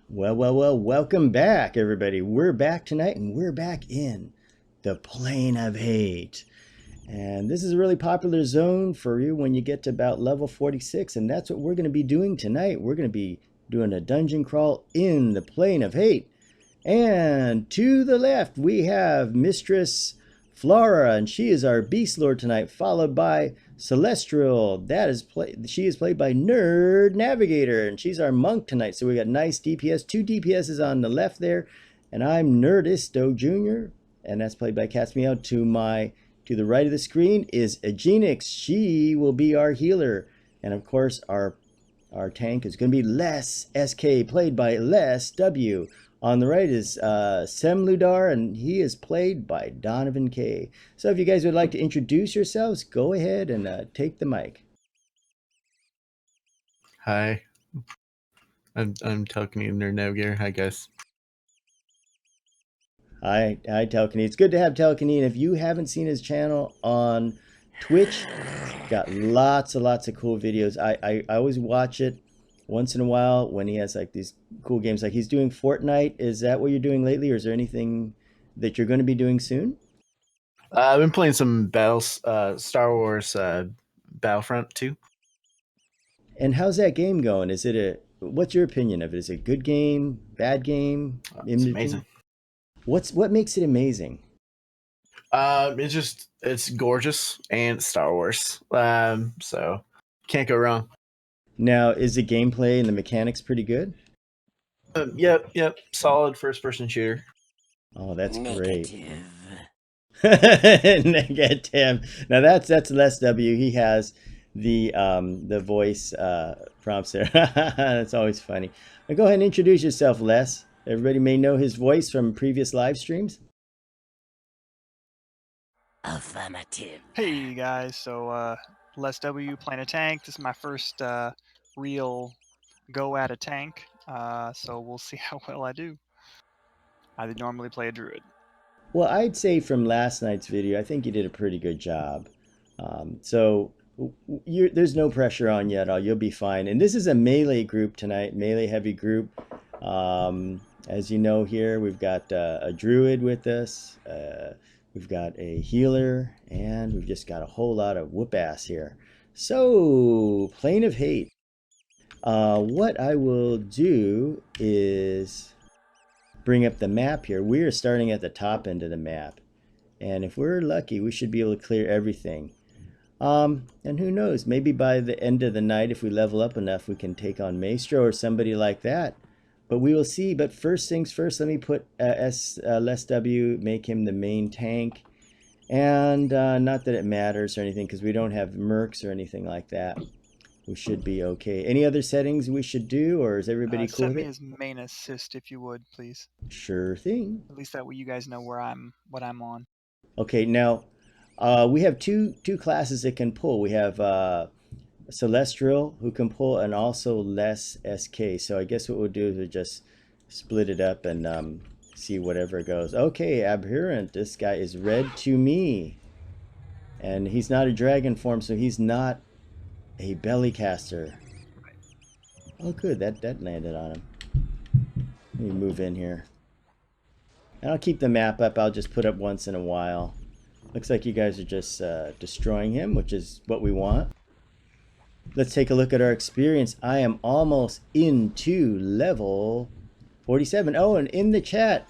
Well, welcome back, everybody. We're back tonight and we're back in the plane of hate. And this is a really popular zone for you when you get to about level 46. And that's what we're going to be doing tonight. We're going to be doing a dungeon crawl in the plane of hate. And to the left, we have Mistress Flora, and she is our Beast Lord tonight, followed by Celestial. She is played by Nerd Navigator, and she's our monk tonight. So we got nice DPS, two DPSs on the left there, and I'm Nerdisto Jr., and that's played by Cat's Meow. To the right of the screen is Agenix. She will be our healer, and of course our tank is going to be Les SK, played by Les W. On the right is Semludar, and he is played by Donovan K. So if you guys would like to introduce yourselves, go ahead and take the mic. Hi, I'm Telkany Nerd Navigator. Hi guys. Hi, Telkany. It's good to have Telkany, and if you haven't seen his channel on Twitch, got lots of cool videos. I always watch it once in a while when he has like these cool games. Like he's doing Fortnite. Is that what you're doing lately, or is there anything that you're going to be doing soon? I've been playing some Star Wars Battlefront 2. And how's that game going? What's your opinion of it? Is it a good game, bad game, in It's between? amazing. What makes it amazing? It's gorgeous and Star Wars. So can't go wrong. Now, is the gameplay and the mechanics pretty good? Yep. Solid first person shooter. Oh, that's great. Negative. Negative. Now that's Les W. He has the voice prompts there. That's always funny. Now go ahead and introduce yourself, Les. Everybody may know his voice from previous live streams. Affirmative. Hey guys, so Les W playing a tank. This is my first real go at a tank, so we'll see how well I do. I normally play a druid. Well, I'd say from last night's video, I think you did a pretty good job. So there's no pressure on you at all. You'll be fine. And this is a melee group tonight, melee heavy group. As you know here, we've got a druid with us. We've got a healer, and we've just got a whole lot of whoop ass here. So, Plane of Hate. What I will do is bring up the map here. We are starting at the top end of the map. And if we're lucky, we should be able to clear everything. And who knows, maybe by the end of the night, if we level up enough, we can take on Maestro or somebody like that. But we will see. But first things first, let me put Les W, make him the main tank. And not that it matters or anything, because we don't have mercs or anything like that. We should be okay. Any other settings we should do, or is everybody cool Set with me it? as main assist if you would, please. Sure thing. At least that way you guys know what I'm on. Okay, now we have two classes that can pull. We have Celestial, who can pull, and also Les SK. So I guess what we'll do is we'll just split it up and see whatever goes. Okay, Abhorrent, this guy is red to me. And he's not a dragon form, so he's not a belly caster. Oh, good, that landed on him. Let me move in here. And I'll keep the map up. I'll just put up once in a while. Looks like you guys are just destroying him, which is what we want. Let's take a look at our experience. I am almost into level 47. Oh, and in the chat,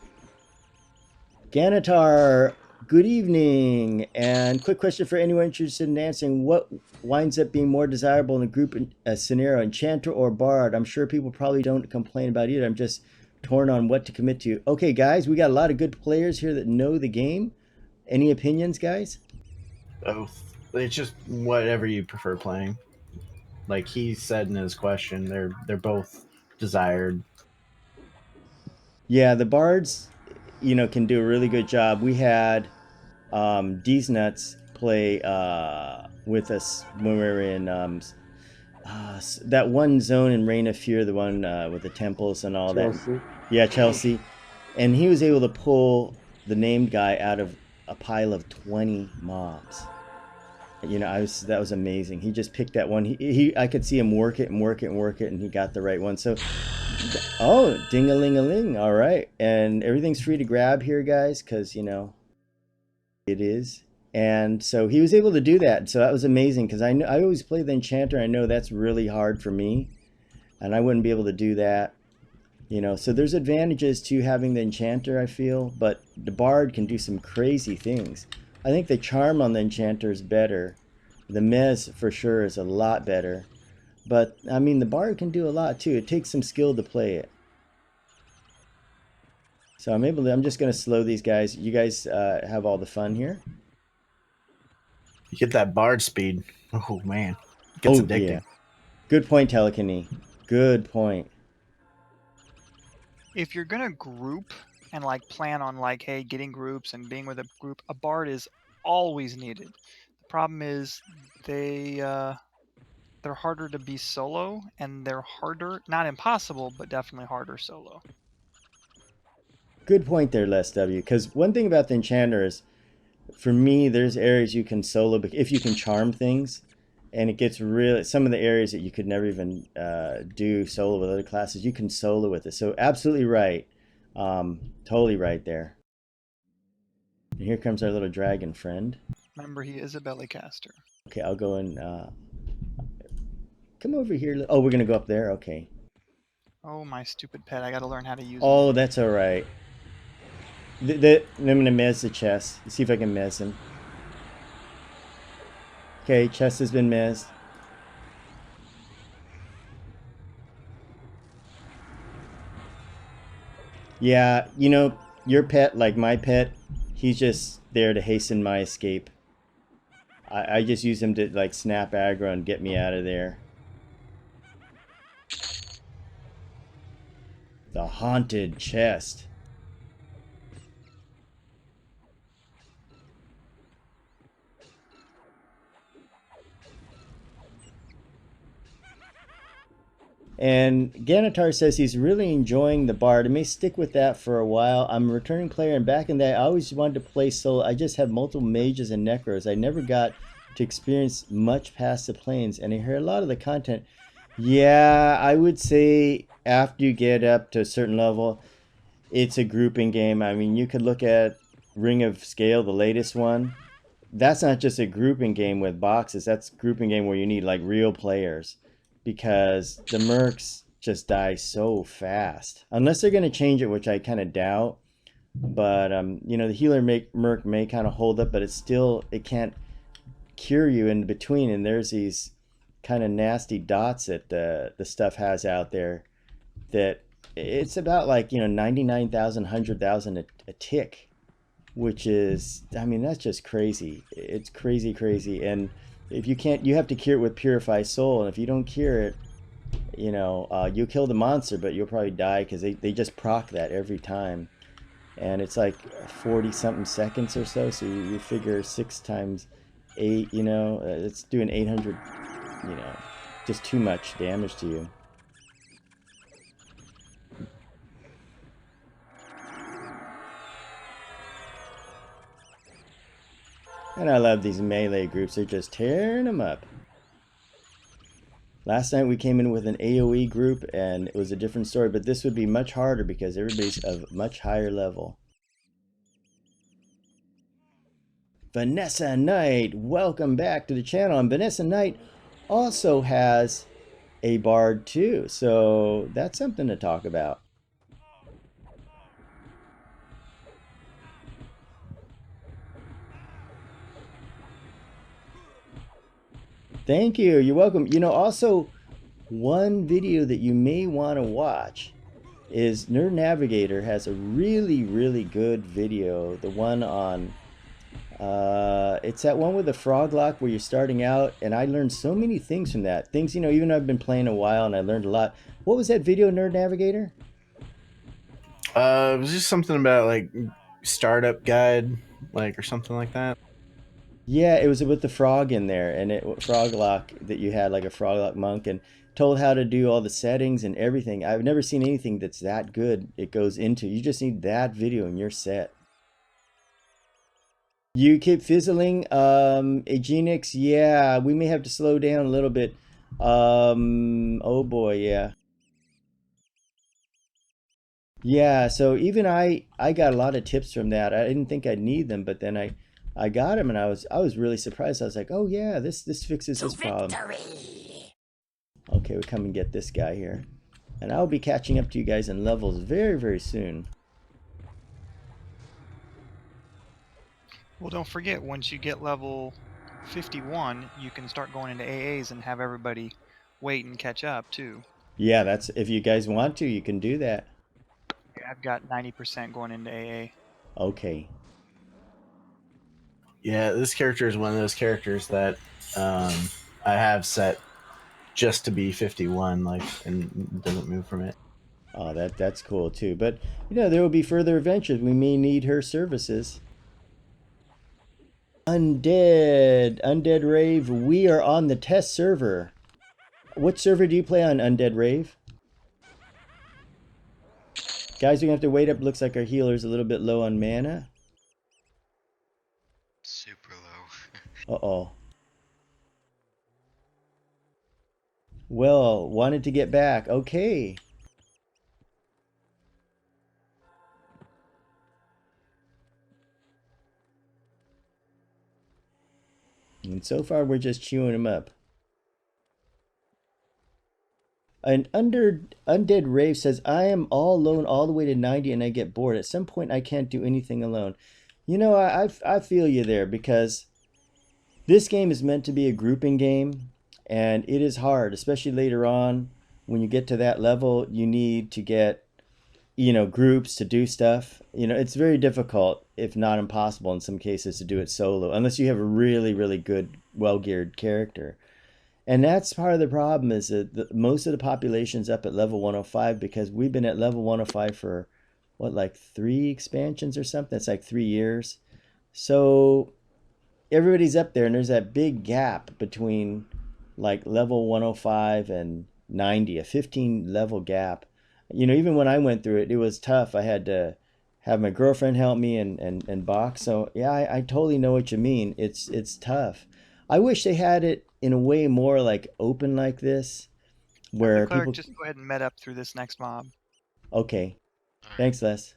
Ganitar, good evening. And quick question for anyone interested in answering. What winds up being more desirable in a group scenario, Enchanter or Bard? I'm sure people probably don't complain about either. I'm just torn on what to commit to. Okay, guys, we got a lot of good players here that know the game. Any opinions, guys? Both. It's just whatever you prefer playing. Like he said in his question, they're both desired. Yeah, the bards, can do a really good job. We had D's Nuts play with us when we were in that one zone in Reign of Fear, the one with the temples and all Chelsea. that. Yeah, Chelsea. And he was able to pull the named guy out of a pile of 20 mobs. You know, that was amazing. He just picked that one. I could see him work it and work it and work it, and he got the right one. So, oh, ding-a-ling-a-ling. All right, and everything's free to grab here, guys, because you know it is. And so he was able to do that. So that was amazing because I always play the enchanter. I know that's really hard for me, and I wouldn't be able to do that. You know, so there's advantages to having the enchanter, I feel, but the bard can do some crazy things. I think the charm on the enchanter is better. The mez for sure is a lot better. But I mean, the bard can do a lot too. It takes some skill to play it. So I'm just going to slow these guys. You guys have all the fun here. You get that bard speed. Oh man, it gets Oh yeah. addicting. Good point, Telecany. Good point. If you're gonna group and like plan on like, hey, getting groups and being with a group, a bard is always needed. The problem is they're harder to be solo, and they're harder, not impossible, but definitely harder solo. Good point there, Les W. Because one thing about the enchanter is, for me, there's areas you can solo if you can charm things, and it gets really some of the areas that you could never even do solo with other classes. You can solo with it. So absolutely right, totally right there. And here comes our little dragon friend. Remember, he is a belly caster. Okay, I'll go and come over here. Oh, we're gonna go up there. Okay. Oh, my stupid pet! I got to learn how to use him. Oh, that's all right. I'm gonna mez the chest. See if I can mez him. Okay, chest has been mezzed. Yeah, you know, your pet, like my pet, he's just there to hasten my escape. I just use him to like snap aggro and get me out of there. The haunted chest. And Ganitar says he's really enjoying the bard. I may stick with that for a while. I'm a returning player, and back in that, I always wanted to play solo. I just have multiple mages and necros. I never got to experience much past the planes, and I hear a lot of the content. Yeah, I would say after you get up to a certain level, it's a grouping game. I mean, you could look at Ring of Scale, the latest one. That's not just a grouping game with boxes. That's a grouping game where you need like real players, because the mercs just die so fast. Unless they're going to change it, which I kind of doubt. But you know, the healer merc may kind of hold up, but it can't cure you in between. And there's these kind of nasty dots that the stuff has out there that it's about like, you know, 99,000, 100,000 a tick, which is, I mean, that's just crazy. It's crazy, crazy. And if you can't, you have to cure it with Purify Soul. And if you don't cure it, you know, you'll kill the monster, but you'll probably die because they just proc that every time. And it's like 40 something seconds or so. So you figure 6 times 8, you know, it's doing 800, you know, just too much damage to you. And I love these melee groups. They're just tearing them up. Last night we came in with an AoE group and it was a different story, but this would be much harder because everybody's of much higher level. Vanessa Knight, welcome back to the channel. And Vanessa Knight also has a bard too, so that's something to talk about. Thank you. You're welcome. You know, also, one video that you may want to watch is Nerd Navigator has a really, really good video. The one on, it's that one with the frog lock where you're starting out, and I learned so many things from that. Things, you know, even though I've been playing a while and I learned a lot. What was that video, Nerd Navigator? It was just something about like startup guide, like or something like that. Yeah, it was with the frog in there, and it frog lock that you had like a frog lock monk, and told how to do all the settings and everything. I've never seen anything that's that good. It goes into, you just need that video and you're set. You keep fizzling. Agenix, yeah, we may have to slow down a little bit. Oh boy, yeah. Yeah, so even I got a lot of tips from that. I didn't think I'd need them, but then I got them and I was really surprised. I was like, "Oh yeah, this fixes To this problem." victory! Okay, we come and get this guy here. And I'll be catching up to you guys in levels very, very soon. Well, don't forget, once you get level 51, you can start going into AAs and have everybody wait and catch up too. Yeah, that's if you guys want to, you can do that. I've got 90% going into AA. Okay. Yeah, this character is one of those characters that I have set just to be 51, like, and doesn't move from it. Oh, that's cool too. But there will be further adventures. We may need her services. Undead Rave. We are on the test server. What server do you play on, Undead Rave? Guys, we have to wait up. Looks like our healer's a little bit low on mana. Super low. Uh-oh. Well, wanted to get back. Okay. And so far, we're just chewing them up. An undead rave says, I am all alone all the way to 90 and I get bored. At some point, I can't do anything alone. I feel you there because this game is meant to be a grouping game and it is hard, especially later on when you get to that level. You need to get, groups to do stuff. It's very difficult, if not impossible in some cases, to do it solo unless you have a really, really good, well-geared character. And that's part of the problem is that most of the population's up at level 105 because we've been at level 105 for what, like 3 expansions or something? It's like 3 years. So everybody's up there and there's that big gap between like level 105 and 90, a 15 level gap. Even when I went through it, it was tough. I had to have my girlfriend help me and box. So yeah, I totally know what you mean. It's tough. I wish they had it in a way more like open like this, where The cleric, people. just go ahead and med up through this next mob. Okay, Alright. thanks, Les.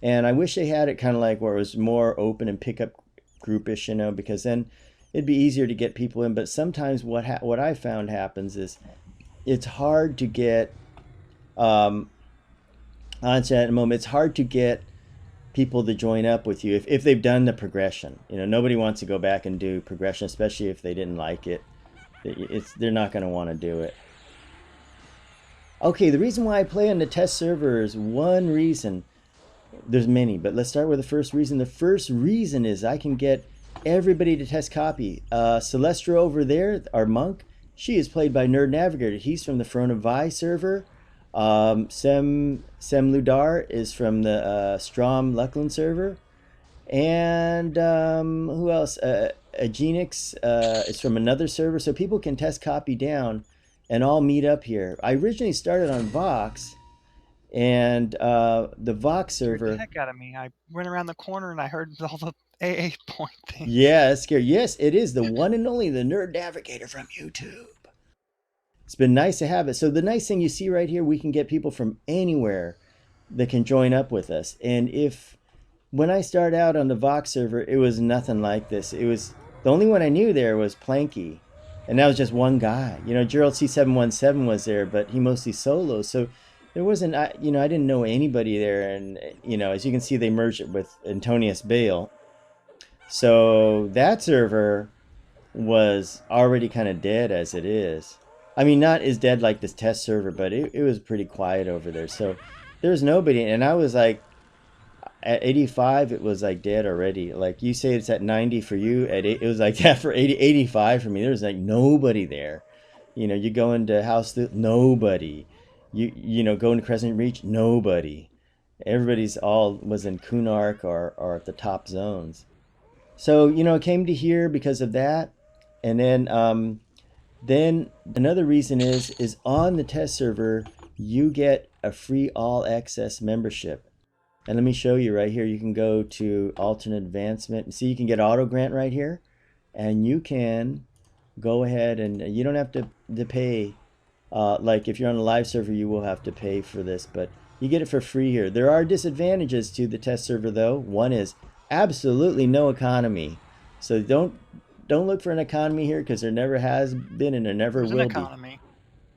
And I wish they had it kind of like where it was more open and pick up groupish, because then it'd be easier to get people in. But sometimes what I found happens is it's hard to get onset at the moment. It's hard to get people to join up with you if they've done the progression. Nobody wants to go back and do progression, especially if they didn't like it. They're not going to want to do it. Okay, the reason why I play on the test server is one reason. There's many, but let's start with the first reason. The first reason is I can get everybody to test copy. Celestra over there, our monk, she is played by Nerd Navigator. He's from the Front Vi server. Sem Ludar is from the Strom Luckland server. And who else? Agenix is from another server. So people can test copy down and all meet up here. I originally started on Vox. And the Vox Scared the server. heck out of me. I went around the corner and I heard all the AA point things. Yeah, it's scary. Yes, it is the one and only the Nerd Navigator from YouTube. It's been nice to have it. So the nice thing you see right here, we can get people from anywhere that can join up with us. And when I started out on the Vox server, it was nothing like this. It was the only one I knew there was Planky, and that was just one guy. Gerald C717 was there, but he mostly solo. So there wasn't, I didn't know anybody there. And as you can see, they merged it with Antonius Bale. So that server was already kind of dead as it is. I mean, not as dead like this test server, but it was pretty quiet over there. So there's nobody. And I was like, at 85, it was like dead already. Like you say it's at 90 for you. It was like that for 85 for me. There was like nobody there. You go into House, nobody. You go into Crescent Reach, nobody. Everybody's all was in Kunark or at the top zones. So, it came to here because of that. And then another reason is on the test server, you get a free all access membership. And let me show you right here. You can go to alternate advancement and see you can get auto grant right here. And you can go ahead and you don't have to pay. Like if you're on a live server, you will have to pay for this, but you get it for free here. There are disadvantages to the test server though. One is absolutely no economy. So don't look for an economy here because there never has been and there never There's an will be. economy.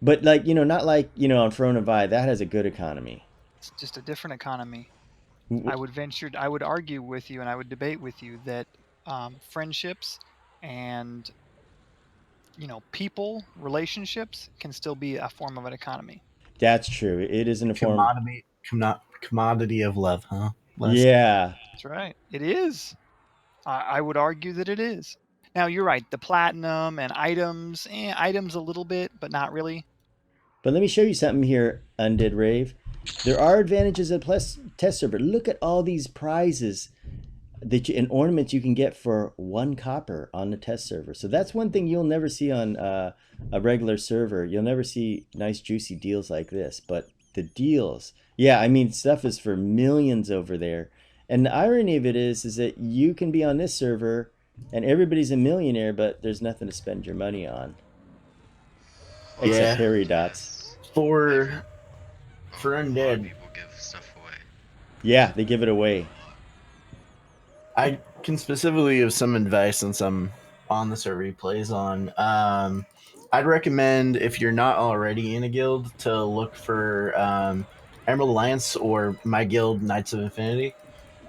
But like, not like, on Frona Vi, that has a good economy. It's just a different economy. I would argue with you, and I would debate with you that friendships and people, relationships can still be a form of an economy. That's true. It is in a form. Commodity of love, huh? Yeah. That's right. It is. I would argue that it is. Now you're right. The platinum and items a little bit, but not really. But let me show you something here, Undead Rave. There are advantages of plus test server. Look at all these prizes and ornaments you can get for 1 copper on the test server. So that's one thing you'll never see on a regular server. You'll never see nice juicy deals like this. But the deals, yeah, I mean stuff is for millions over there. And the irony of it is that you can be on this server and everybody's a millionaire, but there's nothing to spend your money on except Yeah. peridots. For A lot of undead, people give stuff away. Yeah, they give it away. I can specifically give some advice since I'm on the server he plays on. I'd recommend if you're not already in a guild to look for Emerald Alliance or my guild, Knights of Infinity.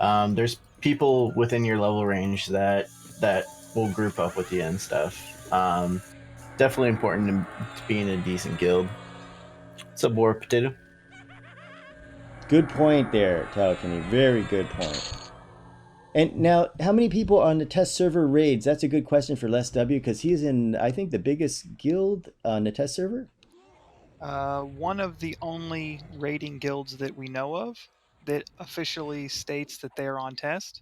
There's people within your level range that will group up with you and stuff. Definitely important to be in a decent guild. What's up, War Potato? Good point there, Talcany. Very good point. And now, how many people are on the test server raids? That's a good question for Les W because he's in, I think, the biggest guild on the test server. One of the only raiding guilds that we know of that officially states that they're on test.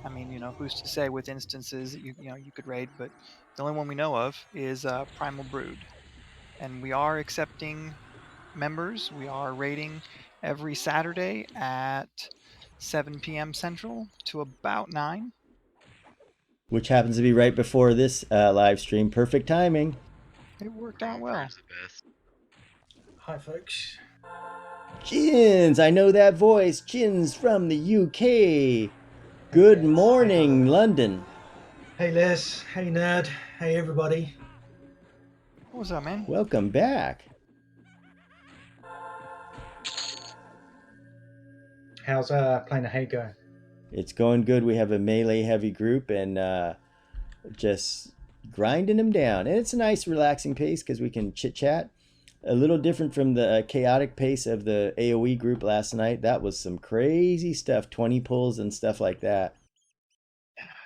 I mean, who's to say with instances that you could raid, but the only one we know of is Primal Brood, and we are accepting members. We are raiding every Saturday at 7 p.m. Central to about 9. Which happens to be right before this live stream. Perfect timing. It worked out well. Where's the best? Hi, folks. Jins, I know that voice. Jins from the UK. Good Yes. morning, London. Hey, Les. Hey, Nerd. Hey, everybody. What's up, man? Welcome back. How's playing a hay going? It's going good. We have a melee heavy group and just grinding them down. And it's a nice relaxing pace because we can chit chat. A little different from the chaotic pace of the AoE group last night. That was some crazy stuff, 20 pulls and stuff like that.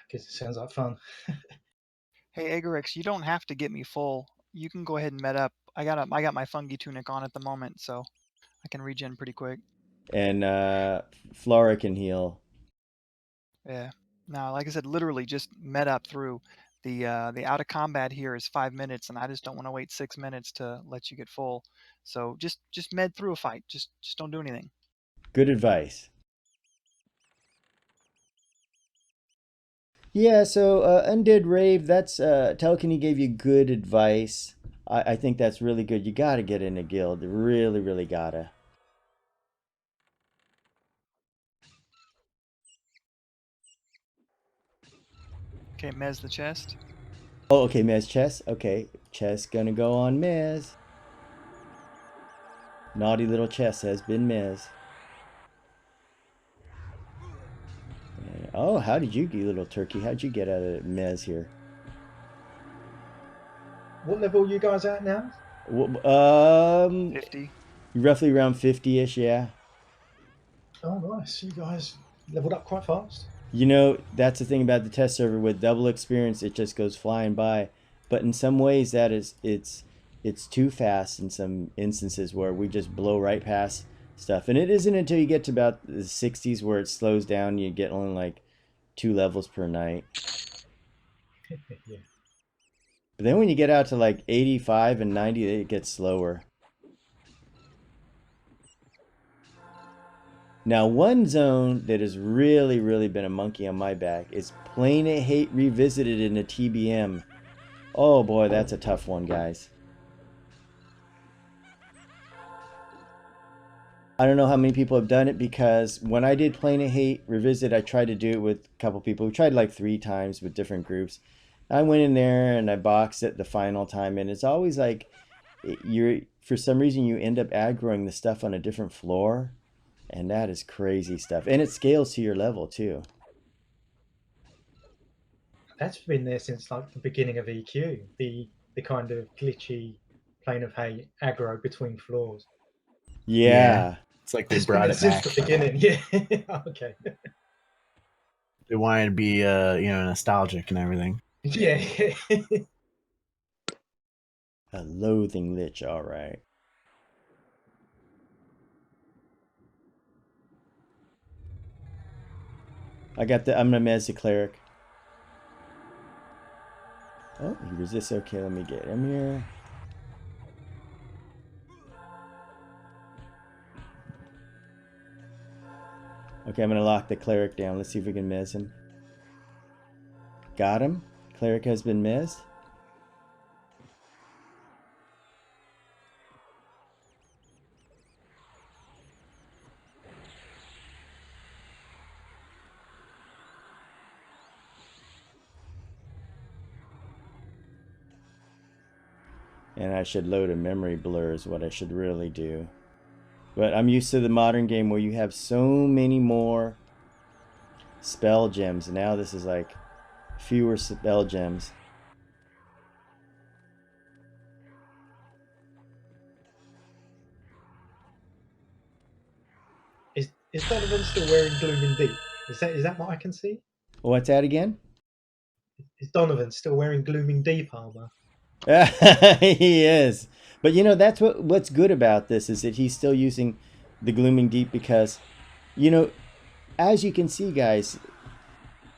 Guess it sounds like fun. Hey, Agarix, you don't have to get me full. You can go ahead and med up. I got my fungi tunic on at the moment, so I can regen pretty quick. And Flora can heal. Yeah. No, like I said, literally just med up through. The out of combat here is 5 minutes, and I just don't want to wait 6 minutes to let you get full. So just med through a fight. Just don't do anything. Good advice. Yeah, so Undead Rave, that's Telkany gave you good advice. I think that's really good. You gotta get in a guild. Really, really gotta. Okay, mez the chest. Oh, okay, Mez chess. Okay, chess gonna go on Mez. Naughty little chess has been Mez. Oh, how did you, you little turkey? How'd you get out of Mez here? What level are you guys at now? 50. Roughly around 50-ish, yeah. Oh, nice. You guys leveled up quite fast. That's the thing about the test server with double experience, it just goes flying by. But in some ways it's too fast in some instances where we just blow right past stuff. And it isn't until you get to about the 60s where it slows down, you get only like 2 levels per night. Yeah. But then when you get out to like 85 and 90, it gets slower. Now, one zone that has really, really been a monkey on my back is Plain of Hate Revisited in a TBM. Oh boy, that's a tough one, guys. I don't know how many people have done it, because when I did Plain of Hate Revisit, I tried to do it with a couple people. We tried like 3 times with different groups. I went in there and I boxed it the final time, and it's always like you're, for some reason, you end up aggroing the stuff on a different floor, and that is crazy stuff. And it scales to your level too. That's been there since like the beginning of EQ. The kind of glitchy plane of hate aggro between floors. Yeah. It's like they It's been brought there it since back. the beginning. Yeah. Okay. They wanted to be, nostalgic and everything. Yeah. A loathing lich, all right. I'm gonna mez the cleric. Oh, he resists. Okay, let me get him here. Okay, I'm gonna lock the cleric down. Let's see if we can mez him. Got him. Cleric has been mezzed. And I should load a memory blur is what I should really do. But I'm used to the modern game where you have so many more spell gems. Now this is like fewer spell gems. Is Donovan still wearing Glooming Deep? Is that what I can see? What's that again? Is Donovan still wearing Glooming Deep armor? He is. But that's what's good about this, is that he's still using the Glooming Deep, because as you can see, guys,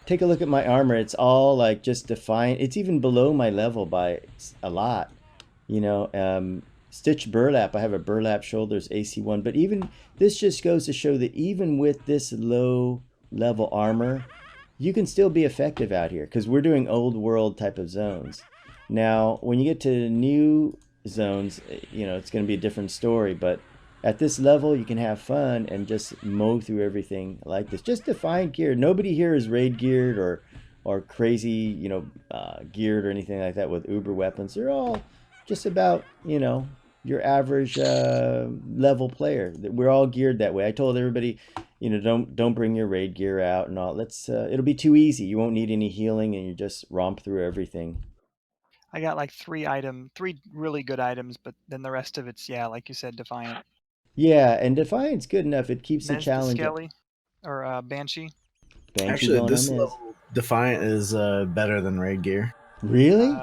take a look at my armor. It's all like just defined. It's even below my level by a lot. Stitch burlap. I have a burlap shoulders AC1, but even this just goes to show that even with this low level armor, you can still be effective out here, because we're doing old world type of zones. Now, when you get to new zones, it's going to be a different story, but at this level, you can have fun and just mow through everything like this. Just define gear. Nobody here is raid geared or crazy, geared or anything like that with uber weapons. They're all just about, your average level player. We're all geared that way. I told everybody, don't bring your raid gear out and all. It'll be too easy. You won't need any healing, and you just romp through everything. I got like three really good items, but then the rest of it's, yeah, like you said, Defiant. Yeah, and Defiant's good enough. It keeps the Mez the challenge up. Skelly, or Banshee. Banshee Actually, going on this Miz. level Defiant is better than raid gear. Really?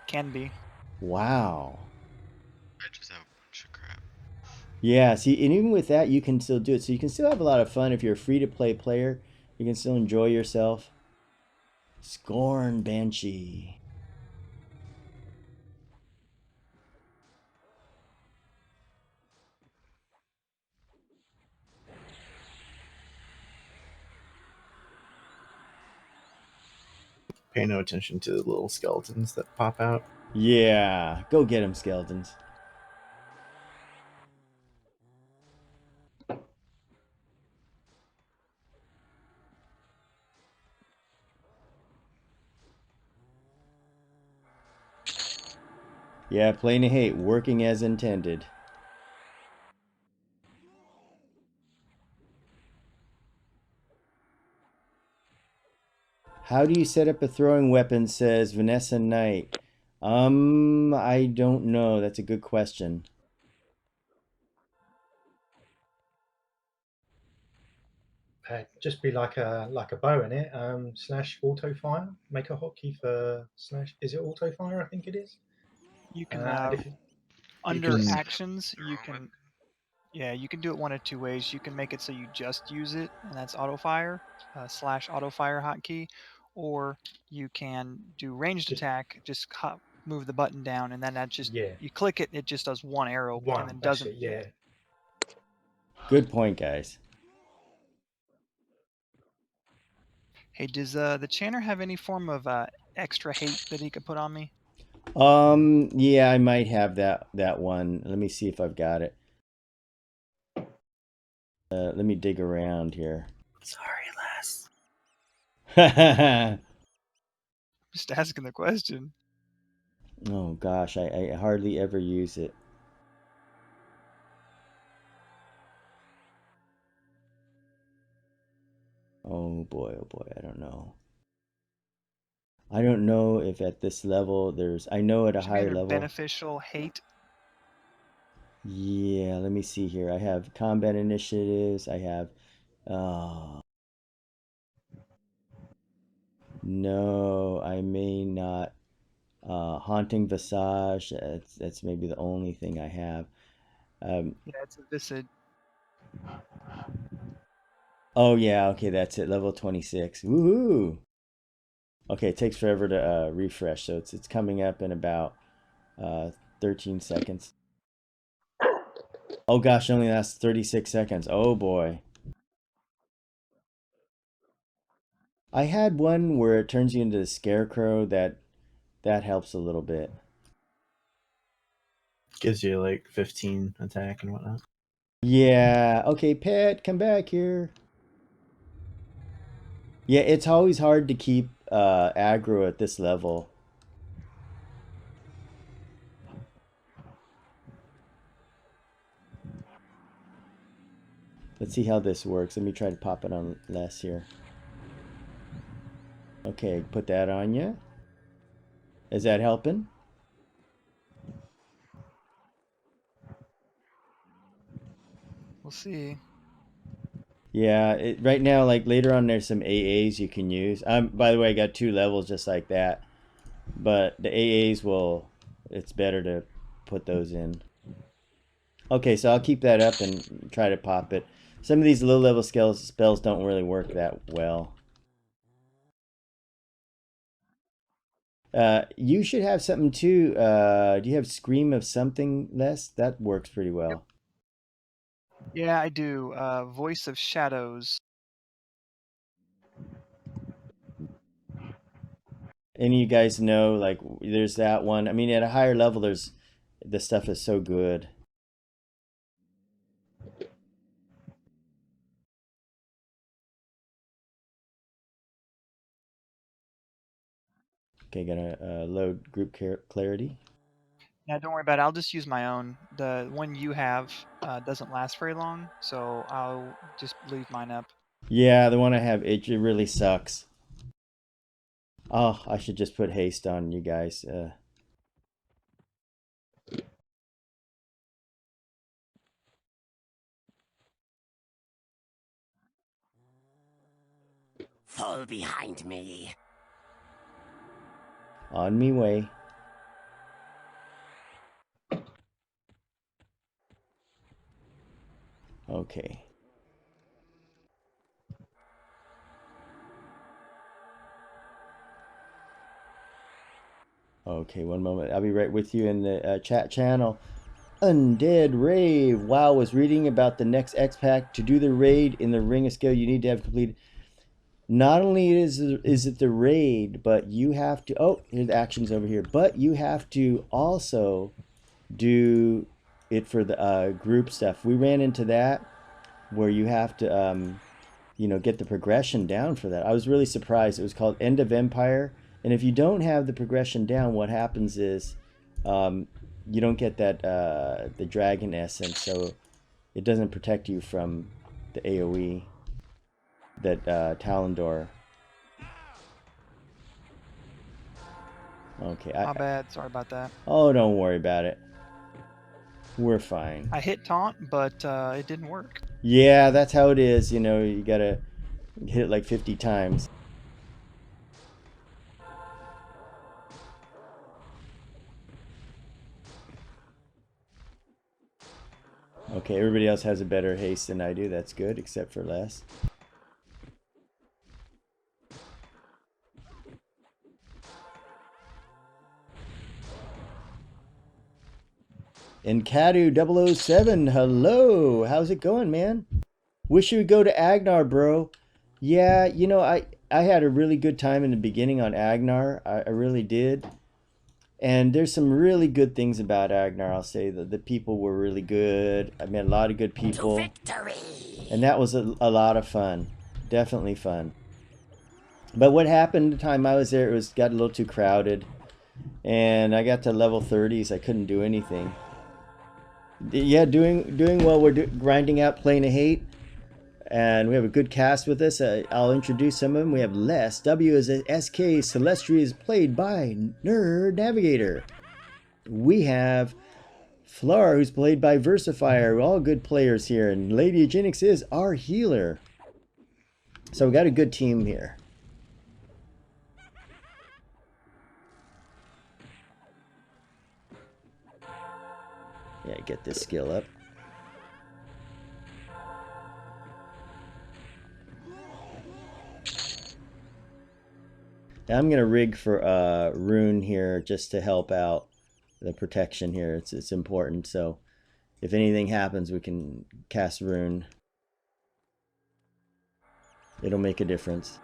Can be. Wow. I just have a bunch of crap. Yeah, see, and even with that, you can still do it. So you can still have a lot of fun if you're a free-to-play player. You can still enjoy yourself. Scorn Banshee. Pay no attention to the little skeletons that pop out. Yeah, go get him, skeletons. Yeah, Plain of Hate, working as intended. How do you set up a throwing weapon, says Vanessa Knight. I don't know. That's a good question. Just be like a bow in it. Slash auto fire. Make a hotkey for slash. Is it auto fire? I think it is. You can And if under can- actions, you can you can do it one of two ways. You can make it so you just use it, and that's auto fire, slash auto fire hotkey, or you can do ranged just attack. Just move the button down, and then that just yeah, you click it. It just does one arrow, and one. then That's doesn't. it. Yeah. Good point, guys. Hey, does the Channer have any form of extra hate that he could put on me? Yeah, I might have that one. Let me see if I've got it. Let me dig around here. Sorry, Les. Just asking the question. Oh gosh, I hardly ever use it. Oh boy, I don't know. I don't know if at this level there's, I know at a Should be higher under level. beneficial hate. Yeah, let me see here. I have combat initiatives. I have, uh, no, I may not. Haunting Visage. That's maybe the only thing I have. Yeah, it's a visage. Oh yeah, okay, that's it. Level 26. Woohoo! Okay, it takes forever to refresh, so it's coming up in about uh, 13 seconds. Oh gosh, it only lasts 36 seconds. Oh boy. I had one where it turns you into the scarecrow. That helps a little bit. Gives you like 15 attack and whatnot. Yeah. Okay, pet, come back here. Yeah, it's always hard to keep aggro at this level. Let's see how this works. Let me try to pop it on less here. Okay, put that on you. Is that helping? We'll see. Yeah, right now, like later on, there's some AAs you can use. By the way, I got 2 levels just like that. But the AAs will, it's better to put those in. Okay, so I'll keep that up and try to pop it. Some of these low level spells don't really work that well. You should have something too. Do you have Scream of something, Les? That works pretty well. Yeah, I do. Voice of Shadows. Any of you guys know, like, there's that one. I mean, at a higher level, there's, the stuff is so good. Okay, gonna load group clarity. Yeah, don't worry about it. I'll just use my own. The one you have doesn't last very long, so I'll just leave mine up. Yeah, the one I have, it really sucks. Oh, I should just put haste on you guys. Fall behind me. On me way. Okay. Okay, one moment. I'll be right with you in the chat channel. Undead Rave. Wow, was reading about the next X Pack. To do the raid in the Ring of Skill, you need to have completed. Not only is it the raid, but you have to. Oh, here's the actions over here. But you have to also do it for the group stuff. We ran into that where you have to get the progression down for that. I was really surprised. It was called End of Empire, and if you don't have the progression down, what happens is you don't get that the dragon essence, so it doesn't protect you from the AOE that Talendor. Okay, My bad. Sorry about that. oh, don't worry about it. We're fine. I hit taunt, but it didn't work. Yeah, that's how it is. You gotta hit it like 50 times. Okay, everybody else has a better haste than I do. That's good, except for Les. And Cadu007, hello. How's it going, man? Wish you would go to Agnar, bro. Yeah, I had a really good time in the beginning on Agnar. I really did. And there's some really good things about Agnar. I'll say that the people were really good. I met a lot of good To people, victory! and that was a lot of fun. Definitely fun. But what happened the time I was there, it was got a little too crowded, and I got to level 30s. I couldn't do anything. Yeah, doing well. We're grinding out Plane of Hate, and we have a good cast with us. I'll introduce some of them. We have Les. W is a SK. Celestria is played by Nerd Navigator. We have Flar, who's played by Versifier. We're all good players here, and Lady Eugenics is our healer. So we got a good team here. Yeah, get this skill up. Now I'm gonna rig for rune here just to help out the protection here. It's important. So if anything happens, we can cast rune. It'll make a difference.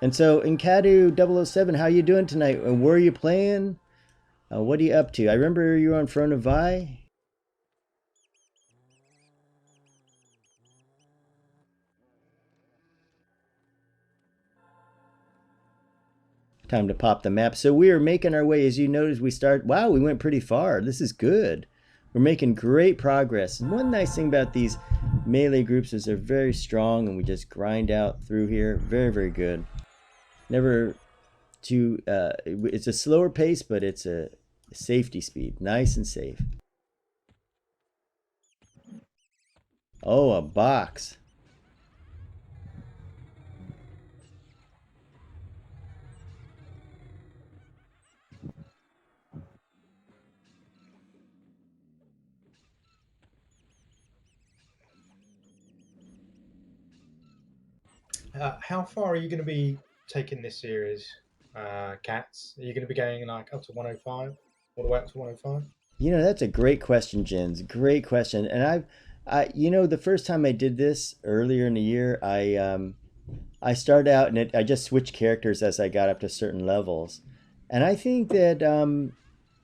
And so Inkadu 007, how you doing tonight? And where are you playing? What are you up to? I remember you were on Front of Vi. Time to pop the map. So we are making our way. As you notice, wow, we went pretty far. This is good. We're making great progress. And one nice thing about these melee groups is they're very strong, and we just grind out through here. Very, very good. Never too, it's a slower pace, but it's a safety speed. Nice and safe. Oh, a box. How far are you going to be taking this series, Cats? Are you going to be going like up to 105, all the way up to 105? You know, that's a great question, Jens. Great question. And the first time I did this earlier in the year, I started out and I just switched characters as I got up to certain levels. And I think that, I'm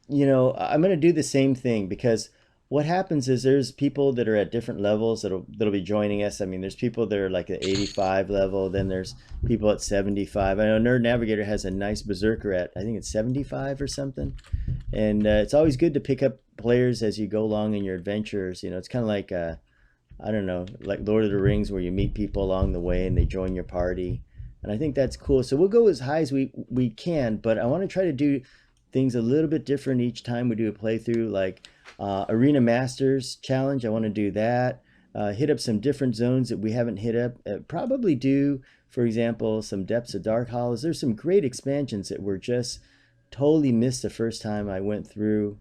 going to do the same thing because what happens is there's people that are at different levels that'll be joining us. I mean, there's people that are like at 85 level, then there's people at 75. I know Nerd Navigator has a nice berserker at, I think it's 75 or something. And it's always good to pick up players as you go along in your adventures. It's kind of like I don't know, like Lord of the Rings, where you meet people along the way and they join your party. And I think that's cool. So we'll go as high as we can, but I want to try to do things a little bit different each time we do a playthrough, like Arena Masters Challenge. I want to do that. Hit up some different zones that we haven't hit up. Probably do, for example, some Depths of Dark Hollows. There's some great expansions that were just totally missed the first time I went through.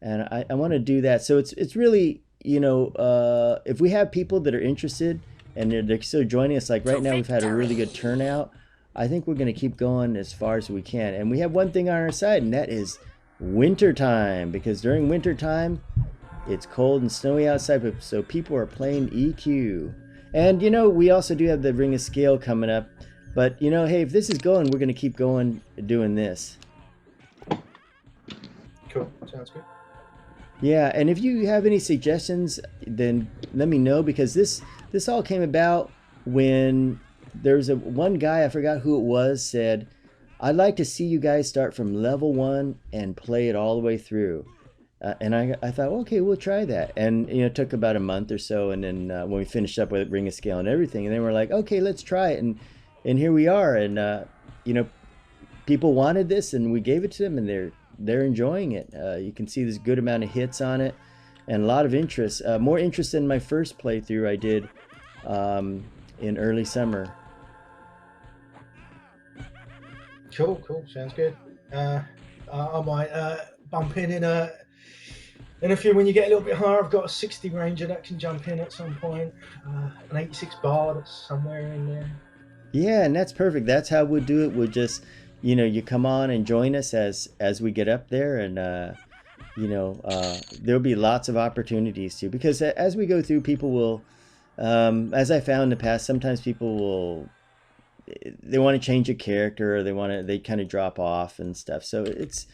And I want to do that. So it's really, if we have people that are interested and they're still joining us, like right now we've had a really good turnout. I think we're going to keep going as far as we can. And we have one thing on our side, and that is winter time. Because during winter time, it's cold and snowy outside, so people are playing EQ. And, we also do have the Ring of Scale coming up. But, hey, if this is going, we're going to keep going doing this. Cool, sounds good. Yeah, and if you have any suggestions, then let me know, because this all came about when there's one guy, I forgot who it was, said, I'd like to see you guys start from level 1 and play it all the way through. And I thought, okay, we'll try that. And it took about a month or so, and then when we finished up with Ring of Scale and everything, and then we're like, okay, let's try it, and here we are. And people wanted this, and we gave it to them, and they're enjoying it. You can see there's a good amount of hits on it and a lot of interest. More interest than my first playthrough I did in early summer. Cool, sounds good. I might bump in a few when you get a little bit higher. I've got a 60 ranger that can jump in at some point, an 86 bar that's somewhere in there. Yeah, and that's perfect. That's how we'll do it. We'll just, you come on and join us as we get up there, and there'll be lots of opportunities too. Because as we go through, people will, as I found in the past, sometimes people will they want to change a character, or they kind of drop off and stuff. So it's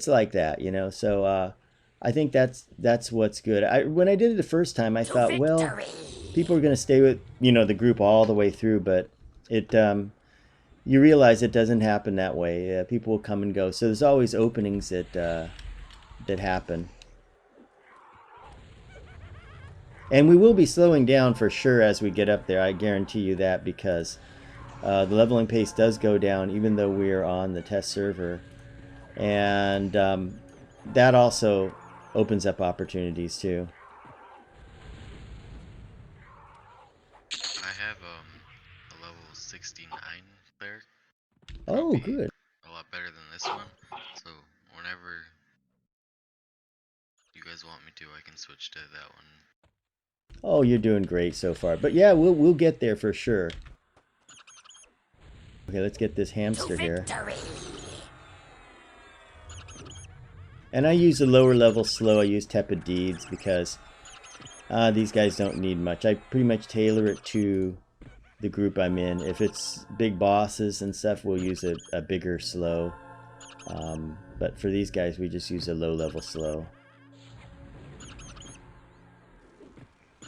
like that, you know. So I think that's what's good. When I did it the first time, I To thought, well, victory! people are going to stay with, you know, the group all the way through, but it you realize it doesn't happen that way. People will come and go. So there's always openings that happen. And we will be slowing down for sure as we get up there. I guarantee you that, because the leveling pace does go down even though we're on the test server. And that also opens up opportunities too. I have a level 69 player. Oh, Probably good. a lot better than this one. So whenever you guys want me to, I can switch to that one. Oh, you're doing great so far. But yeah, we'll get there for sure. Okay, let's get this To hamster here. victory! And I use a lower level slow. I use tepid deeds because these guys don't need much. I pretty much tailor it to the group I'm in. If it's big bosses and stuff, we'll use a bigger slow. But for these guys, we just use a low level slow.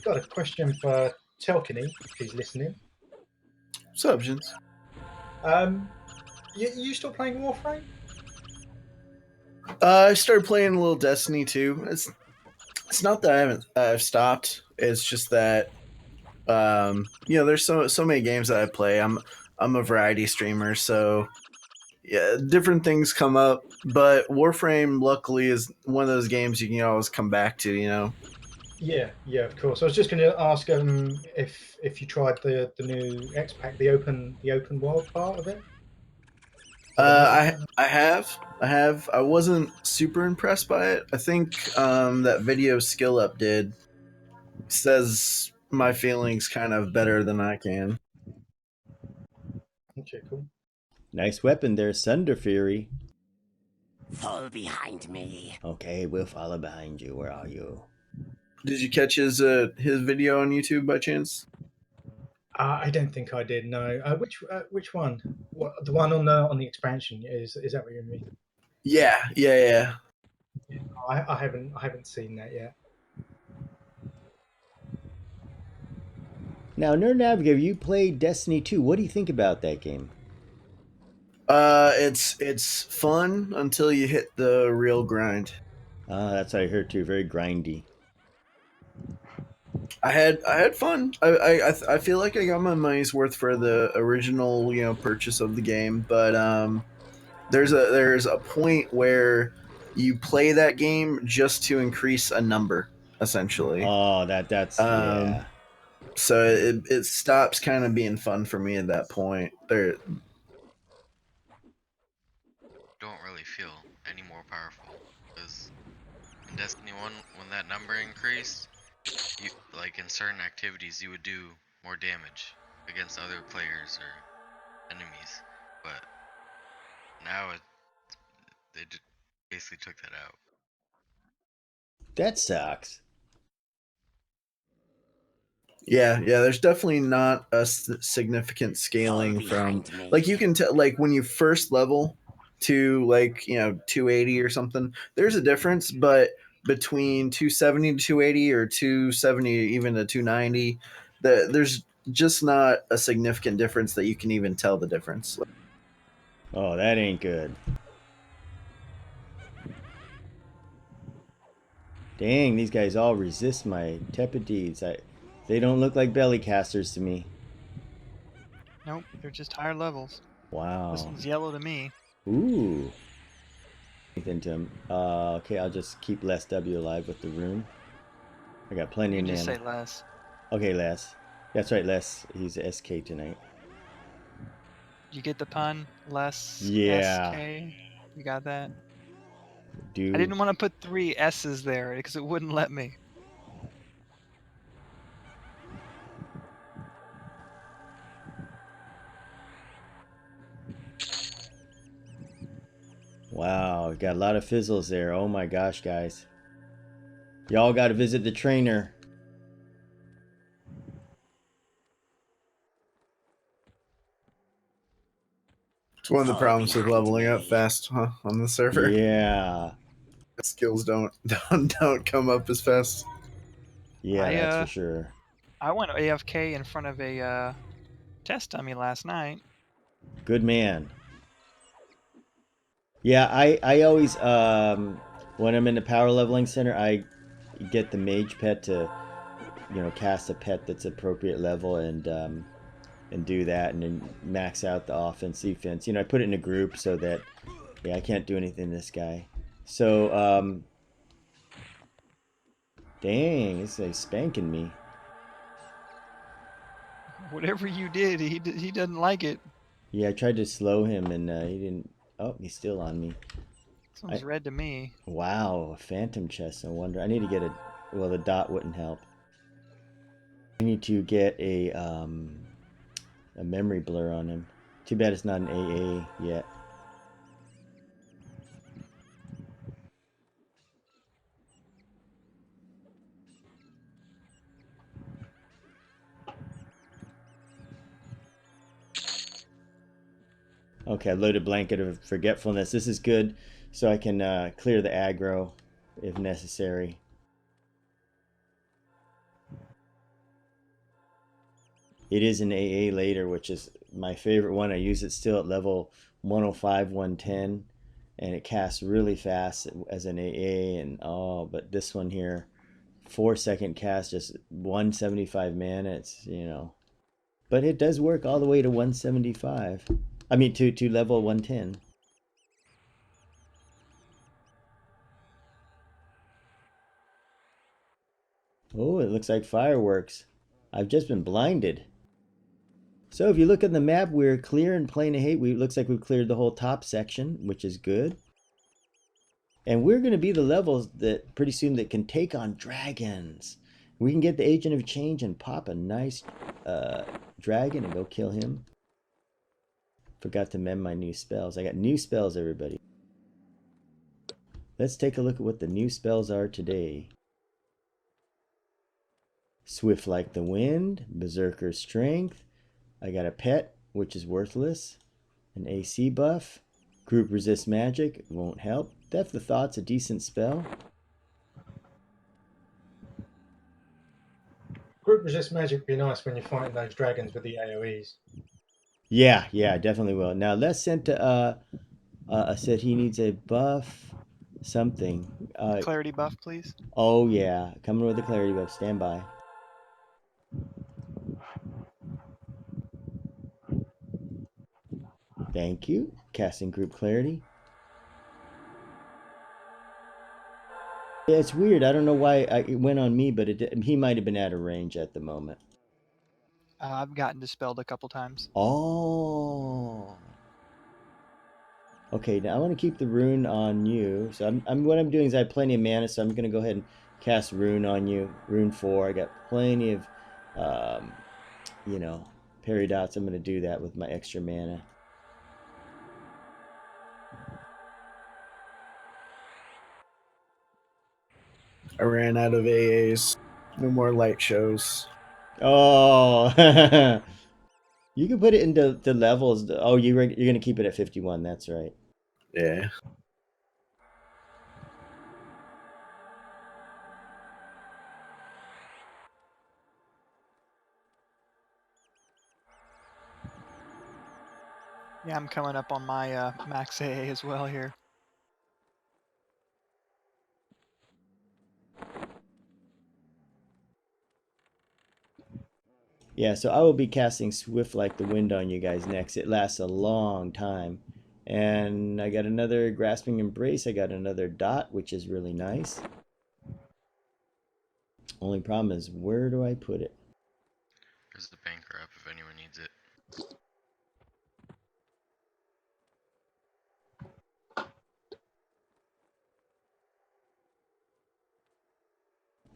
Got a question for Telkiny, if he's listening. Subgens. You still playing Warframe? I started playing a little Destiny too. It's not that I haven't I've stopped. It's just that you know, there's so many games that I play. I'm a variety streamer, so yeah, different things come up. But Warframe, luckily, is one of those games you can always come back to. You know. Yeah, of course. I was just going to ask if you tried the new X Pack, the open world part of it. Or the map. I wasn't super impressed by it. I think that video skill up did says my feelings kind of better than I can. Okay, cool. Nice weapon there, Thunder Fury. Fall behind me. Okay, we'll follow behind you. Where are you? Did you catch his video on YouTube by chance? I don't think I did. No. Which one? What, the one on the expansion? Is that what you mean? Yeah. I haven't seen that yet. Now, Nerd Navigator, you played Destiny 2. What do you think about that game? It's fun until you hit the real grind. That's what I heard too. Very grindy. I had fun. I feel like I got my money's worth for the original purchase of the game, but there's a point where you play that game just to increase a number, essentially. Oh, that's Um, yeah. so it stops kind of being fun for me at that point. Don't really feel any more powerful, because in Destiny 1, when that number increased, you like in certain activities you would do more damage against other players or enemies, but now they basically took that out. That sucks. Yeah. There's definitely not a significant scaling from behind me. like you can tell like when you first level to like 280 or something. There's a difference, but between 270 to 280 or 270 even to 290, there's just not a significant difference that you can even tell the difference. Oh, that ain't good. Dang, these guys all resist my tepid deeds. They don't look like belly casters to me. Nope, they're just higher levels. This Wow. one's yellow to me. Ooh. Into him. Okay, I'll just keep Les W alive with the rune. I got plenty You of can mana. just say less. Okay, Les. That's right, Les. He's SK tonight. You get the pun? Less Yeah. SK? You got that? Do. I didn't want to put 3 S's there because it wouldn't let me. Wow, got a lot of fizzles there. Oh my gosh, guys. Y'all got to visit the trainer. It's one of the Fall problems with behind leveling up me. fast, huh? On the server, Yeah. skills don't come up as fast. Yeah, that's for sure. I went AFK in front of a test dummy last night. Good man. Yeah, I always when I'm in the power leveling center, I get the mage pet to cast a pet that's appropriate level and do that and then max out the offense defense. I put it in a group so that I can't do anything to this guy. So dang, this guy's spanking me. Whatever you did, he doesn't like it. Yeah, I tried to slow him and he didn't. Oh, he's still on me. This one's red to me. Wow, a phantom chest. No wonder. I need to get a. Well, the dot wouldn't help. I need to get a memory blur on him. Too bad it's not an AA yet. Okay, loaded blanket of forgetfulness. This is good, so I can clear the aggro if necessary. It is an AA later, which is my favorite one. I use it still at level 105, 110, and it casts really fast as an AA. And but this one here, 4-second cast, just 175 mana. It's but it does work all the way to 175. I mean to level 110. Oh, it looks like fireworks. I've just been blinded. So if you look at the map, we're clear in Plane of Hate. Looks like we've cleared the whole top section, which is good. And we're going to be the levels that pretty soon that can take on dragons. We can get the Agent of Change and pop a nice dragon and go kill him. Forgot to mem my new spells. I got new spells, everybody. Let's take a look at what the new spells are today. Swift like the wind, Berserker strength. I got a pet, which is worthless. An AC buff. Group resist magic, won't help. Depth of Thought's a decent spell. Group resist magic would be nice when you're fighting those dragons with the AoEs. Yeah, definitely will. Now Les sent said he needs a buff, something. Clarity buff, please. Oh yeah, coming with a clarity buff. Stand by. Thank you. Casting group clarity. Yeah, it's weird. I don't know why it went on me, but he might have been out of range at the moment. I've gotten dispelled a couple times. Oh. Okay, now I want to keep the rune on you. So what I'm doing is I have plenty of mana, so I'm going to go ahead and cast rune on you. Rune 4. I got plenty of, peridots. I'm going to do that with my extra mana. I ran out of AAs. No more light shows. Oh, you can put it into the levels. Oh, you're going to keep it at 51. That's right. Yeah. Yeah, I'm coming up on my max AA as well here. Yeah, so I will be casting Swift like the wind on you guys next. It lasts a long time. And I got another Grasping Embrace. I got another dot, which is really nice. Only problem is, where do I put it? There's the bank wrap if anyone needs it.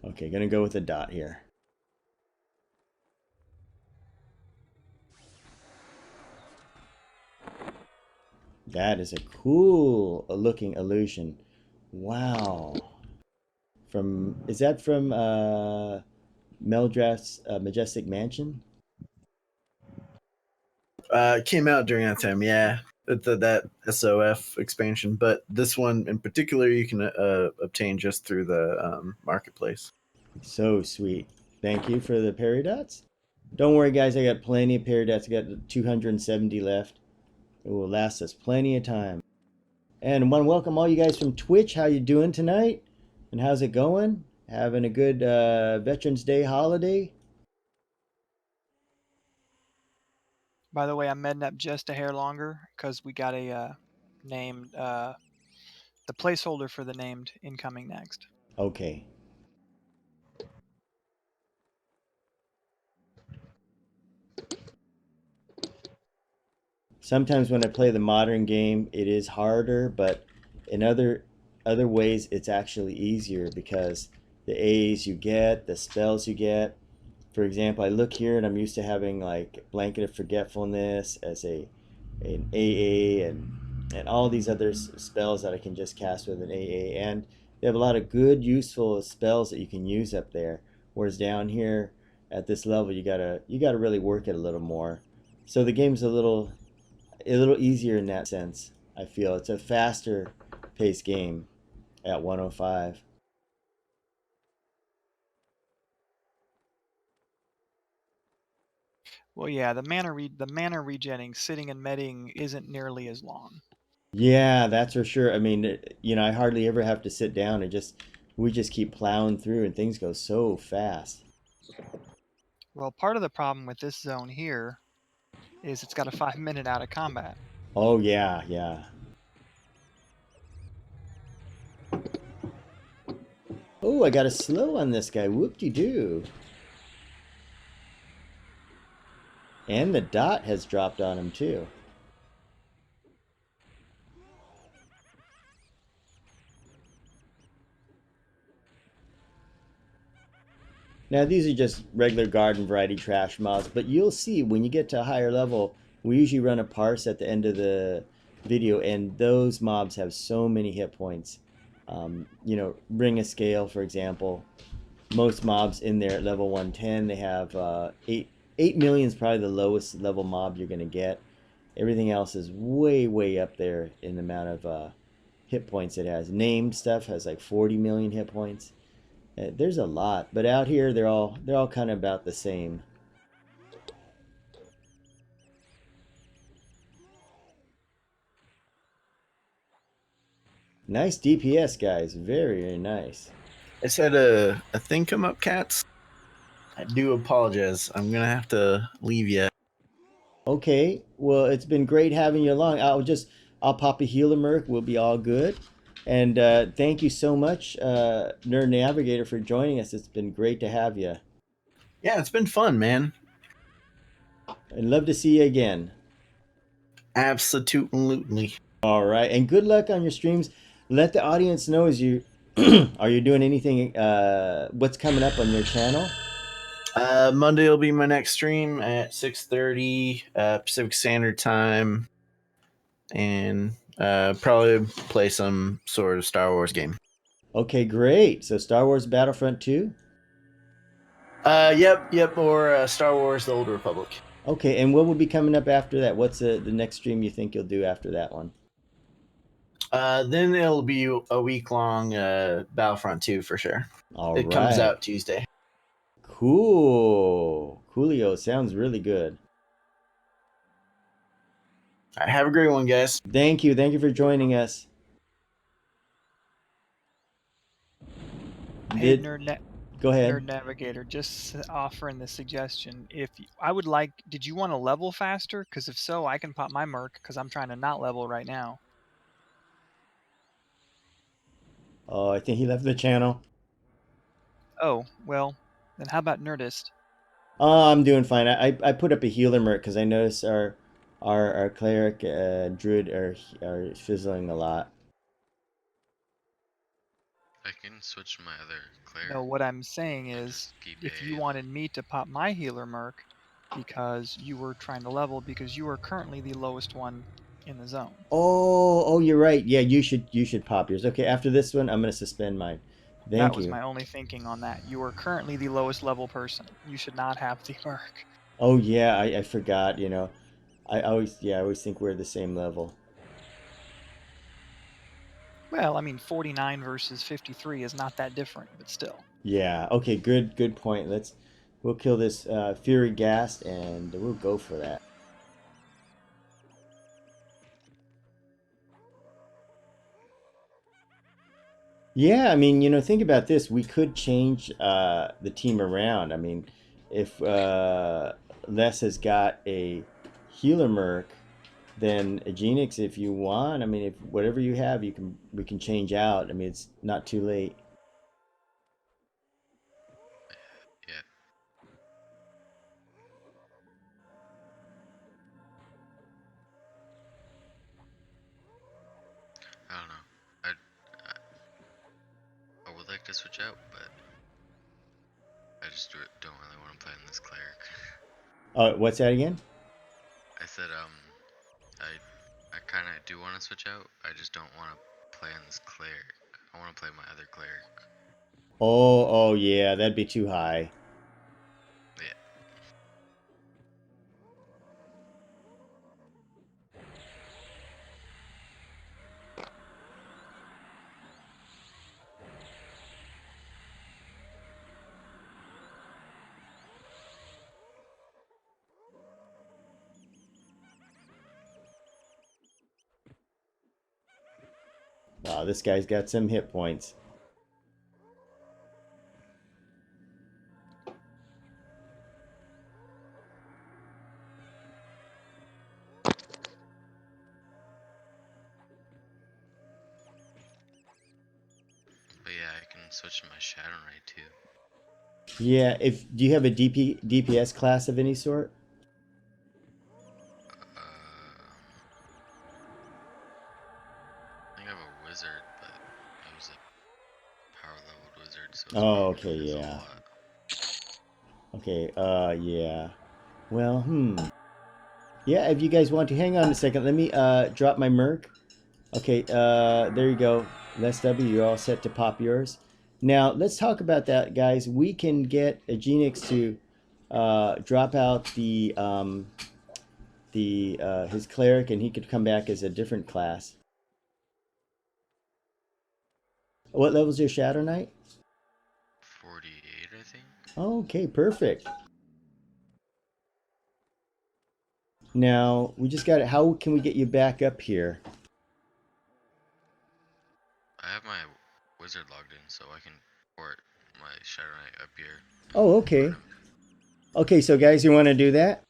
Okay, gonna go with a dot here. That is a cool looking illusion. Wow. Is that from Meldraft's Majestic Mansion? It came out during that time, yeah. that SOF expansion, but this one in particular you can obtain just through the marketplace. So sweet. Thank you for the peridots. Don't worry, guys. I got plenty of peridots. I got 270 left. It will last us plenty of time. And I want to welcome all you guys from Twitch. How you doing tonight? And how's it going? Having a good Veterans Day holiday? By the way, I'm medding up just a hair longer because we got a named the placeholder for the named incoming next. Okay. Sometimes when I play the modern game, it is harder, but in other ways, it's actually easier because the A's you get, the spells you get. For example, I look here and I'm used to having like Blanket of Forgetfulness as an AA and all these other spells that I can just cast with an AA. And they have a lot of good, useful spells that you can use up there. Whereas down here at this level, you gotta really work it a little more. So the game's a little easier in that sense. I feel it's a faster paced game at 105. Well, yeah, the mana regenning, sitting and medding isn't nearly as long. Yeah, that's for sure. I mean, I hardly ever have to sit down and we just keep plowing through and things go so fast. Well, part of the problem with this zone here is it's got a 5-minute out of combat. Oh yeah, yeah. Oh, I got a slow on this guy. Whoop-de-doo. And the dot has dropped on him too. Now these are just regular garden variety trash mobs, but you'll see when you get to a higher level, we usually run a parse at the end of the video, and those mobs have so many hit points. Ring a scale, for example. Most mobs in there at level 110, they have 8 million is probably the lowest level mob you're going to get. Everything else is way, way up there in the amount of hit points it has. Named stuff has like 40 million hit points. There's a lot, but out here they're all kind of about the same. Nice DPS, guys. Very, very nice. I just had a thing come up, cats. I do apologize. I'm gonna have to leave you. Okay, well, it's been great having you along. I'll pop a healer merc. We'll be all good. And thank you so much, Nerd Navigator, for joining us. It's been great to have you. Yeah, it's been fun, man. I'd love to see you again. Absolutely. All right, and good luck on your streams. Let the audience know as you are you doing anything. What's coming up on your channel? Monday will be my next stream at 6:30 Pacific Standard Time, and probably play some sort of Star Wars game. Okay, great. So Star Wars Battlefront 2? Yep, or Star Wars: The Old Republic. Okay, and what will be coming up after that? What's the next stream you think you'll do after that one? Then it'll be a week long Battlefront 2 for sure. All It right. comes out Tuesday. Cool. Coolio sounds really good. All right, have a great one, guys. Thank you. Thank you for joining us. Hey, Go ahead. Nerd Navigator, just offering the suggestion. Did you want to level faster? Because if so, I can pop my merc because I'm trying to not level right now. Oh, I think he left the channel. Oh, well, then how about Nerdist? Oh, I'm doing fine. I put up a healer merc because I noticed our cleric druid are fizzling a lot. I can switch to my other cleric. No, what I'm saying is, if you wanted me to pop my healer merc because you were trying to level, because you are currently the lowest one in the zone. Oh, you're right. Yeah, you should pop yours. Okay, after this one, I'm gonna suspend mine. That was you. my only thinking on that. You are currently the lowest level person. You should not have the merc. Oh yeah, I forgot. I always think we're the same level. Well, I mean, 49 versus 53 is not that different, but still. Yeah. Okay. Good point. We'll kill this Fury Ghast and we'll go for that. Yeah, I mean, think about this. We could change the team around. I mean, if Les has got a healer merc, then a Genix, if you want, I mean, if whatever you have, we can change out. I mean, it's not too late. Yeah. I don't know. I I would like to switch out, but I just don't really want to play in this cleric. Oh, what's that again? I said I kind of do want to switch out. I just don't want to play in this cleric. I want to play my other cleric. Oh, yeah, that'd be too high. Yeah. Wow, this guy's got some hit points. But yeah, I can switch to my Shadow Knight too. Yeah, if do you have a DPS class of any sort? I think I have a wizard, but I was a power leveled wizard, so it's Oh, probably okay, gonna fizzle a yeah. lot. Okay, yeah. Well, Yeah, if you guys want to hang on a second, let me drop my merc. Okay, there you go. Les W, you're all set to pop yours. Now, let's talk about that, guys. We can get a Genix to drop out the his cleric, and he could come back as a different class. What level's your Shadow Knight? 48, I think. Okay, perfect. Now we just got it. How can we get you back up here? I have my wizard logged in, so I can port my Shadow Knight up here. Oh, okay. Okay, so guys, you want to do that?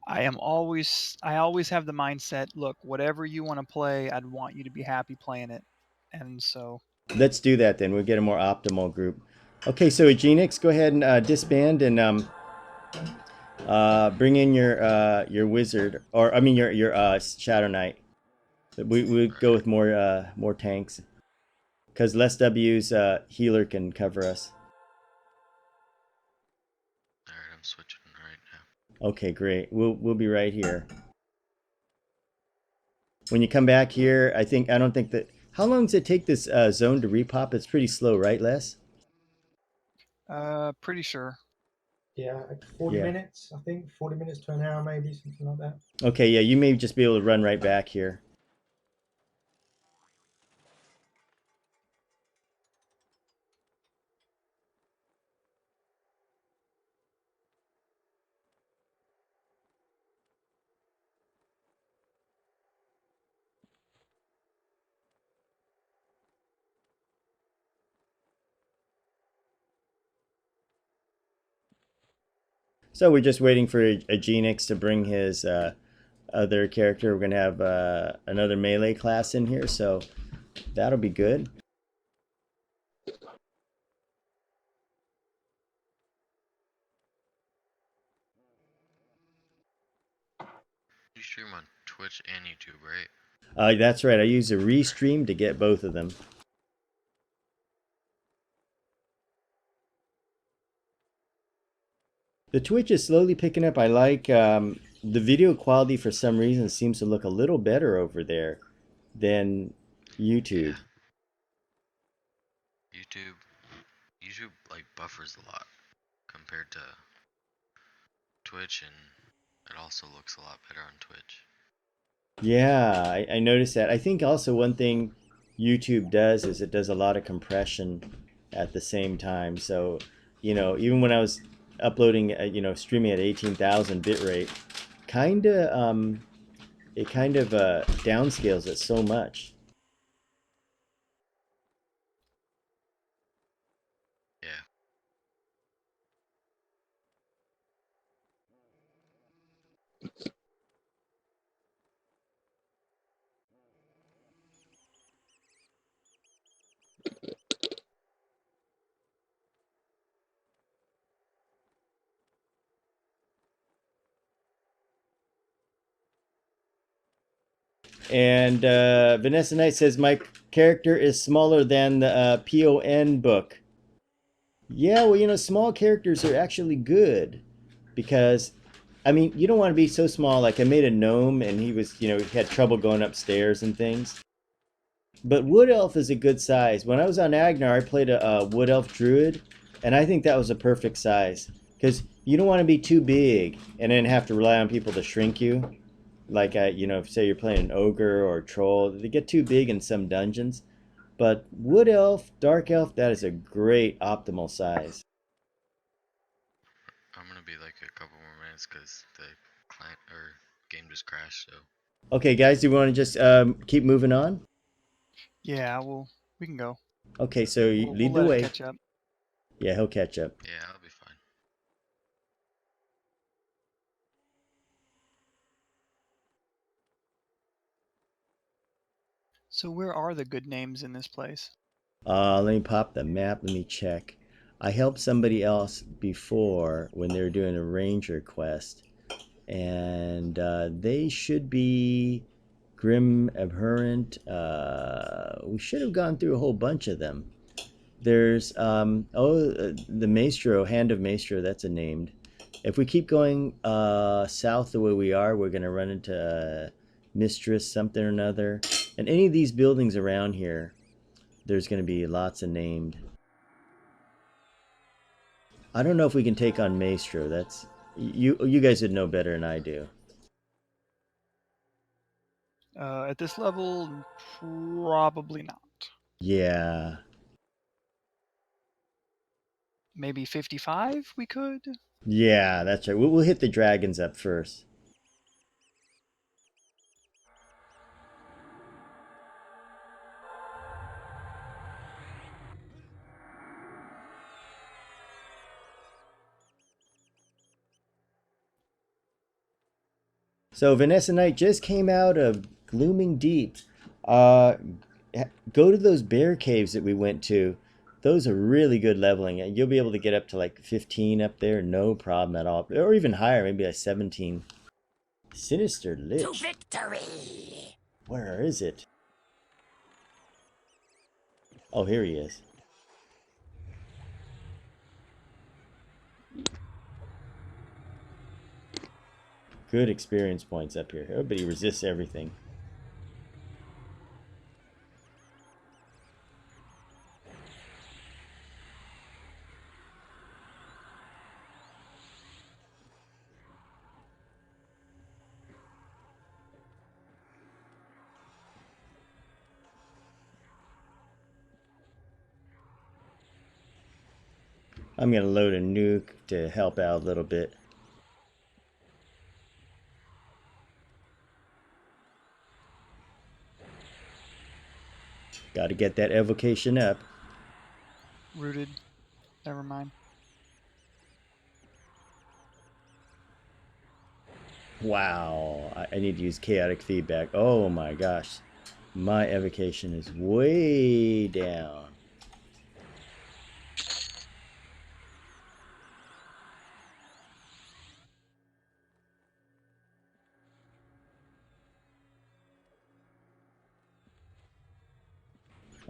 I always have the mindset, look, whatever you want to play, I'd want you to be happy playing it. And so Let's do that then. We'll get a more optimal group. Okay, so Genix, go ahead and disband and bring in your wizard, or I mean your Shadow Knight. We go with more tanks, because less W's healer can cover us. Alright, I'm switching right now. Okay, great. We'll be right here. When you come back here, I don't think that. How long does it take this zone to repop? It's pretty slow, right, Les? pretty sure. Yeah, like 40 Yeah. minutes, I think. 40 minutes to an hour, maybe, something like that. Okay, yeah, you may just be able to run right back here. So we're just waiting for a Genix to bring his other character. We're gonna have another melee class in here, so that'll be good. You stream on Twitch and YouTube, right? That's right. I use a restream to get both of them. The Twitch is slowly picking up. I like the video quality for some reason seems to look a little better over there than YouTube. Yeah. YouTube like buffers a lot compared to Twitch, and it also looks a lot better on Twitch. Yeah, I noticed that. I think also one thing YouTube does is it does a lot of compression at the same time. So, even when I was uploading, streaming at 18,000 bitrate, kind of, it kind of downscales it so much. Yeah. And Vanessa Knight says, my character is smaller than the PON book. Yeah, well, small characters are actually good because, I mean, you don't want to be so small. Like, I made a gnome and he was, he had trouble going upstairs and things. But Wood Elf is a good size. When I was on Agnar, I played a Wood Elf Druid, and I think that was a perfect size because you don't want to be too big and then have to rely on people to shrink you. Like, if say you're playing an ogre or a troll, they get too big in some dungeons. But Wood Elf, Dark Elf, that is a great optimal size. I'm gonna be like a couple more minutes because the client or game just crashed. So Okay, guys, do we want to just keep moving on? Yeah, we can go. Okay, so you We'll lead the let it way. catch up. Yeah, he'll catch up. yeah, I'll be fine. So where are the good names in this place? Let me pop the map. Let me check. I helped somebody else before when they were doing a ranger quest, and they should be Grim Abhorrent. We should have gone through a whole bunch of them. There's the Maestro, Hand of Maestro. That's a named. If we keep going south the way we are, we're gonna run into Mistress something or another. And any of these buildings around here, there's gonna be lots of named. I don't know if we can take on Maestro. That's you guys would know better than I do. At this level, probably not. Yeah. Maybe 55 we could? Yeah, that's right. We'll hit the dragons up first. So Vanessa Knight just came out of Glooming Deep. Uh, Go to those bear caves that we went to. Those are really good leveling. You'll be able to get up to like 15 up there, no problem at all. Or even higher, maybe like 17. Sinister To Lich. victory! Where is it? Oh, here he is. Good experience points up here. Everybody resists everything. I'm going to load a nuke to help out a little bit. Got to get that evocation up. Rooted. Never mind. Wow, I need to use chaotic feedback. Oh my gosh. My evocation is way down.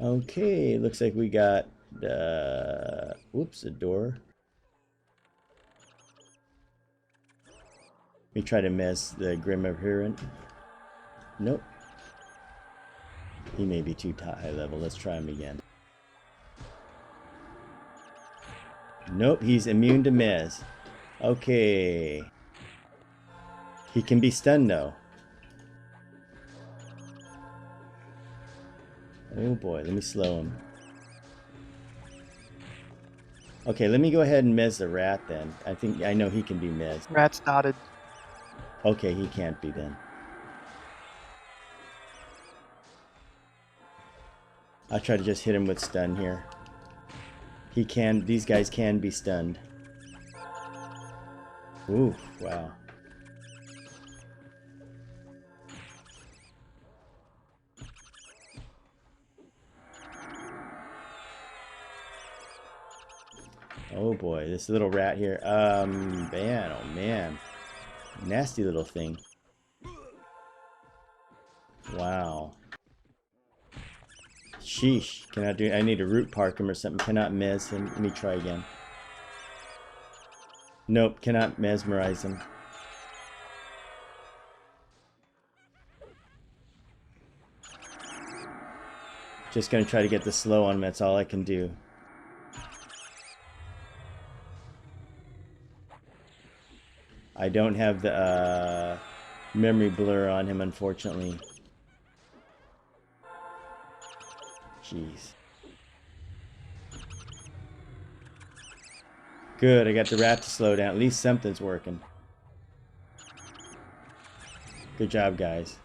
Okay, looks like we got, whoops, a door. We try to mess the Grim Adherent. Nope. He may be too high level. Let's try him again. Nope, he's immune to mez. Okay. He can be stunned though. Oh boy, let me slow him. Okay, let me go ahead and mez the rat then. I know he can be mezzed. Rat's dotted. Okay, he can't be then. I'll try to just hit him with stun here. These guys can be stunned. Ooh, wow. Oh boy, this little rat here. Man, oh man. Nasty little thing. Wow. Sheesh. Cannot do. I need to root park him or something. Cannot mez him. Let me try again. Nope, cannot mesmerize him. Just gonna try to get the slow on him. That's all I can do. I don't have the memory blur on him, unfortunately. Jeez. Good, I got the rat to slow down. At least something's working. Good job, guys.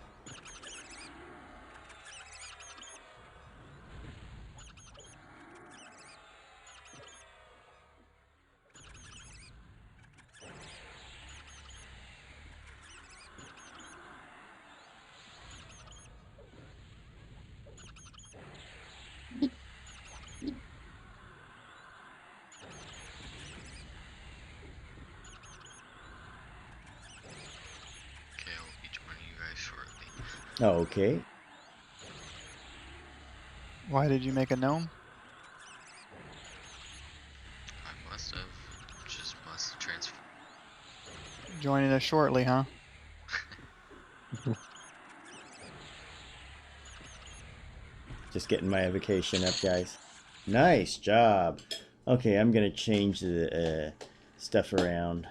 Okay, I will be joining you guys shortly. Oh, okay. Why did you make a gnome? I must have. Just must transfer. Joining us shortly, huh? Just getting my evocation up, guys. Nice job. Okay, I'm gonna change the stuff around.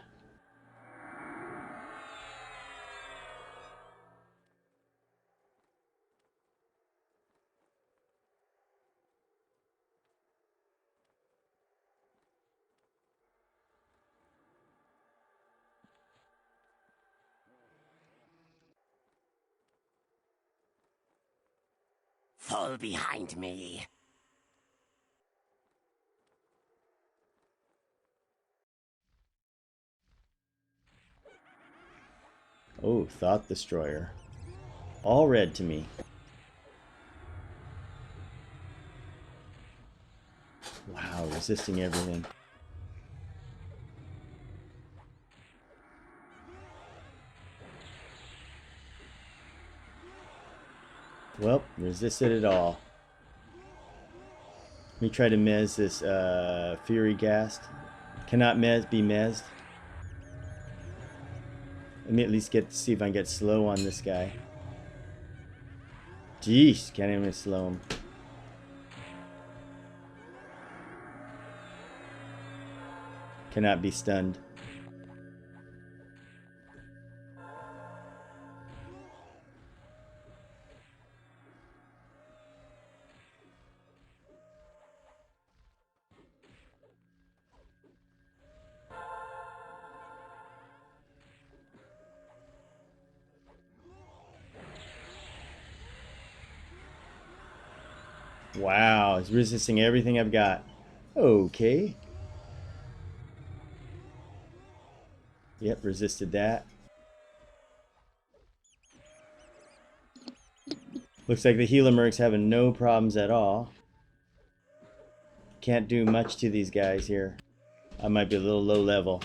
Fall behind me. Oh, Thought Destroyer. All red to me. Wow, resisting everything. Well, resisted it all. Let me try to mez this Fury Ghast. Cannot be mezzed. Let me at least see if I can get slow on this guy. Jeez, can't even slow him. Cannot be stunned. Wow, he's resisting everything I've got. Okay. Yep, resisted that. Looks like the healer merc's having no problems at all. Can't do much to these guys here. I might be a little low level.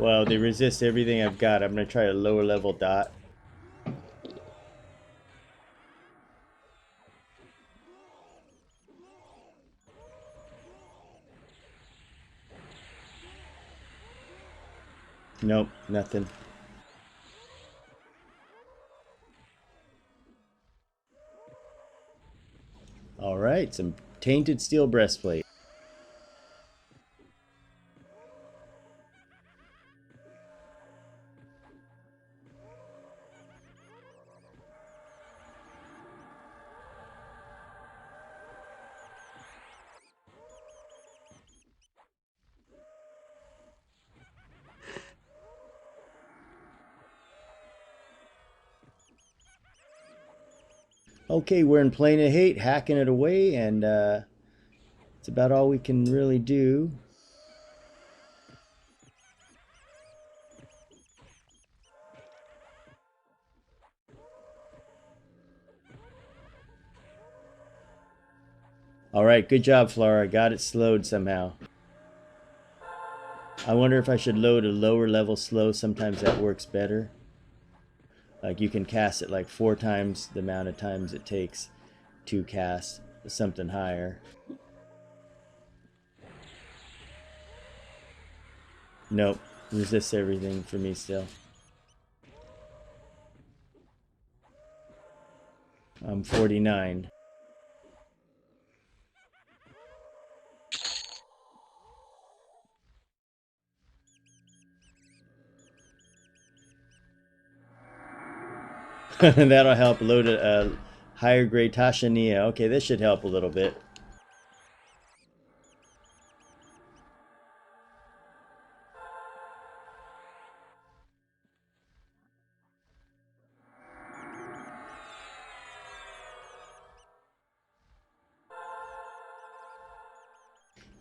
Well, they resist everything I've got. I'm going to try a lower level dot. Nope, nothing. All right, some tainted steel breastplate. Okay, we're in Plane of Hate, hacking it away, and it's about all we can really do. All right, good job, Flora. Got it slowed somehow. I wonder if I should load a lower level slow. Sometimes that works better. Like you can cast it like 4 times the amount of times it takes to cast something higher. Nope, resists everything for me still. I'm 49. That'll help load a higher grade Tashania. Okay, this should help a little bit.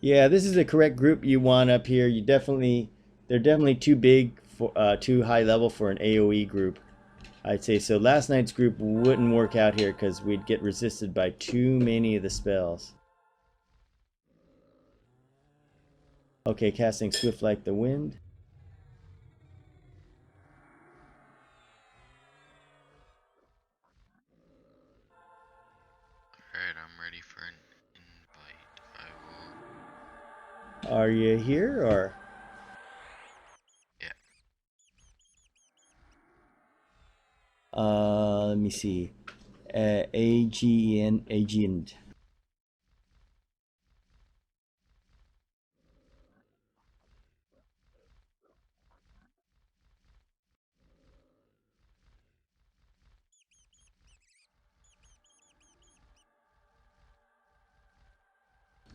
Yeah, this is the correct group you want up here. They're definitely too big for too high level for an AoE group. I'd say so. Last night's group wouldn't work out here because we'd get resisted by too many of the spells. Okay, casting Swift like the wind. Alright, I'm ready for an invite. I will. Are you here or? Yeah. Let me see. AGN agent.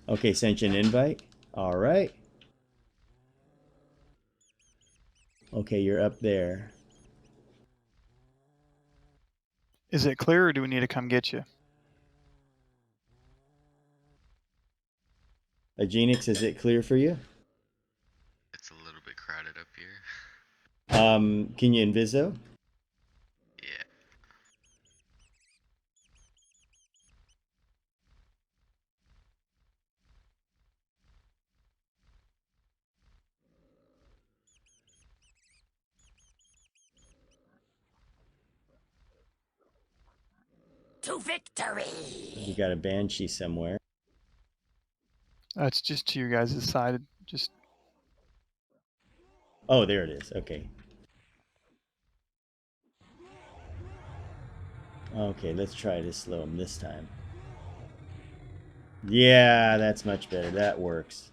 Okay, sent you an invite. All right. Okay, you're up there. Is it clear, or do we need to come get you? Agenix, is it clear for you? It's a little bit crowded up here. Can you inviso? Yeah. To victory! You got a banshee somewhere. It's just to your guys' side. Just Oh, there it is. Okay. Okay, let's try to slow him this time. Yeah, that's much better. That works.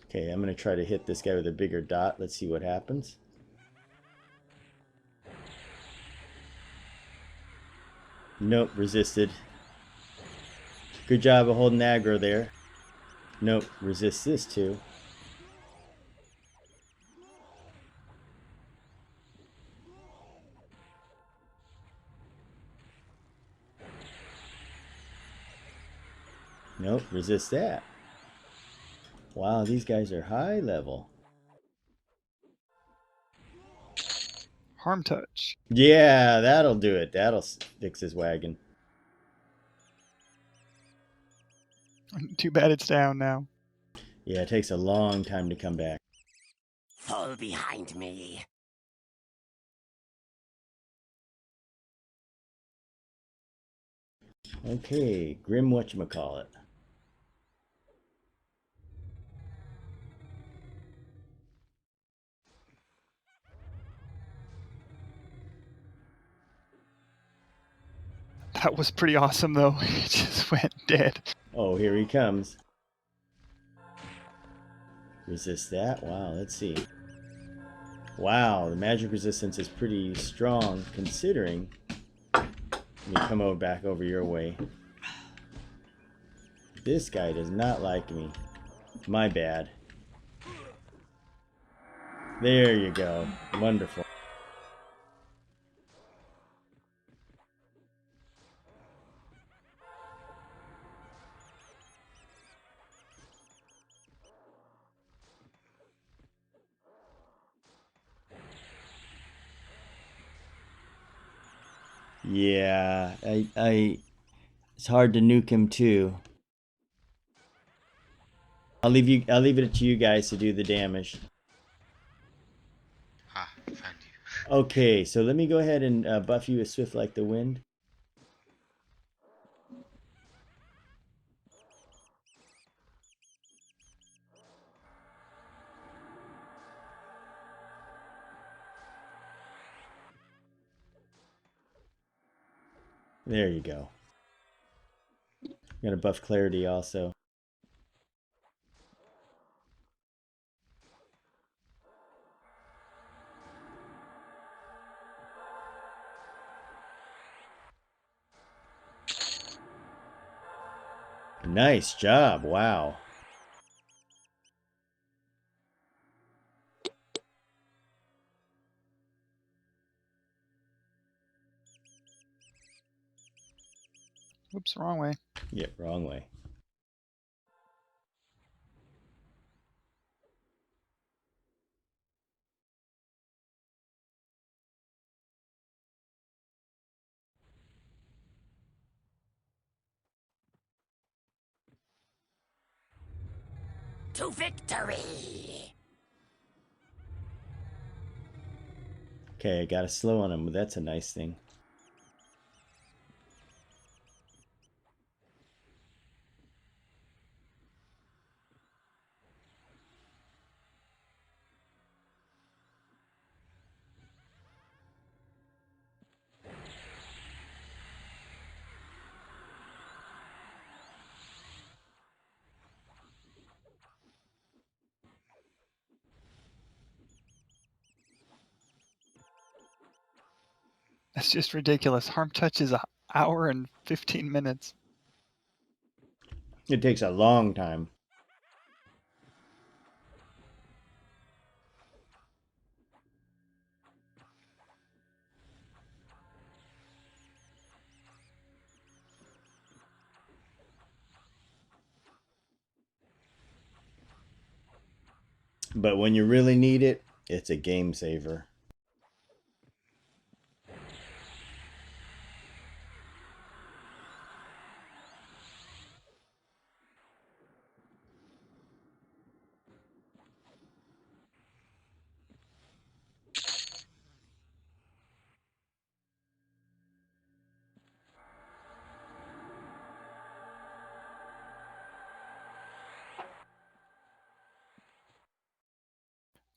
Okay, I'm going to try to hit this guy with a bigger dot. Let's see what happens. Nope, resisted. Good job of holding aggro there. Nope, resist this too. Resist that. Wow, these guys are high level. Harm touch. Yeah, that'll do it. That'll fix his wagon. Too bad it's down now. Yeah, it takes a long time to come back. Fall behind me. Okay, Grim whatchamacallit. That was pretty awesome, though. He just went dead. Oh, here he comes. Resist that? Wow, let's see. Wow, the magic resistance is pretty strong considering. Let me come over back over your way. This guy does not like me. My bad. There you go. Wonderful. Yeah, it's hard to nuke him too. I'll leave it to you guys to do the damage. Ha, found you. Okay, so let me go ahead and buff you with Swift like the wind. There you go. I'm gonna buff clarity also. Nice job. Wow. Oops, wrong way. Yeah, wrong way. To victory! Okay, I got a slow on him, but that's a nice thing. That's just ridiculous. Harm touch is an hour and 15 minutes. It takes a long time. But when you really need it, it's a game saver.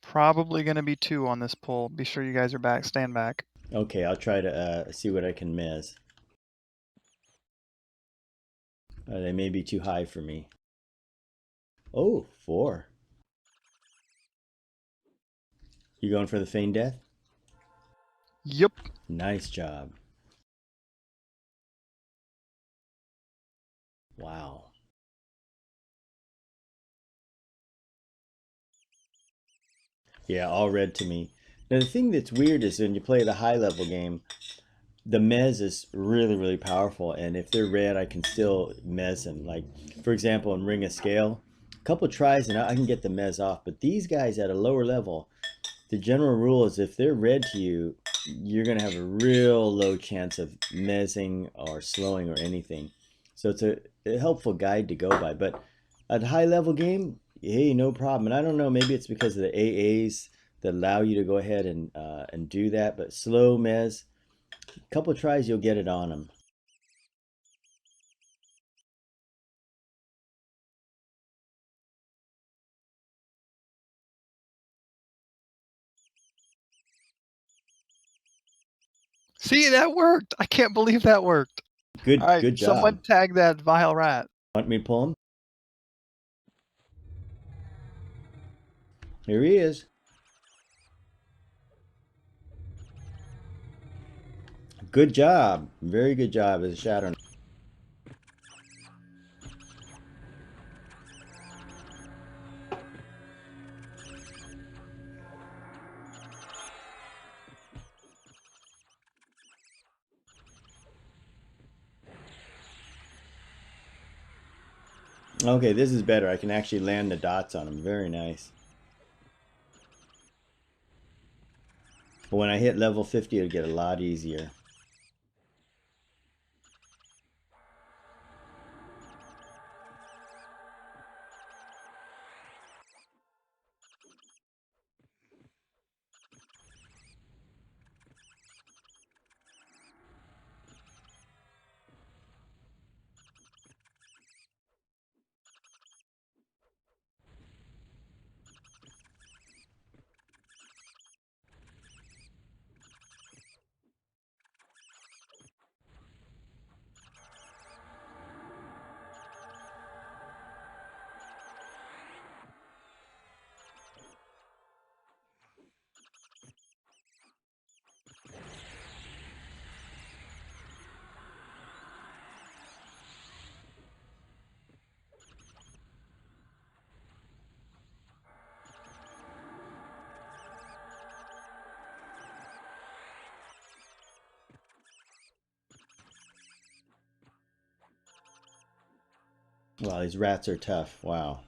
Probably going to be 2 on this pull. Be sure you guys are back. Stand back. Okay, I'll try to see what I can miss. They may be too high for me. Oh, 4. You going for the feign death? Yep. Nice job. Wow. Yeah, all red to me. Now the thing that's weird is when you play the high level game, the mez is really, really powerful, and if they're red, I can still mez them. Like, for example, in Ring of Scale, a couple tries and I can get the mez off. But these guys at a lower level, the general rule is if they're red to you, you're gonna have a real low chance of mezzing or slowing or anything. So it's a helpful guide to go by. But at high level game, hey, no problem. And I don't know, maybe it's because of the AAs that allow you to go ahead and do that. But slow mez, a couple tries, you'll get it on them. See, that worked. I can't believe that worked. Good, All right, good someone job. tag that vile rat. Want me to pull him? Here he is. Good job. Very good job as a shadow. Okay, this is better. I can actually land the dots on him. Very nice. But when I hit level 50, it'll get a lot easier. Wow, these rats are tough. Wow.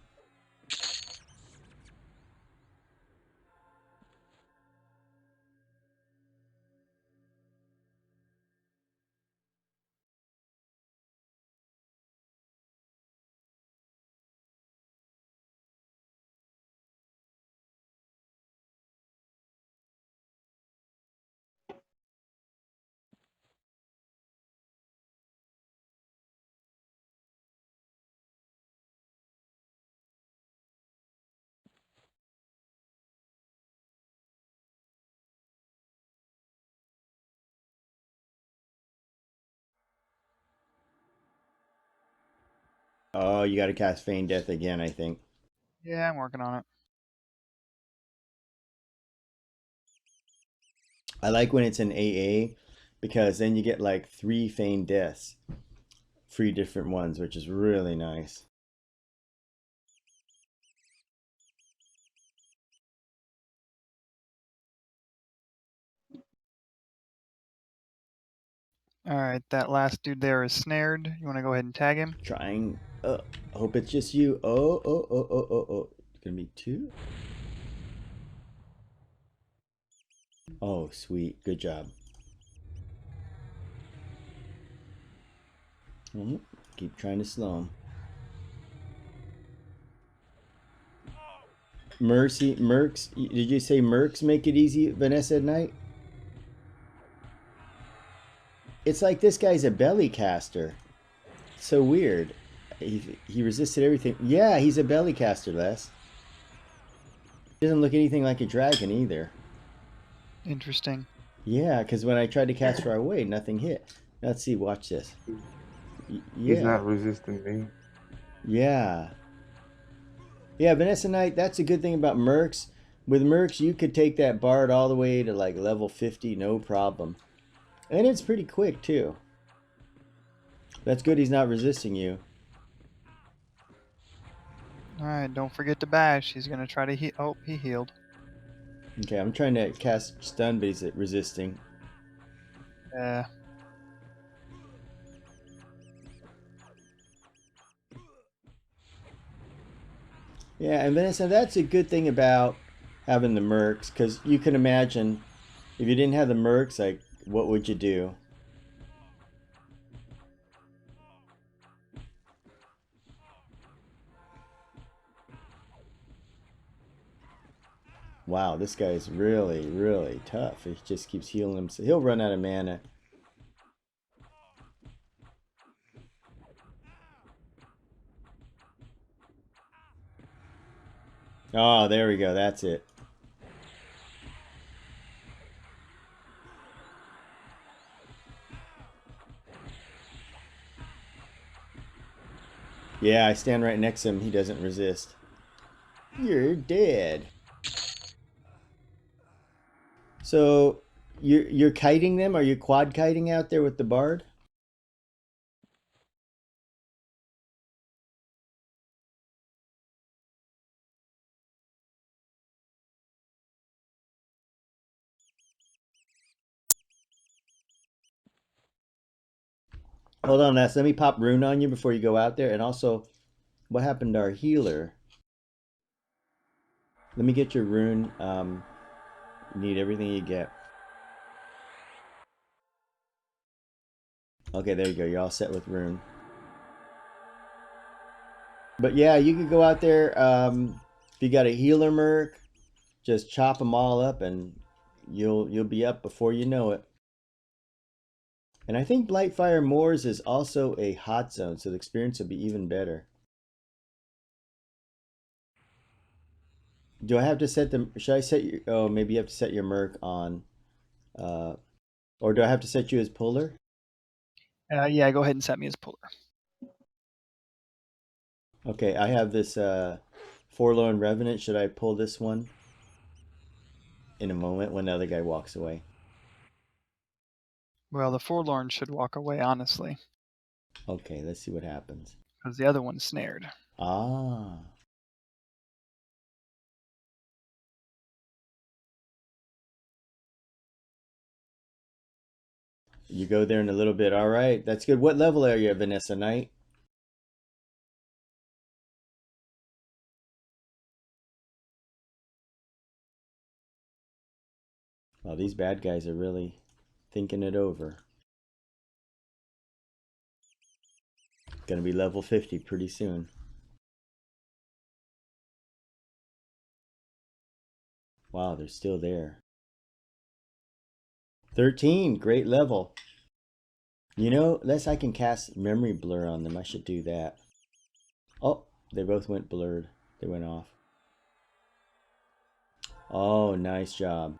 Oh, you got to cast Feign Death again, I think. Yeah, I'm working on it. I like when it's an AA because then you get like 3 Feign Deaths. 3 different ones, which is really nice. All right, that last dude there is snared. You want to go ahead and tag him? Trying. Hope it's just you. Oh. It's going to be 2? Oh, sweet. Good job. Keep trying to slow him. Mercs. Did you say Mercs make it easy, Vanessa at night? It's like this guy's a belly caster. So weird. He resisted everything. Yeah, he's a belly caster, Les. He doesn't look anything like a dragon either. Interesting. Yeah, because when I tried to cast far away, nothing hit. Let's see, watch this. He's Yeah. not resisting me. Yeah. Yeah, Vanessa Knight, that's a good thing about Mercs. With Mercs, you could take that Bard all the way to like level 50, no problem. And it's pretty quick, too. That's good he's not resisting you. All right, don't forget to bash. He's gonna try to heal. Oh, he healed. Okay, I'm trying to cast stun, but he's resisting. Yeah. Yeah, and Vanessa, that's a good thing about having the mercs, because you can imagine if you didn't have the mercs, like, what would you do? Wow, this guy's really, really tough. He just keeps healing himself. He'll run out of mana. Oh, there we go. That's it. Yeah, I stand right next to him. He doesn't resist. You're dead. So you're kiting them? Are you quad kiting out there with the bard? Hold on, Les. Let me pop rune on you before you go out there. And also, what happened to our healer? Let me get your rune. You need everything you get. Okay, there you go. You're all set with rune. But yeah, you could go out there. If you got a healer merc, just chop them all up, and you'll be up before you know it. And I think Blightfire Moors is also a hot zone, so the experience will be even better. Do I have to set them? Should I set your? Oh, maybe you have to set your merc on. Uh, or do I have to set you as puller? Yeah, go ahead and set me as puller. Okay, I have this Forlorn Revenant. Should I pull this one in a moment when the other guy walks away? Well, the forlorn should walk away, honestly, Okay, let's see what happens. because the other one's snared. Ah. You go there in a little bit. All right, that's good. What level are you, Vanessa Knight? Well, these bad guys are really thinking it over. Gonna be level 50 pretty soon. Wow, they're still there. 13, great level. You know, unless I can cast memory blur on them, I should do that. Oh, they both went blurred. They went off. Oh, nice job.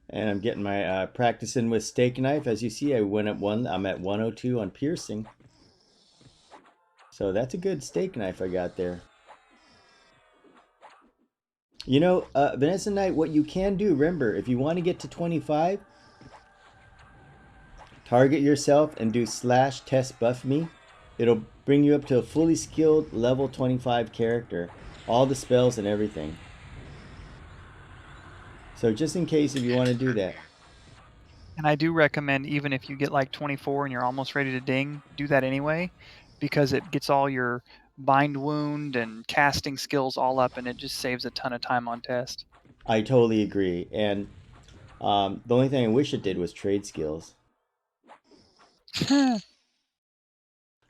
And I'm getting my practicing with steak knife. As you see, I went up one. I'm at 102 on piercing. So that's a good steak knife I got there. You know, Vanessa Knight, what you can do, remember, if you want to get to 25, target yourself and do slash test buff me. It'll bring you up to a fully skilled level 25 character. All the spells and everything. So just in case if you want to do that. And I do recommend, even if you get like 24 and you're almost ready to ding, do that anyway, because it gets all your bind wound and casting skills all up, and it just saves a ton of time on test. I totally agree. And the only thing I wish it did was trade skills.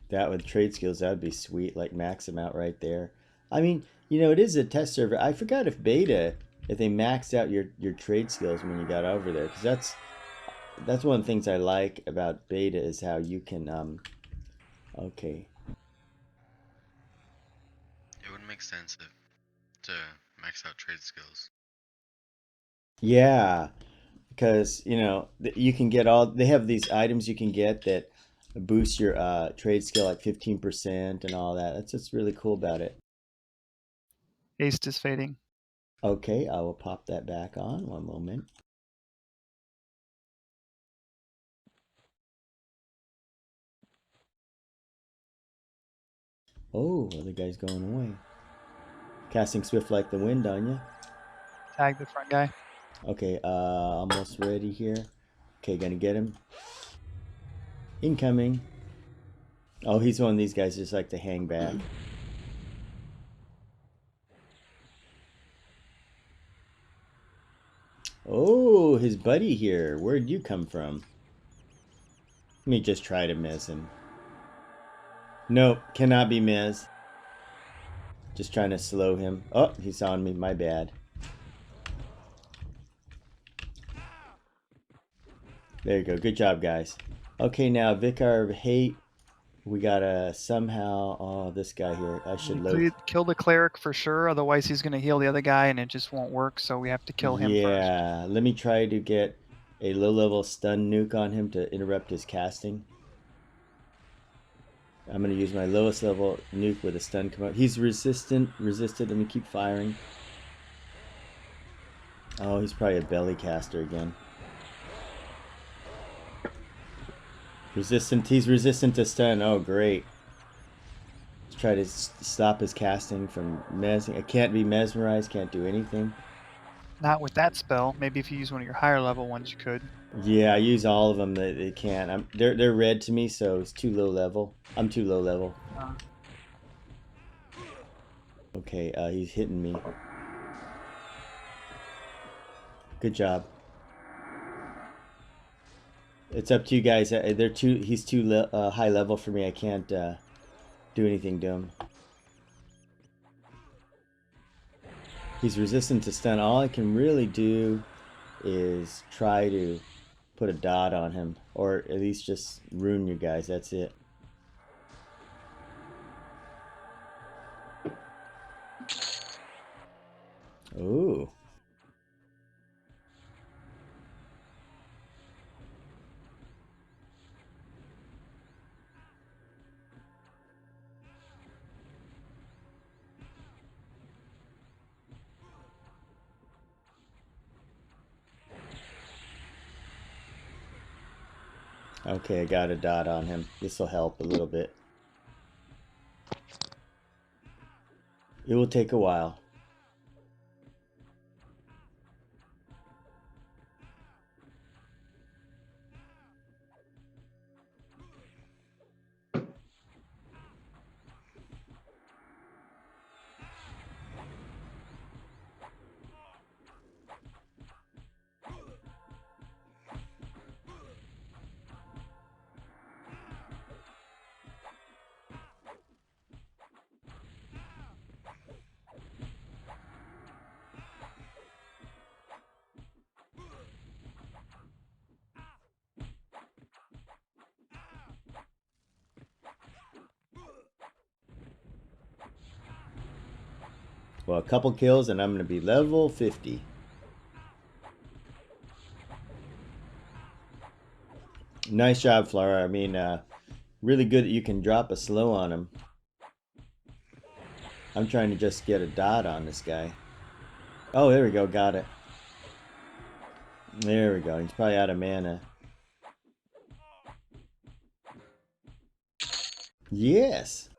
That with trade skills, that'd be sweet. Like max them out right there. I mean, you know, it is a test server. I forgot if beta, if they maxed out your trade skills when you got over there, because that's one of the things I like about beta is how you can okay. It would make sense to max out trade skills. Yeah, because you know you can get all they have these items you can get that boost your trade skill like 15% and all that. That's what's really cool about it. Haste is fading. Okay, I will pop that back on. One moment. Oh, the other guy's going away. Casting swift like the wind on you. Tag the front guy. Okay, almost ready here. Okay, gonna get him. Incoming. Oh, he's one of these guys just like to hang back. Oh, his buddy here. Where'd you come from? Let me just try to miss him. Nope, cannot be missed. Just trying to slow him. Oh, he's on me. My bad. There you go. Good job, guys. Okay, now Vicar of Hate. We gotta somehow. Oh, this guy here. I should load. Kill the cleric for sure, otherwise he's going to heal the other guy and it just won't work, so we have to kill him first. Yeah, let me try to get a low-level stun nuke on him to interrupt his casting. I'm gonna use my lowest level nuke with a stun come up. He's resisted. Let me keep firing. Oh, he's probably a belly caster again. Resistant. He's resistant to stun. Oh, great. Let's try to stop his casting from I can't be mesmerized. Can't do anything. Not with that spell. Maybe if you use one of your higher level ones, you could. Yeah, I use all of them. They can't. They're red to me, so it's too low level. I'm too low level. Okay, he's hitting me. Good job. It's up to you guys. He's too high level for me. I can't do anything to him. He's resistant to stun. All I can really do is try to put a dot on him, or at least just ruin you guys. That's it. Ooh. Okay, I got a dot on him. This will help a little bit. It will take a while. Well, a couple kills and I'm going to be level 50. Nice job, Flora. I mean, really good that you can drop a slow on him. I'm trying to just get a dot on this guy. Oh, there we go. Got it. There we go. He's probably out of mana. Yes.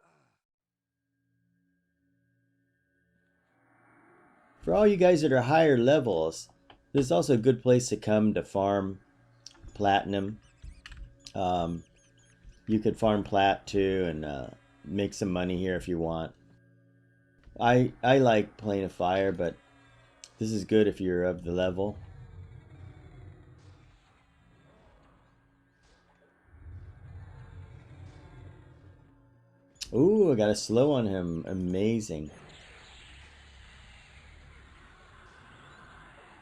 For all you guys that are higher levels, this is also a good place to come to farm platinum. You could farm plat too and make some money here if you want. I like playing a fire, but this is good if you're of the level. Ooh, I got a slow on him. Amazing.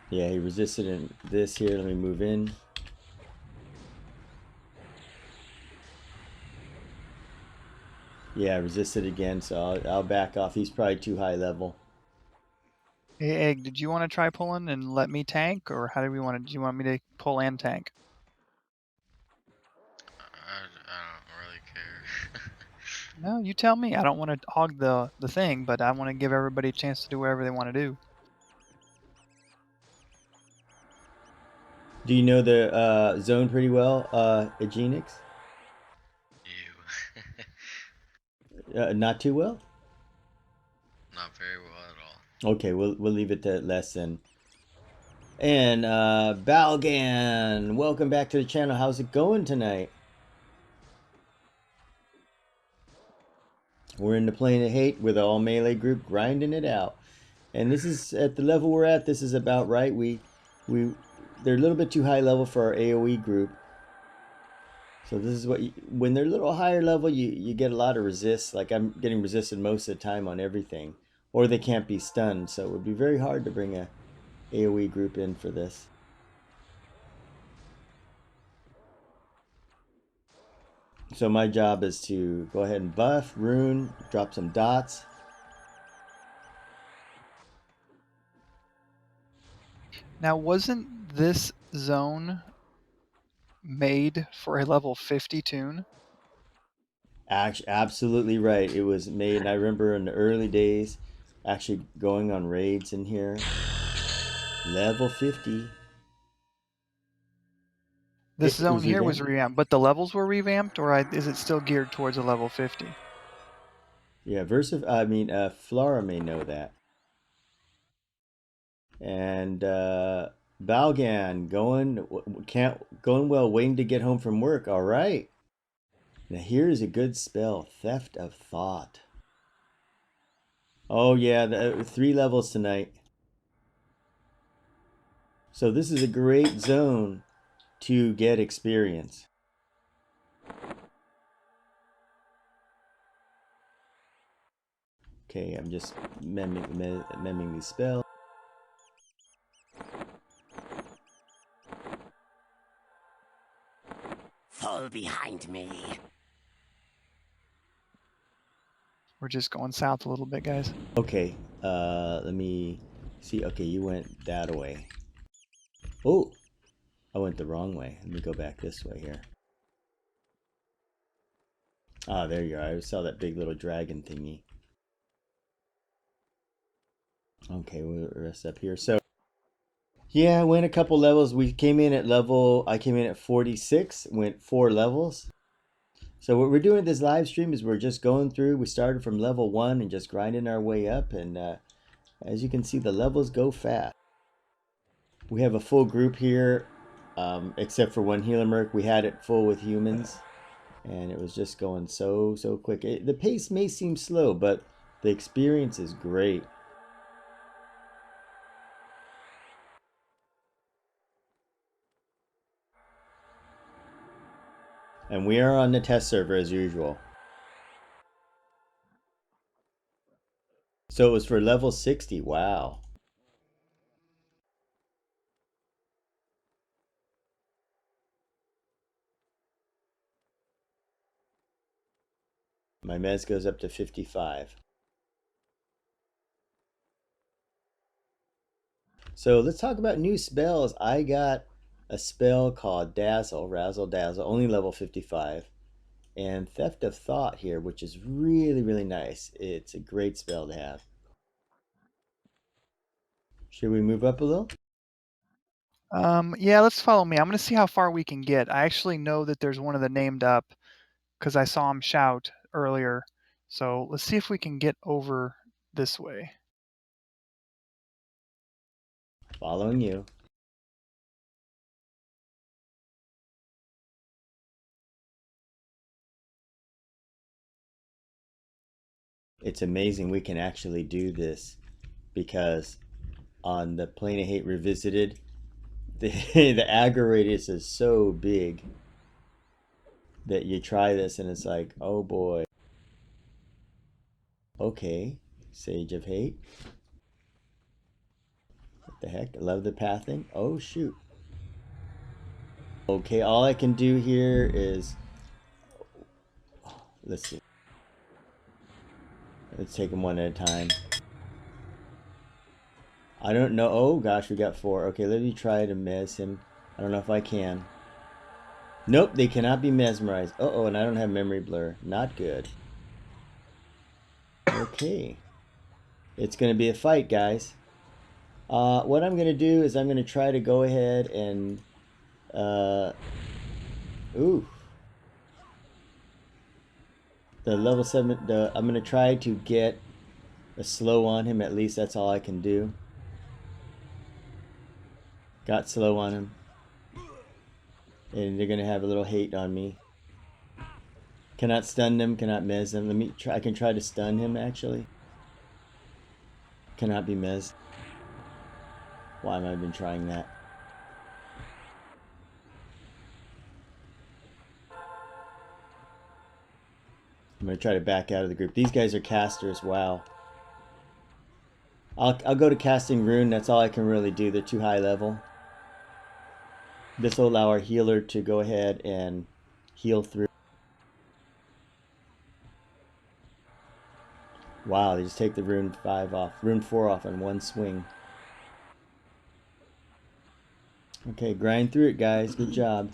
Yeah, he resisted in this here. Let me move in. Yeah, resisted again, so I'll back off. He's probably too high level. Hey, Egg, did you want to try pulling and let me tank, or how do we want to? Do you want me to pull and tank? No, you tell me. I don't want to hog the thing, but I want to give everybody a chance to do whatever they want to do. Do you know the zone pretty well, Agenix? You. Not too well? Not very well at all. Okay, we'll leave it at less then. And Balgan, welcome back to the channel. How's it going tonight? We're in the plane of hate with all melee group grinding it out. And this is at the level we're at, this is about right. They're a little bit too high level for our AoE group. So this is what when they're a little higher level, you get a lot of resist. Like I'm getting resisted most of the time on everything. Or they can't be stunned, so it would be very hard to bring a AoE group in for this. So my job is to go ahead and buff, rune, drop some dots. Now, wasn't this zone made for a level 50 tune? Actually, absolutely right. It was made, and I remember in the early days actually going on raids in here. Level 50. This It zone was here was revamped. revamped, but the levels were revamped, or is it still geared towards a level 50? Yeah, Flora may know that. And Balgan going well, waiting to get home from work. All right. Now here's a good spell, Theft of Thought. Oh yeah, 3 levels tonight. So this is a great zone to get experience. Okay, I'm just memming these spells. Fall behind me. We're just going south a little bit, guys. Okay, let me see. Okay, you went that way. Oh, I went the wrong way. Let me go back this way here. Ah, there you are. I saw that big little dragon thingy. Okay, we'll rest up here. So, yeah, I went a couple levels. I came in at 46, went 4 levels. So what we're doing with this live stream is we're just going through. We started from level 1 and just grinding our way up. And as you can see, the levels go fast. We have a full group here, except for one healer merc. We had it full with humans. And it was just going so quick. The pace may seem slow, but the experience is great. And we are on the test server as usual. So it was for level 60. Wow. My mez goes up to 55. So let's talk about new spells. I got a spell called Razzle Dazzle, only level 55. And Theft of Thought here, which is really nice. It's a great spell to have. Should we move up a little? Yeah, let's follow me. I'm going to see how far we can get. I actually know that there's one of the named up because I saw him shout earlier. So let's see if we can get over this way. Following you. It's amazing we can actually do this because on the Plane of Hate Revisited, the aggro radius is so big that you try this and it's like, oh boy. Okay, Sage of Hate. What the heck? I love the pathing. Oh shoot. Okay, all I can do here is, let's see. Let's take them one at a time. I don't know. Oh gosh, we got 4. Okay, let me try to mez him. I don't know if I can. Nope, they cannot be mesmerized. Uh-oh, and I don't have memory blur. Not good. Okay. It's going to be a fight, guys. What I'm going to do is I'm going to try to go ahead and... ooh. The level 7... I'm going to try to get a slow on him. At least that's all I can do. Got slow on him. And they're going to have a little hate on me. Cannot stun them, cannot mez them. Let me try. I can try to stun him, actually. Cannot be mez. Why have I been trying that? I'm going to try to back out of the group. These guys are casters. Wow. I'll go to casting rune. That's all I can really do. They're too high level. This will allow our healer to go ahead and heal through. Wow, they just take the rune 5 off. Rune 4 off in one swing. Okay, grind through it, guys. Good job.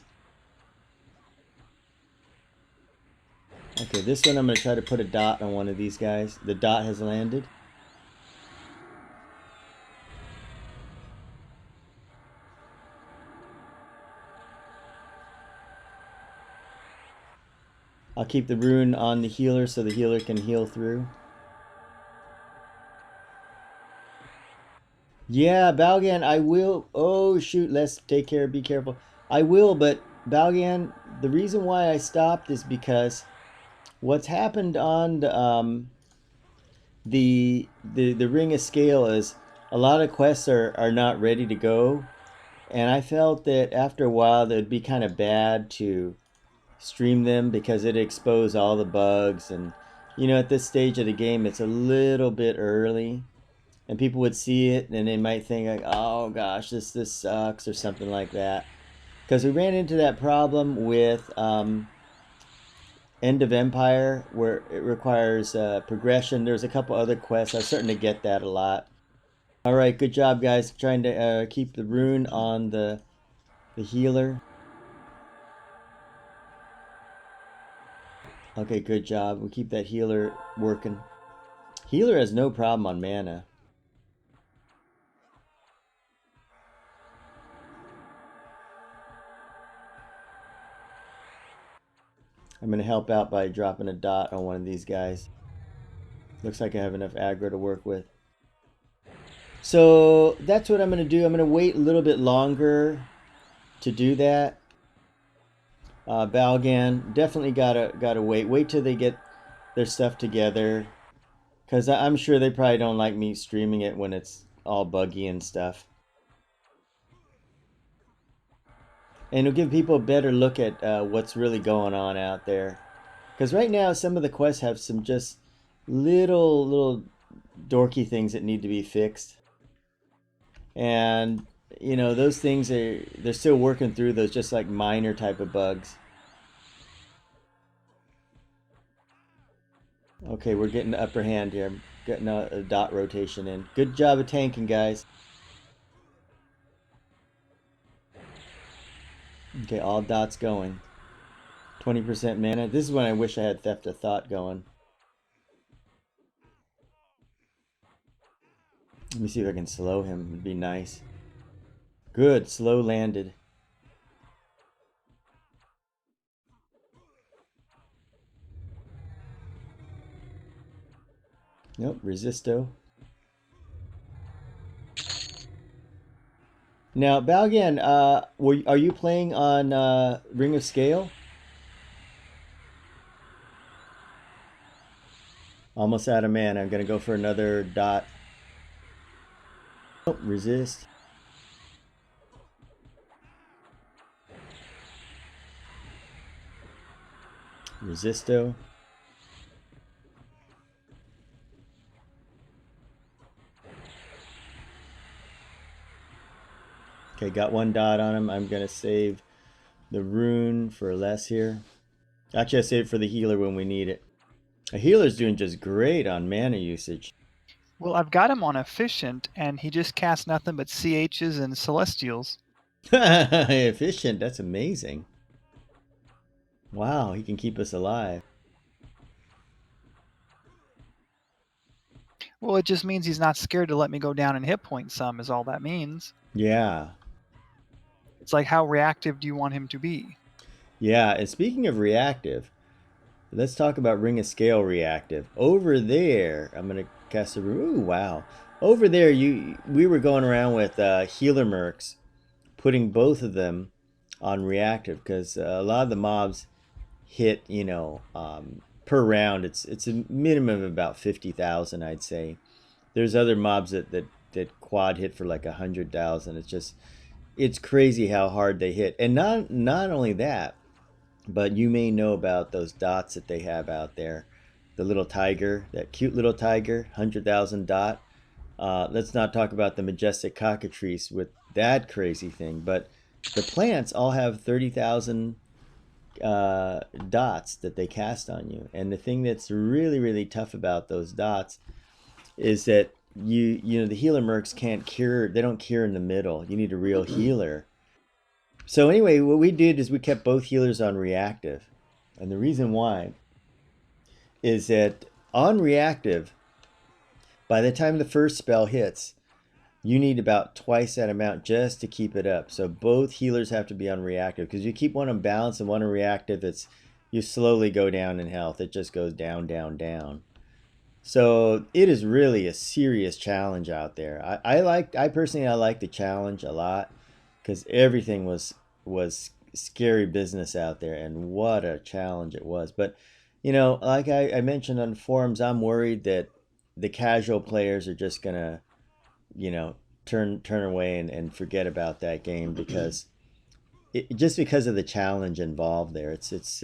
Okay, this one I'm going to try to put a dot on one of these guys. The dot has landed. I'll keep the rune on the healer so the healer can heal through. Yeah, Balgan, I will. Oh, shoot, let's take care. Be careful. I will, but Balgan, the reason why I stopped is because what's happened on the Ring of Scale is a lot of quests are not ready to go. And I felt that after a while, it would be kind of bad to stream them because it exposed all the bugs. And, you know, at this stage of the game, it's a little bit early. And people would see it and they might think like, oh gosh, this sucks or something like that. Because we ran into that problem with End of Empire where it requires progression. There's a couple other quests. I was starting to get that a lot. All right, good job, guys. Trying to keep the rune on the healer. Okay, good job. We'll keep that healer working. Healer has no problem on mana. I'm going to help out by dropping a dot on one of these guys. Looks like I have enough aggro to work with. So that's what I'm going to do. I'm going to wait a little bit longer to do that. Balgan, definitely gotta wait. Wait till they get their stuff together. Because I'm sure they probably don't like me streaming it when it's all buggy and stuff. And it'll give people a better look at what's really going on out there. Because right now, some of the quests have some just little dorky things that need to be fixed. And, you know, those things they're still working through those just like minor type of bugs. Okay, we're getting the upper hand here. I'm getting a dot rotation in. Good job of tanking, guys. Okay, all dots going. 20% mana. This is when I wish I had Theft of Thought going. Let me see if I can slow him. It'd be nice. Good, slow landed. Nope, resisto. Now, Balgan, are you playing on Ring of Scale? Almost out of mana. I'm gonna go for another dot. Oh, resist. Resisto. Okay, got one dot on him. I'm gonna save the rune for less here. Actually, I save it for the healer when we need it. A healer's doing just great on mana usage. Well, I've got him on efficient, and he just casts nothing but CHs and Celestials. Efficient, that's amazing. Wow, he can keep us alive. Well, it just means he's not scared to let me go down in hit point some, is all that means. Yeah. It's like, how reactive do you want him to be? Yeah, and speaking of reactive, let's talk about Ring of Scale reactive. Over there, I'm gonna cast a. Ooh, wow. Over there, we were going around with healer mercs, putting both of them on reactive because a lot of the mobs hit, per round. It's a minimum of about 50,000, I'd say. There's other mobs that quad hit for like 100,000. It's crazy how hard they hit, and not only that, but you may know about those dots that they have out there. The little tiger, that cute little tiger, 100,000 dot. Let's not talk about the majestic cockatrice with that crazy thing, but the plants all have 30,000 dots that they cast on you. And the thing that's really, really tough about those dots is that the healer mercs can't cure, they don't cure in the middle. You need a real healer. So anyway, what we did is we kept both healers on reactive. And the reason why is that on reactive, by the time the first spell hits, you need about twice that amount just to keep it up. So both healers have to be on reactive because you keep one on balance and one on reactive, you slowly go down in health. It just goes down, down, down. So it is really a serious challenge out there. I personally I like the challenge a lot because everything was scary business out there, and what a challenge it was. But like I mentioned on forums, I'm worried that the casual players are just gonna you know turn away and forget about that game because just because of the challenge involved there. It's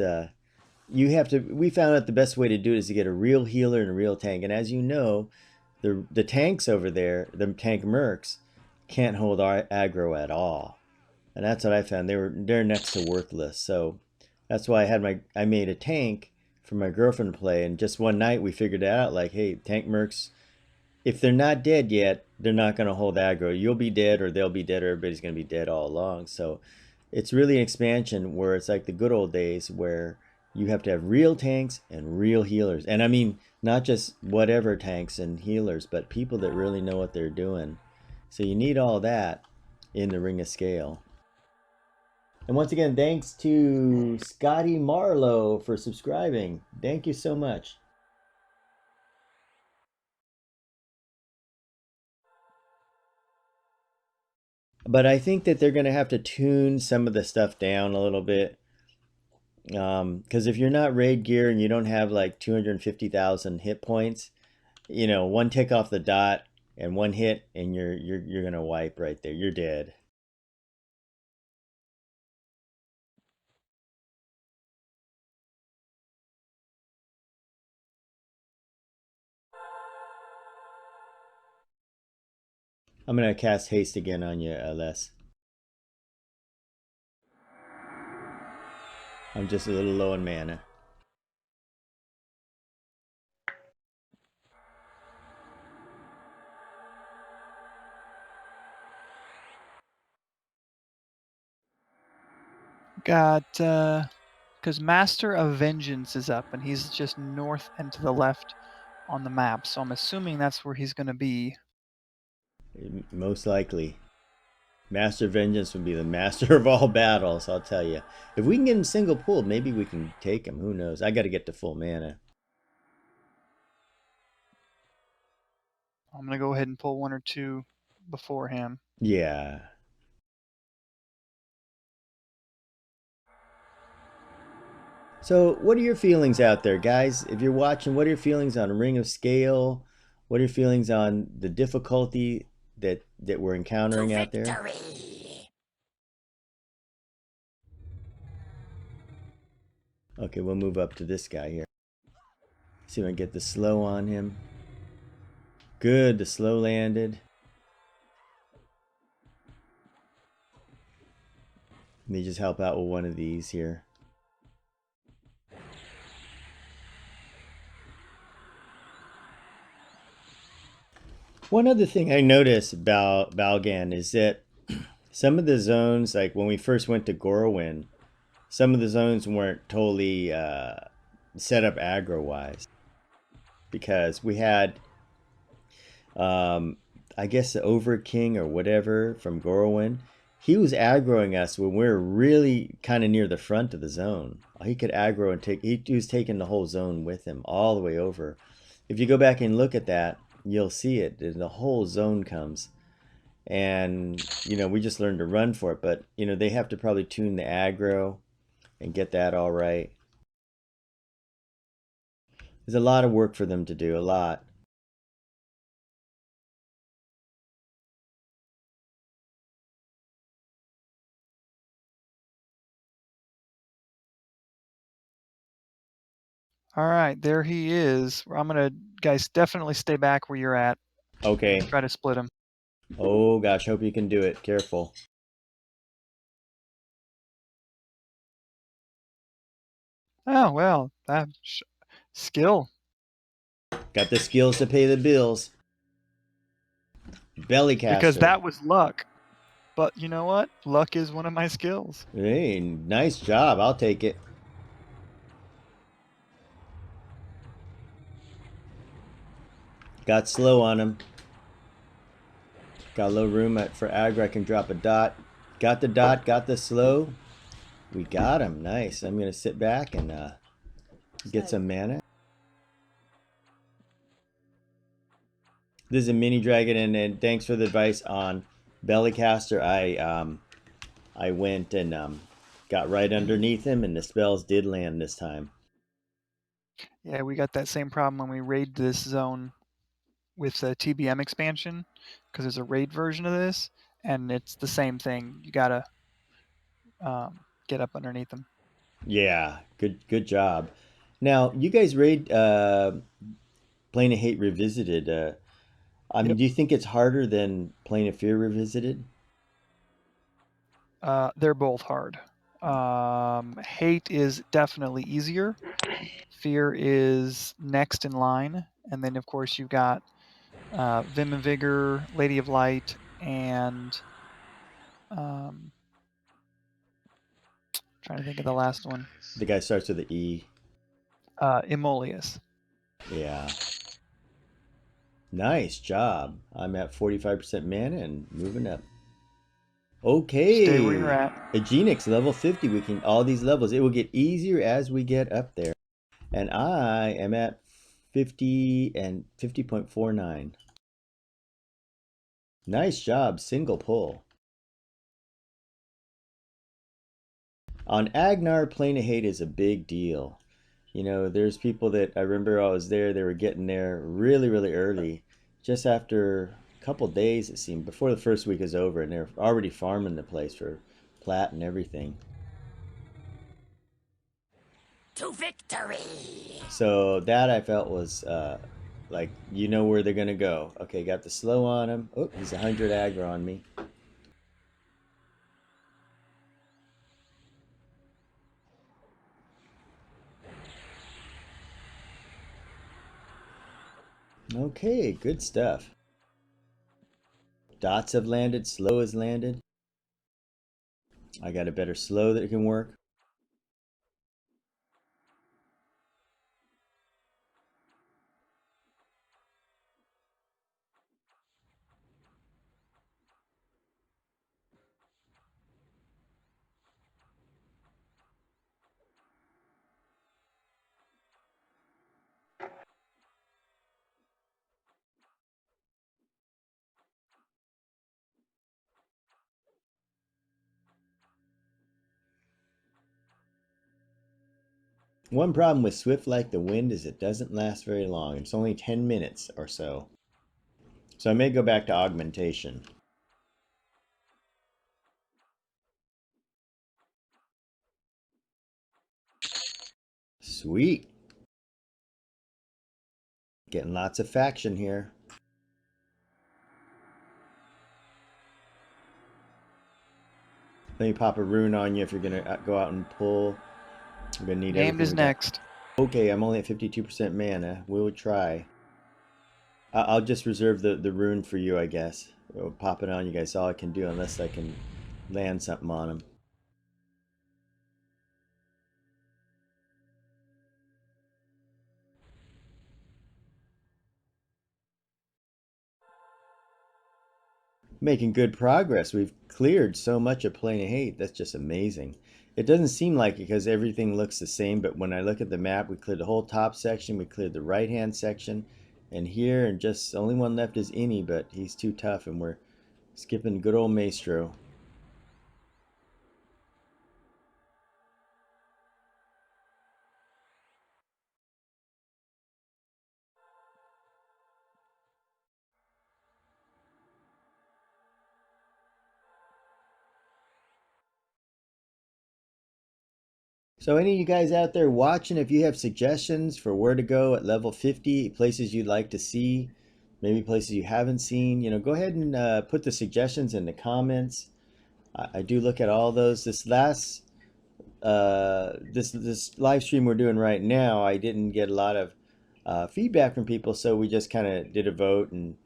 you have to. We found out the best way to do it is to get a real healer and a real tank. And as you know, the tanks over there, the tank mercs, can't hold our aggro at all. And that's what I found. They're next to worthless. So that's why I made a tank for my girlfriend to play. And just one night we figured it out. Like, hey, tank mercs, if they're not dead yet, they're not going to hold aggro. You'll be dead, or they'll be dead, or everybody's going to be dead all along. So it's really an expansion where it's like the good old days where you have to have real tanks and real healers. And I mean, not just whatever tanks and healers, but people that really know what they're doing. So you need all that in the Ring of Scale. And once again, thanks to Scotty Marlowe for subscribing. Thank you so much. But I think that they're going to have to tune some of the stuff down a little bit. Because if you're not raid gear and you don't have like 250,000 hit points, one tick off the dot and one hit, and you're gonna wipe right there. You're dead. I'm gonna cast haste again on you, Les. I'm just a little low on mana. Got, because Master of Vengeance is up, and he's just north and to the left on the map, so I'm assuming that's where he's going to be. Most likely. Master of Vengeance would be the master of all battles, I'll tell you. If we can get him single pulled, maybe we can take him. Who knows? I got to get to full mana. I'm going to go ahead and pull one or two before him. Yeah. So, what are your feelings out there, guys? If you're watching, what are your feelings on Ring of Scale? What are your feelings on the difficulty that we're encountering out there? Victory! Okay, we'll move up to this guy here. See if I can get the slow on him. Good, the slow landed. Let me just help out with one of these here. One other thing I noticed about Balgan is that some of the zones, like when we first went to Gorwyn, some of the zones weren't totally set up aggro-wise. Because we had I guess the Over King or whatever from Gorwin, he was aggroing us when we were really kind of near the front of the zone. He could aggro and he was taking the whole zone with him all the way over. If you go back and look at that, you'll see it. The whole zone comes. And, we just learned to run for it. But, they have to probably tune the aggro and get that all right. There's a lot of work for them to do, a lot. All right, there he is. I'm gonna, guys, definitely stay back where you're at. Okay. Try to split him. Oh gosh, hope you can do it. Careful. Oh well, that skill. Got the skills to pay the bills. Belly Because caster. that was luck. But you know what? Luck is one of my skills. Hey, nice job. I'll take it. Got slow on him. Got a little room for aggro. I can drop a dot. Got the dot. Got the slow. We got him. Nice. I'm going to sit back and get some mana. This is a mini dragon, and thanks for the advice on Bellycaster. I went and got right underneath him, and the spells did land this time. Yeah, we got that same problem when we raid this zone with the TBM expansion, because there's a raid version of this, and it's the same thing. You gotta get up underneath them. Yeah, good job. Now, you guys raid Plane of Hate Revisited. Yep. Do you think it's harder than Plane of Fear Revisited? They're both hard. Hate is definitely easier. Fear is next in line, and then of course you've got Vim and Vigor, Lady of Light, and trying to think of the last one. The guy starts with an E. Emolius. Yeah. Nice job. I'm at 45% mana and moving up. Okay. Stay where you're at. Aegenix, level 50. We can, all these levels, it will get easier as we get up there. And I am at 50 and 50.49. Nice job. Single pull. On Agnar, Plane of Hate is a big deal. There's people that I remember I was there, they were getting there really, really early, just after a couple days, it seemed, before the first week is over, and they're already farming the place for plat and everything. To victory! So that I felt was like, where they're going to go. Okay, got the slow on him. Oh, he's 100 aggro on me. Okay, good stuff. Dots have landed, slow has landed. I got a better slow that can work. One problem with Swift Like the Wind is it doesn't last very long. It's only 10 minutes or so. So I may go back to augmentation. Sweet. Getting lots of faction here. Let me pop a rune on you if you're going to go out and pull. I'm going to need Named everything is we got. next. Okay, I'm only at 52% mana. We'll try. I'll just reserve the rune for you, I guess. I'll pop it on you guys. All I can do unless I can land something on them. making good progress. We've cleared so much of Plane of Hate. That's just amazing. It doesn't seem like it because everything looks the same, but when I look at the map, we cleared the whole top section, we cleared the right-hand section, and here, and just the only one left is Innie, but he's too tough, and we're skipping good old Maestro. So any of you guys out there watching, if you have suggestions for where to go at level 50, places you'd like to see, maybe places you haven't seen, go ahead and put the suggestions in the comments. I do look at all those. This last this live stream we're doing right now, I didn't get a lot of feedback from people, so we just kind of did a vote, and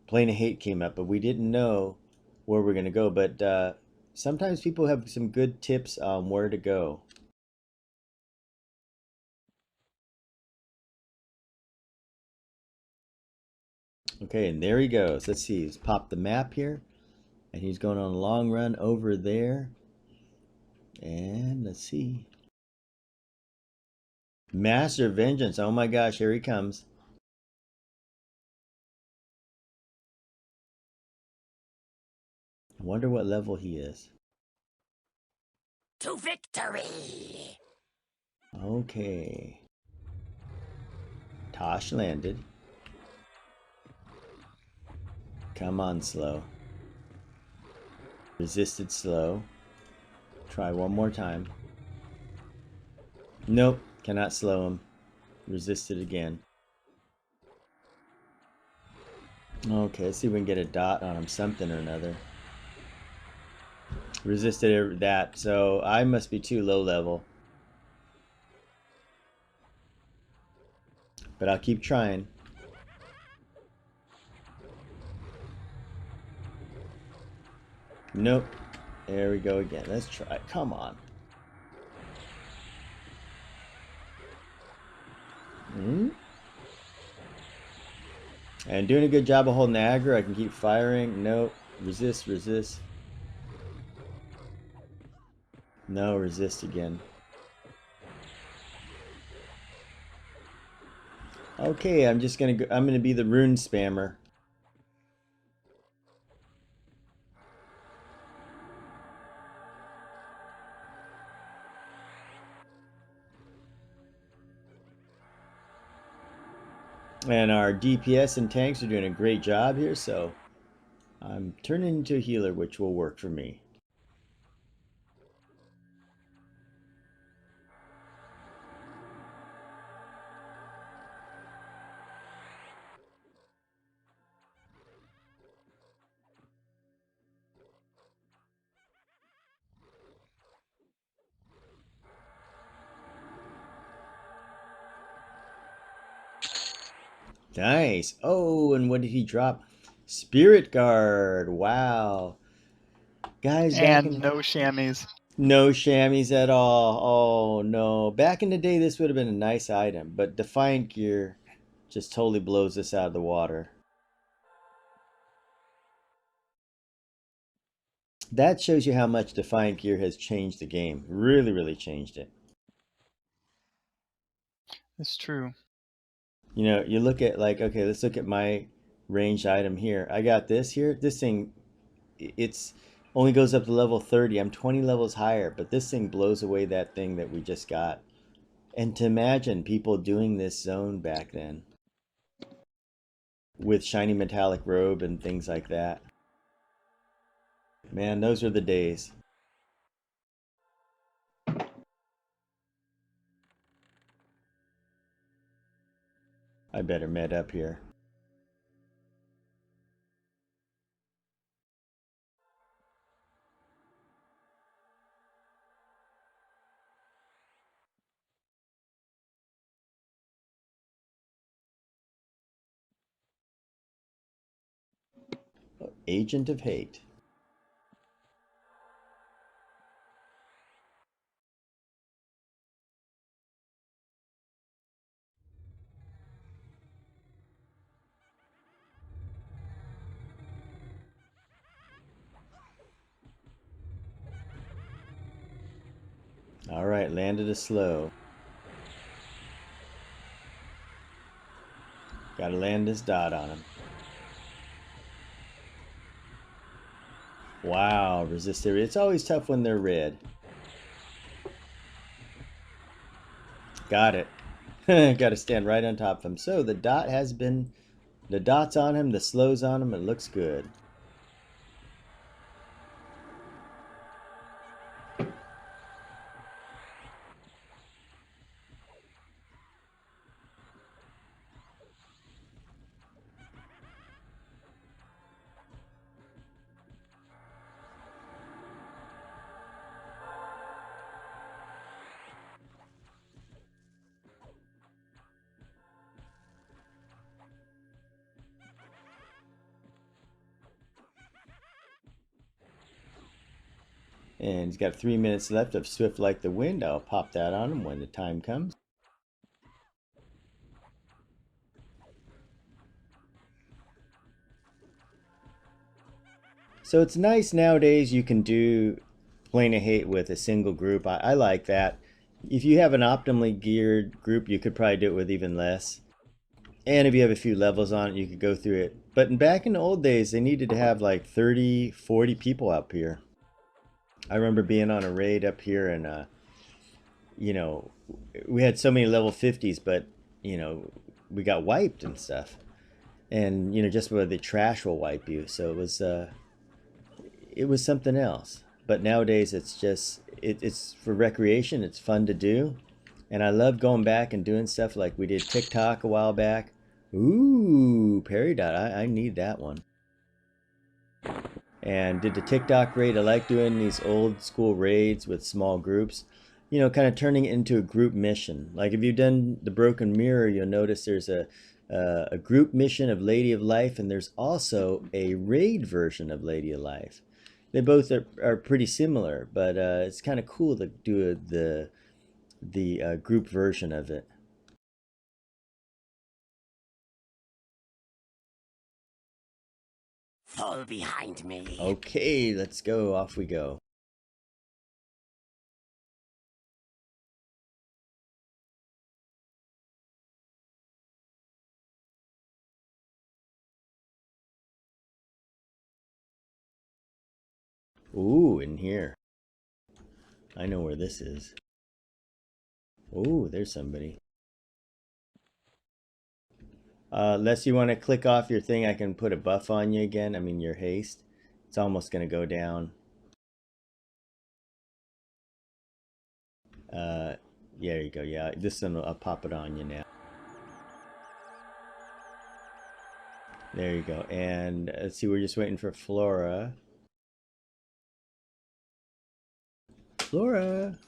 Plane of Hate came up, but we didn't know where we're gonna go. But sometimes people have some good tips on where to go. Okay, and there he goes. Let's see. Let's pop the map here. And he's going on a long run over there. And let's see. Master Vengeance. Oh my gosh, here he comes. I wonder what level he is. To victory! Okay. Tosh landed. Come on, slow. Resisted slow. Try one more time. Nope, cannot slow him. Resisted again. Okay, let's see if we can get a dot on him, something or another. Resisted that, so I must be too low level. But I'll keep trying. Nope. There we go again. Let's try. Come on. And doing a good job of holding aggro. I can keep firing. Nope. Resist, resist. No, resist again. Okay, I'm just gonna go. I'm gonna be the rune spammer. And our DPS and tanks are doing a great job here, so I'm turning into a healer, which will work for me. Nice. Oh, and what did he drop? Spirit Guard. Wow. Guys, back And in no chamois. no chamois at all. Oh no. Back in the day this would have been a nice item, but Defiant Gear just totally blows this out of the water. That shows you how much Defiant Gear has changed the game. Really, really changed it. It's true. You look at like, okay, let's look at my ranged item here. I got this here. This thing, it's only goes up to level 30. I'm 20 levels higher, but this thing blows away that thing that we just got. And to imagine people doing this zone back then with shiny metallic robe and things like that. Man, those were the days. I better med up here. Agent of Hate. All right, landed a slow. Gotta land this dot on him. Wow, resist area. It's always tough when they're red. Got it. Gotta stand right on top of him. So the dot has been, the dot's on him, the slow's on him, it looks good. And he's got 3 minutes left of Swift Like the Wind. I'll pop that on him when the time comes. So it's nice nowadays you can do Plane of Hate with a single group. I like that. If you have an optimally geared group, you could probably do it with even less. And if you have a few levels on it, you could go through it. But back in the old days, they needed to have like 30, 40 people up here. I remember being on a raid up here and, you know, we had so many level 50s, but, you know, we got wiped and stuff. And, you know, just where the trash will wipe you. So it was something else. But nowadays it's just, it's for recreation. It's fun to do. And I love going back and doing stuff like we did TikTok a while back. Ooh, Perry Dot. I need that one. And did the TikTok raid. I like doing these old school raids with small groups. You know, kind of turning it into a group mission. Like if you've done the Broken Mirror, you'll notice there's a group mission of Lady of Life, and there's also a raid version of Lady of Life. They both are pretty similar, but it's kind of cool to do the group version of it. Fall behind me. Okay, let's go. Off we go. Ooh, in here. I know where this is. Ooh, there's somebody. Unless you want to click off your thing, I can put a buff on you again. I mean, your haste. It's almost going to go down. Yeah, there you go. Yeah, this one, I'll pop it on you now. There you go. And let's see, we're just waiting for Flora. Flora!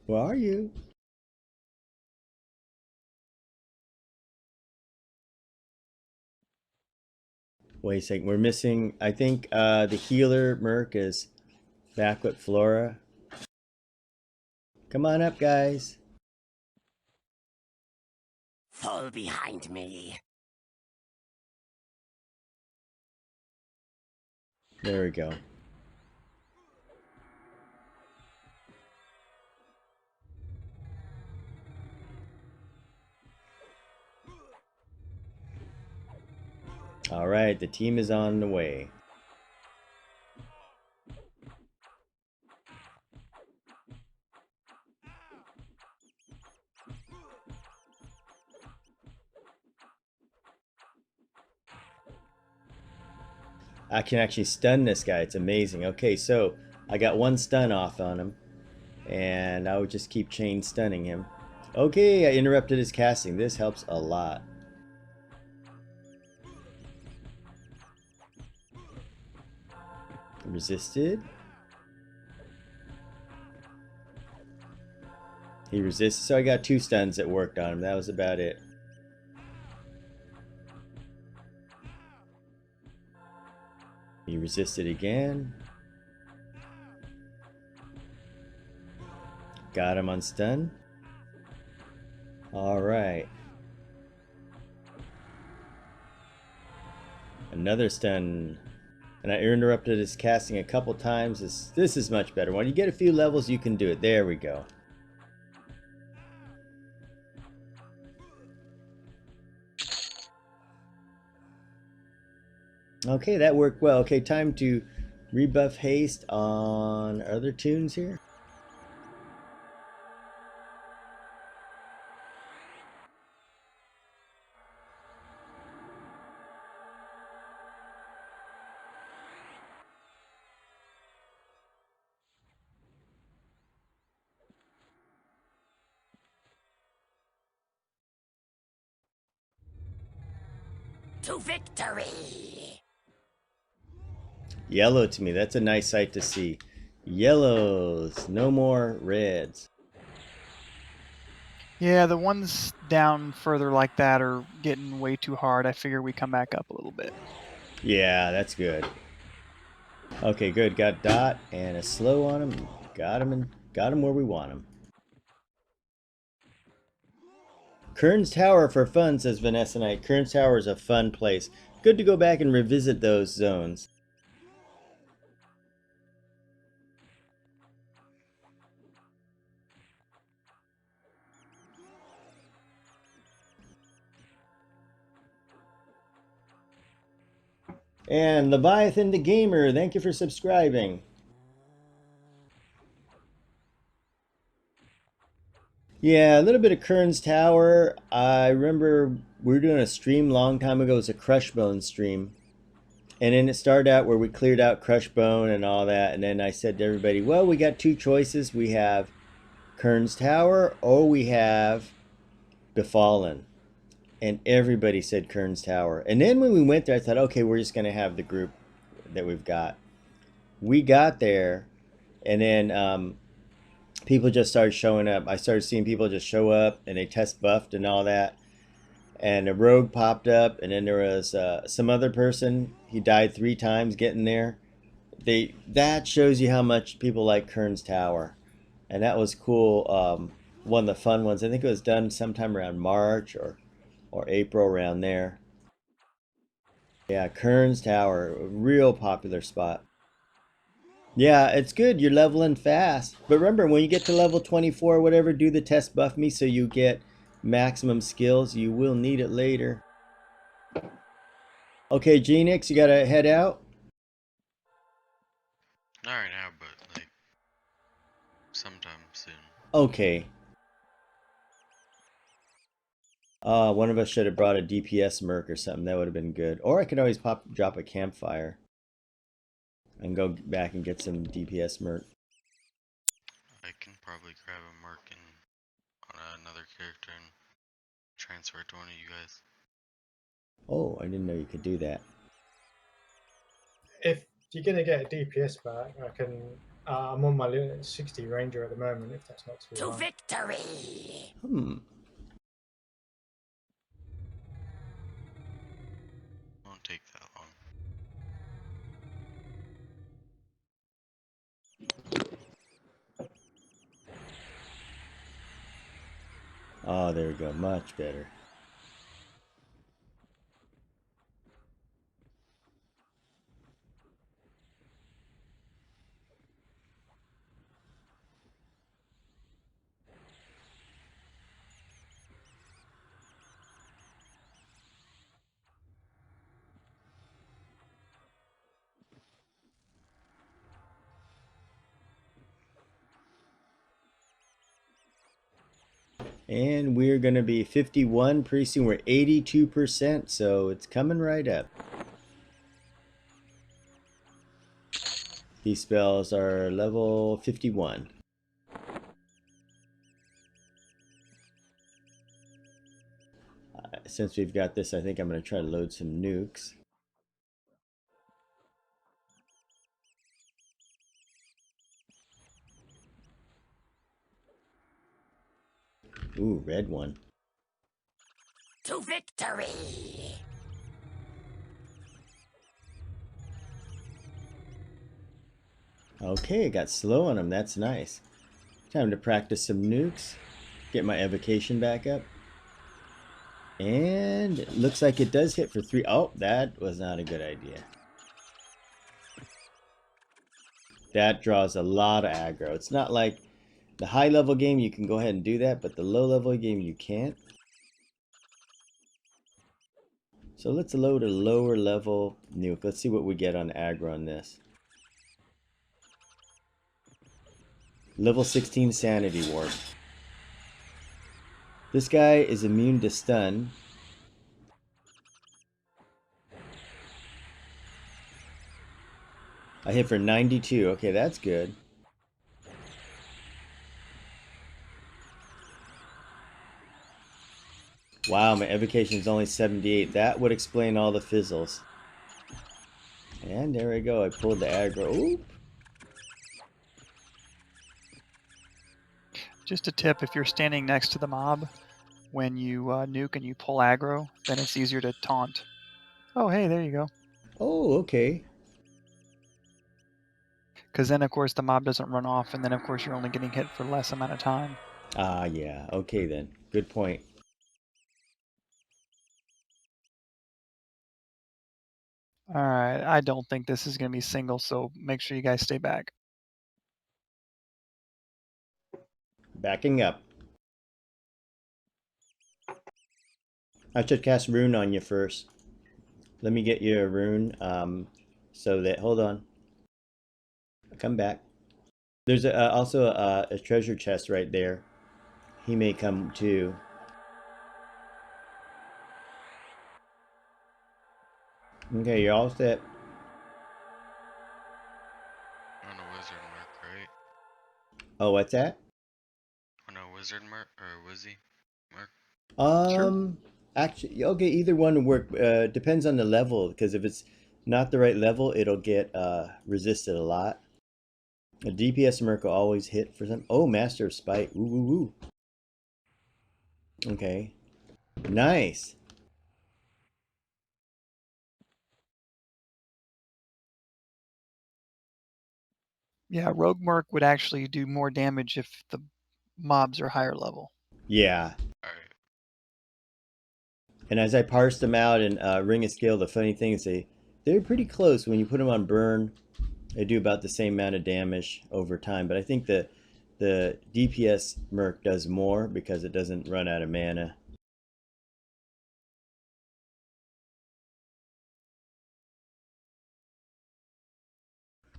Where are you? Wait a second, we're missing, I think the healer Merc is back with Flora. Come on up, guys. Fall behind me. There we go. All right, the team is on the way. I can actually stun this guy. It's amazing. Okay, so I got one stun off on him, and I would just keep chain stunning him. Okay, I interrupted his casting. This helps a lot. Resisted. He resisted, so I got 2 stuns that worked on him. That was about it. He resisted again. Got him on stun. All right. Another stun. And I interrupted his casting a couple times. This is much better. When you get a few levels, you can do it. There we go. Okay, that worked well. Okay, time to rebuff haste on other tunes here. To victory! Yellow to me, that's a nice sight to see. Yellows, no more reds. Yeah, the ones down further like that are getting way too hard. I figure we come back up a little bit. Yeah, that's good. Okay, good. Got dot and a slow on him. Got him and got him where we want him. Kern's Tower for fun, says Vanessa Knight. Kern's Tower is a fun place. Good to go back and revisit those zones. And Leviathan the Gamer, thank you for subscribing. Yeah, a little bit of Kern's Tower. I remember we were doing a stream long time ago. It was a Crushbone stream. And then it started out where we cleared out Crushbone and all that. And then I said to everybody, well, we got two choices. We have Kern's Tower or we have Befallen. And everybody said Kern's Tower. And then when we went there, I thought, okay, we're just going to have the group that we've got. We got there, and then people just started showing up. I started seeing people just show up, and they test buffed and all that. And a rogue popped up, and then there was some other person. He died 3 times getting there. That shows you how much people like Kern's Tower, and that was cool. One of the fun ones. I think it was done sometime around March or April, around there. Yeah, Kern's Tower, a real popular spot. Yeah, it's good. You're leveling fast. But remember, when you get to level 24 or whatever, do the test buff me so you get maximum skills. You will need it later. Okay, Genix, you gotta head out. Not right now, but like sometime soon. Okay. One of us should have brought a DPS merc or something. That would have been good. Or I could always drop a campfire and go back and get some DPS merc. I can probably grab a merc and on another character and transfer it to one of you guys. Oh, I didn't know you could do that. If you're going to get a DPS back, I can. I'm on my 60 ranger at the moment, if that's not too To hard. victory! Won't take that long. Oh, there we go. Much better. And we're going to be 51 pretty soon. We're 82%, so it's coming right up. These spells are level 51. Since we've got this, I think I'm going to try to load some nukes. Ooh, red one. To victory! Okay, got slow on him. That's nice. Time to practice some nukes. Get my evocation back up. And it looks like it does hit for 3. Oh, that was not a good idea. that draws a lot of aggro. It's not like the high level game, you can go ahead and do that, but the low level game, you can't. So let's load a lower level nuke. Let's see what we get on aggro on this. Level 16 Sanity Ward. This guy is immune to stun. I hit for 92. Okay, that's good. Wow, my evocation is only 78. That would explain all the fizzles. And there we go. I pulled the aggro. Oop. Just a tip: if you're standing next to the mob when you nuke and you pull aggro, then it's easier to taunt. Oh, hey, there you go. Oh, okay. Because then, of course, the mob doesn't run off, and then, of course, you're only getting hit for less amount of time. Ah, yeah. Okay, then. Good point. All right, I don't think this is going to be single, so make sure you guys stay back. Backing up. I should cast Rune on you first. Let me get you a Rune, so that... Hold on. Come back. There's also a treasure chest right there. He may come too. Okay, you're all set. On a wizard mark, right? Oh, what's that? On a wizard mark or wizzy mark? Sure. Actually, okay, either one will work. Depends on the level, because if it's not the right level, it'll get resisted a lot. A DPS merc will always hit for some. Oh, Master of Spite. Ooh, ooh, ooh. Okay. Nice. Yeah, Rogue Merc would actually do more damage if the mobs are higher level. Yeah. Alright. And as I parsed them out in Ring of Scale, the funny thing is they're pretty close. When you put them on burn, they do about the same amount of damage over time. But I think the DPS merc does more because it doesn't run out of mana.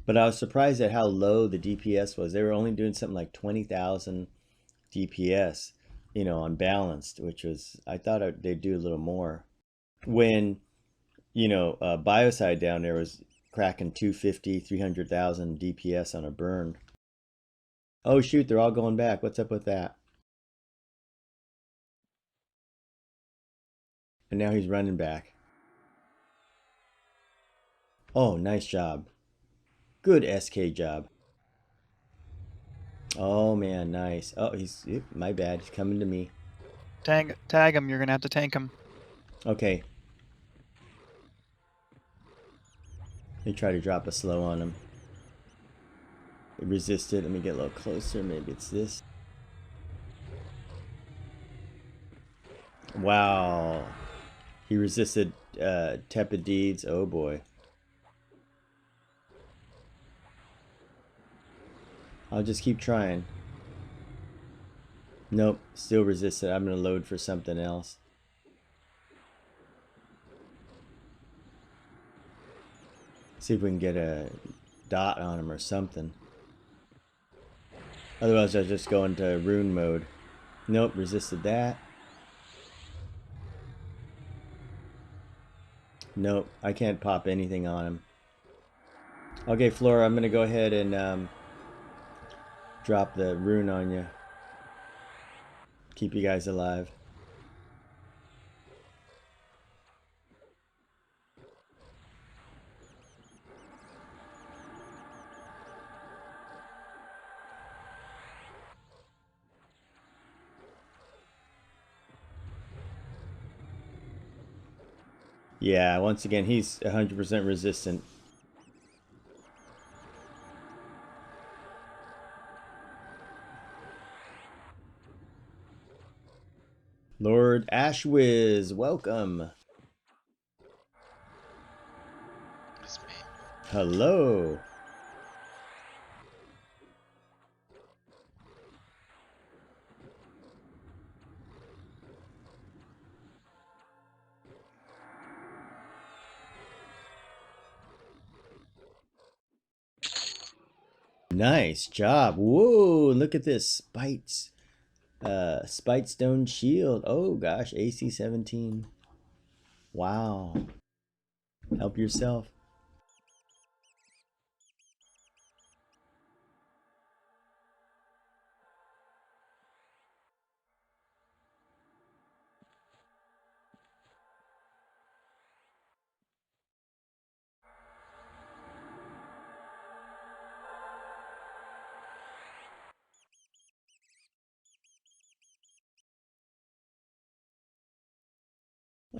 But I was surprised at how low the DPS was. They were only doing something like 20,000 DPS, on balanced, which was, I thought they'd do a little more. When, Biocide down there was cracking 250, 300,000 DPS on a burn. Oh shoot, they're all going back. What's up with that? And now he's running back. Oh, nice job. Good SK job. Oh man, nice. Oh, my bad. He's coming to me. Tag him. You're going to have to tank him. Okay. Let me try to drop a slow on him. It resisted. Let me get a little closer. Maybe it's this. Wow. He resisted Tepid Deeds. Oh boy. I'll just keep trying. Nope. Still resisted. I'm going to load for something else. See if we can get a dot on him or something. Otherwise, I'll just go into rune mode. Nope, resisted that. Nope, I can't pop anything on him. Okay, Flora, I'm going to go ahead and drop the rune on you. Keep you guys alive. Yeah, once again, he's 100% resistant. Lord Ashwiz, welcome. It's me. Hello. Nice job. Whoa, look at this. Spite stone shield. Oh gosh, AC 17. Wow. Help yourself.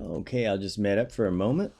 Okay, I'll just met up for a moment.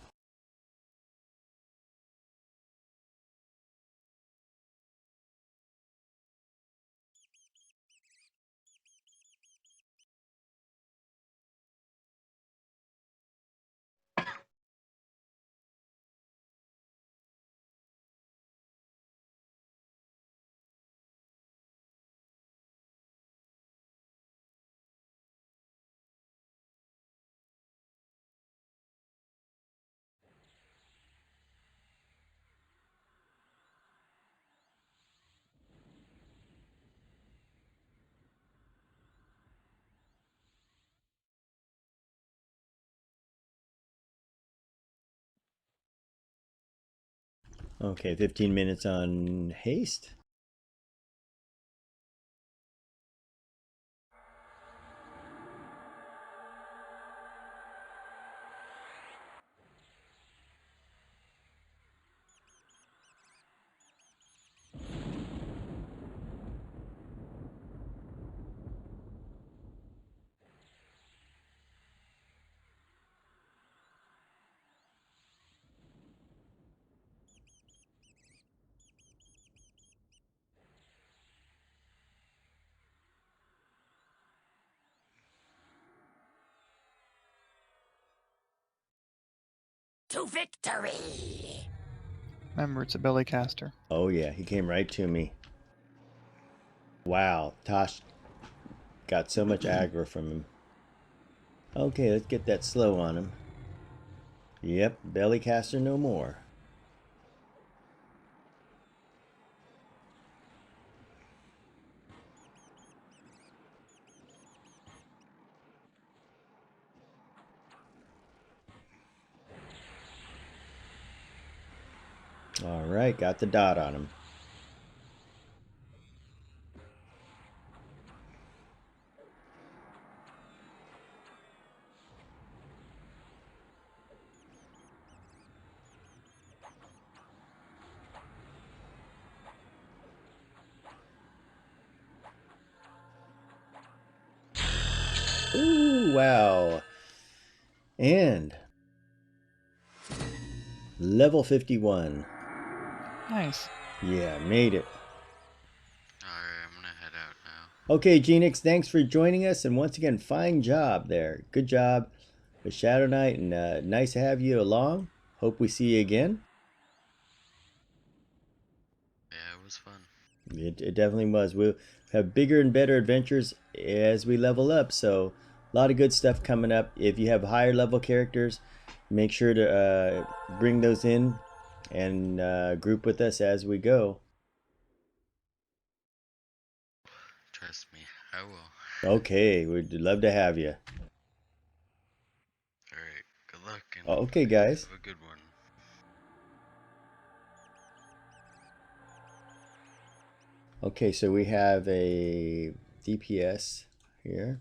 Okay, 15 minutes on haste. To victory! Remember, it's a belly caster. Oh yeah, he came right to me. Wow, Tosh got so much aggro from him. Okay, let's get that slow on him. Yep, belly caster no more. All right, got the dot on him. Ooh, wow. And level 51. Nice. Yeah, made it. Alright, I'm gonna head out now. Okay, Genix, thanks for joining us. And once again, fine job there. Good job with Shadow Knight. And nice to have you along. Hope we see you again. Yeah, it was fun. It definitely was. We'll have bigger and better adventures as we level up. So, a lot of good stuff coming up. If you have higher level characters, make sure to bring those in and group with us as we go. Trust me, I will. Okay, we'd love to have you. Alright, good luck and Okay, guys. have a good one. Okay, so we have a DPS here.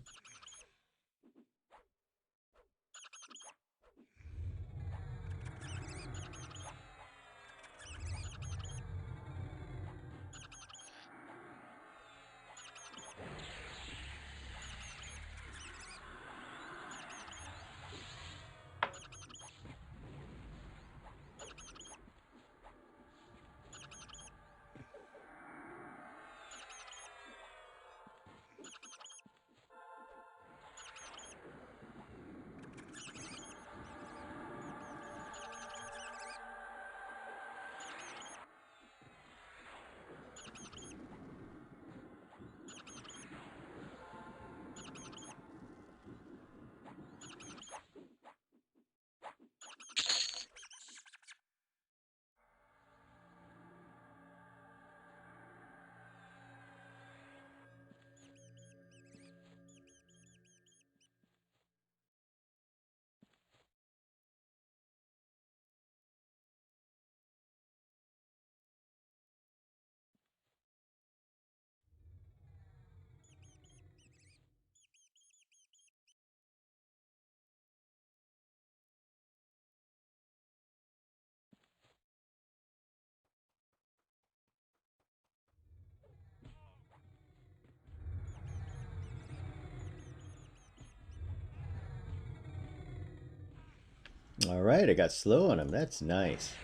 All right, I got slow on him. That's nice.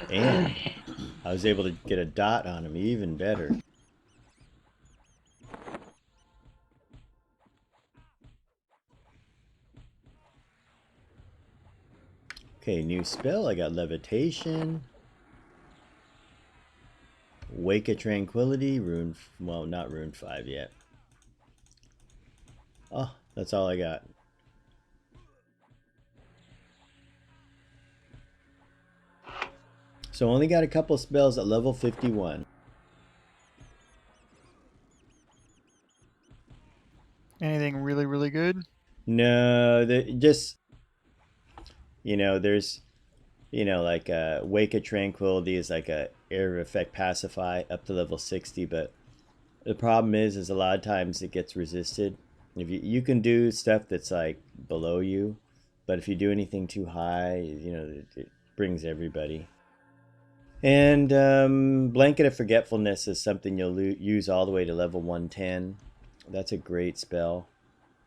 And I was able to get a dot on him, even better. Okay, new spell. I got levitation. Wake of Tranquility, rune, well, not rune 5 yet. Oh, that's all I got. So only got a couple spells at level 51. Anything really, really good? No, just, there's, like Wake of Tranquility is like a area effect pacify up to level 60, but the problem is a lot of times it gets resisted. If you can do stuff that's like below you, but if you do anything too high, it brings everybody. And Blanket of Forgetfulness is something you'll use all the way to level 110. That's a great spell.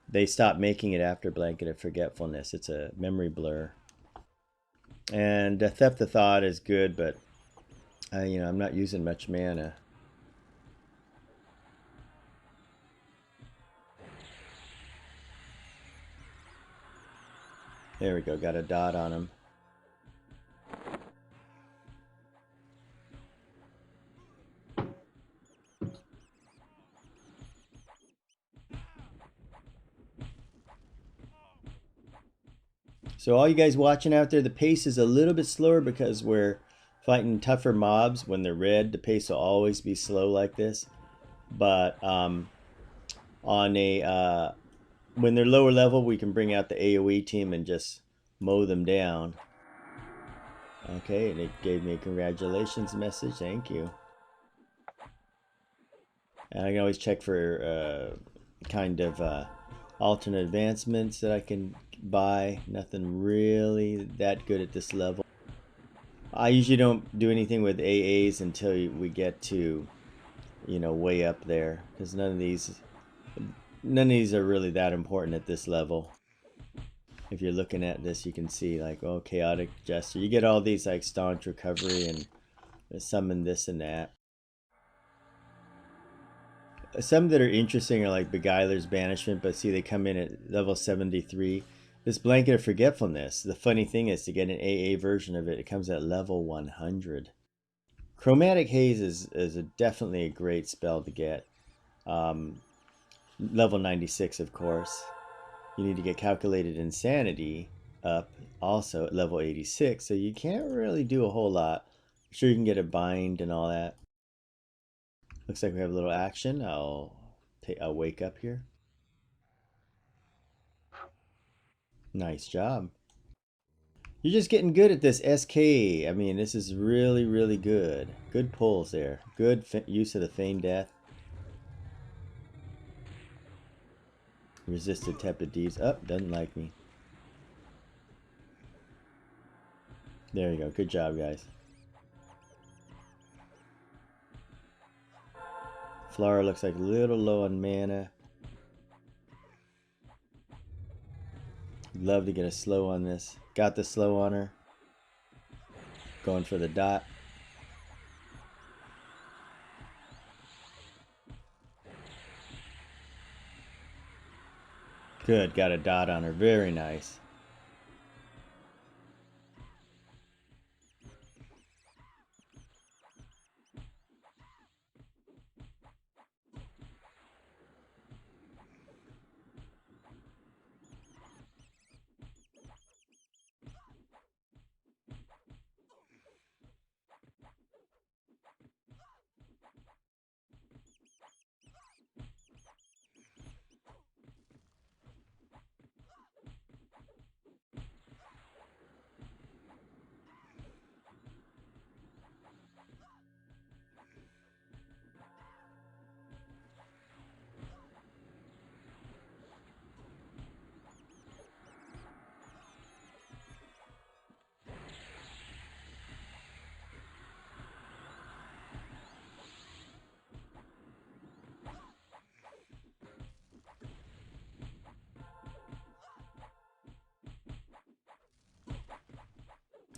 They stopped making it after Blanket of Forgetfulness. It's a memory blur. And Theft of Thought is good, but I'm not using much mana. There we go, got a dot on him. So all you guys watching out there, the pace is a little bit slower because we're fighting tougher mobs. When they're red, the pace will always be slow like this. But on a when they're lower level, we can bring out the AoE team and just mow them down. Okay, and it gave me a congratulations message. Thank you. And I can always check for kind of alternate advancements that I can buy. Nothing really that good at this level. I usually don't do anything with AAs until we get to, way up there, because none of these are really that important at this level. If you're looking at this, you can see like, oh, chaotic gesture. You get all these like staunch recovery and summon this and that. Some that are interesting are like Beguiler's Banishment, but see they come in at level 73. This Blanket of Forgetfulness, the funny thing is to get an AA version of it, it comes at level 100. Chromatic Haze is definitely a great spell to get. Level 96, of course. You need to get Calculated Insanity up also at level 86, so you can't really do a whole lot. I'm sure you can get a bind and all that. Looks like we have a little action. I'll wake up here. Nice job. You're just getting good at this SK. I mean, this is really, really good. Good pulls there. Good use of the Feign Death. Resisted Tepid Deeds. Oh, doesn't like me. There you go. Good job, guys. Flora looks like a little low on mana. Love to get a slow on this. Got the slow on her. Going for the dot. Good, got a dot on her. Very nice.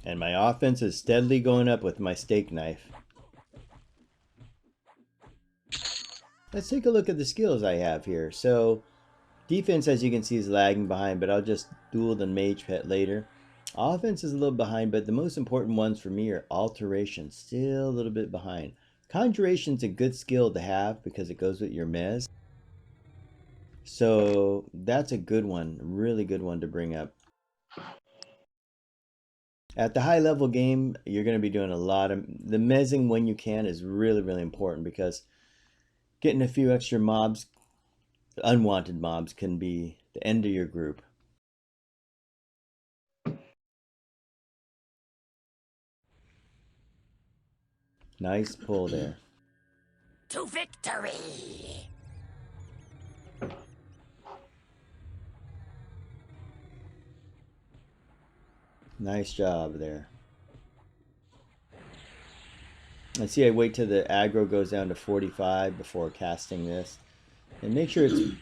And my offense is steadily going up with my steak knife. Let's take a look at the skills I have here. So defense, as you can see, is lagging behind, but I'll just duel the mage pet later. Offense is a little behind, but the most important ones for me are alteration, still a little bit behind. Conjuration's a good skill to have because it goes with your mez. So that's a good one, really good one to bring up. At the high level game, you're going to be doing a lot of the mezzing when you can is really, really important because getting a few extra mobs, unwanted mobs, can be the end of your group. Nice pull there. To victory! Nice job there. And see, I wait till the aggro goes down to 45 before casting this. And make sure it's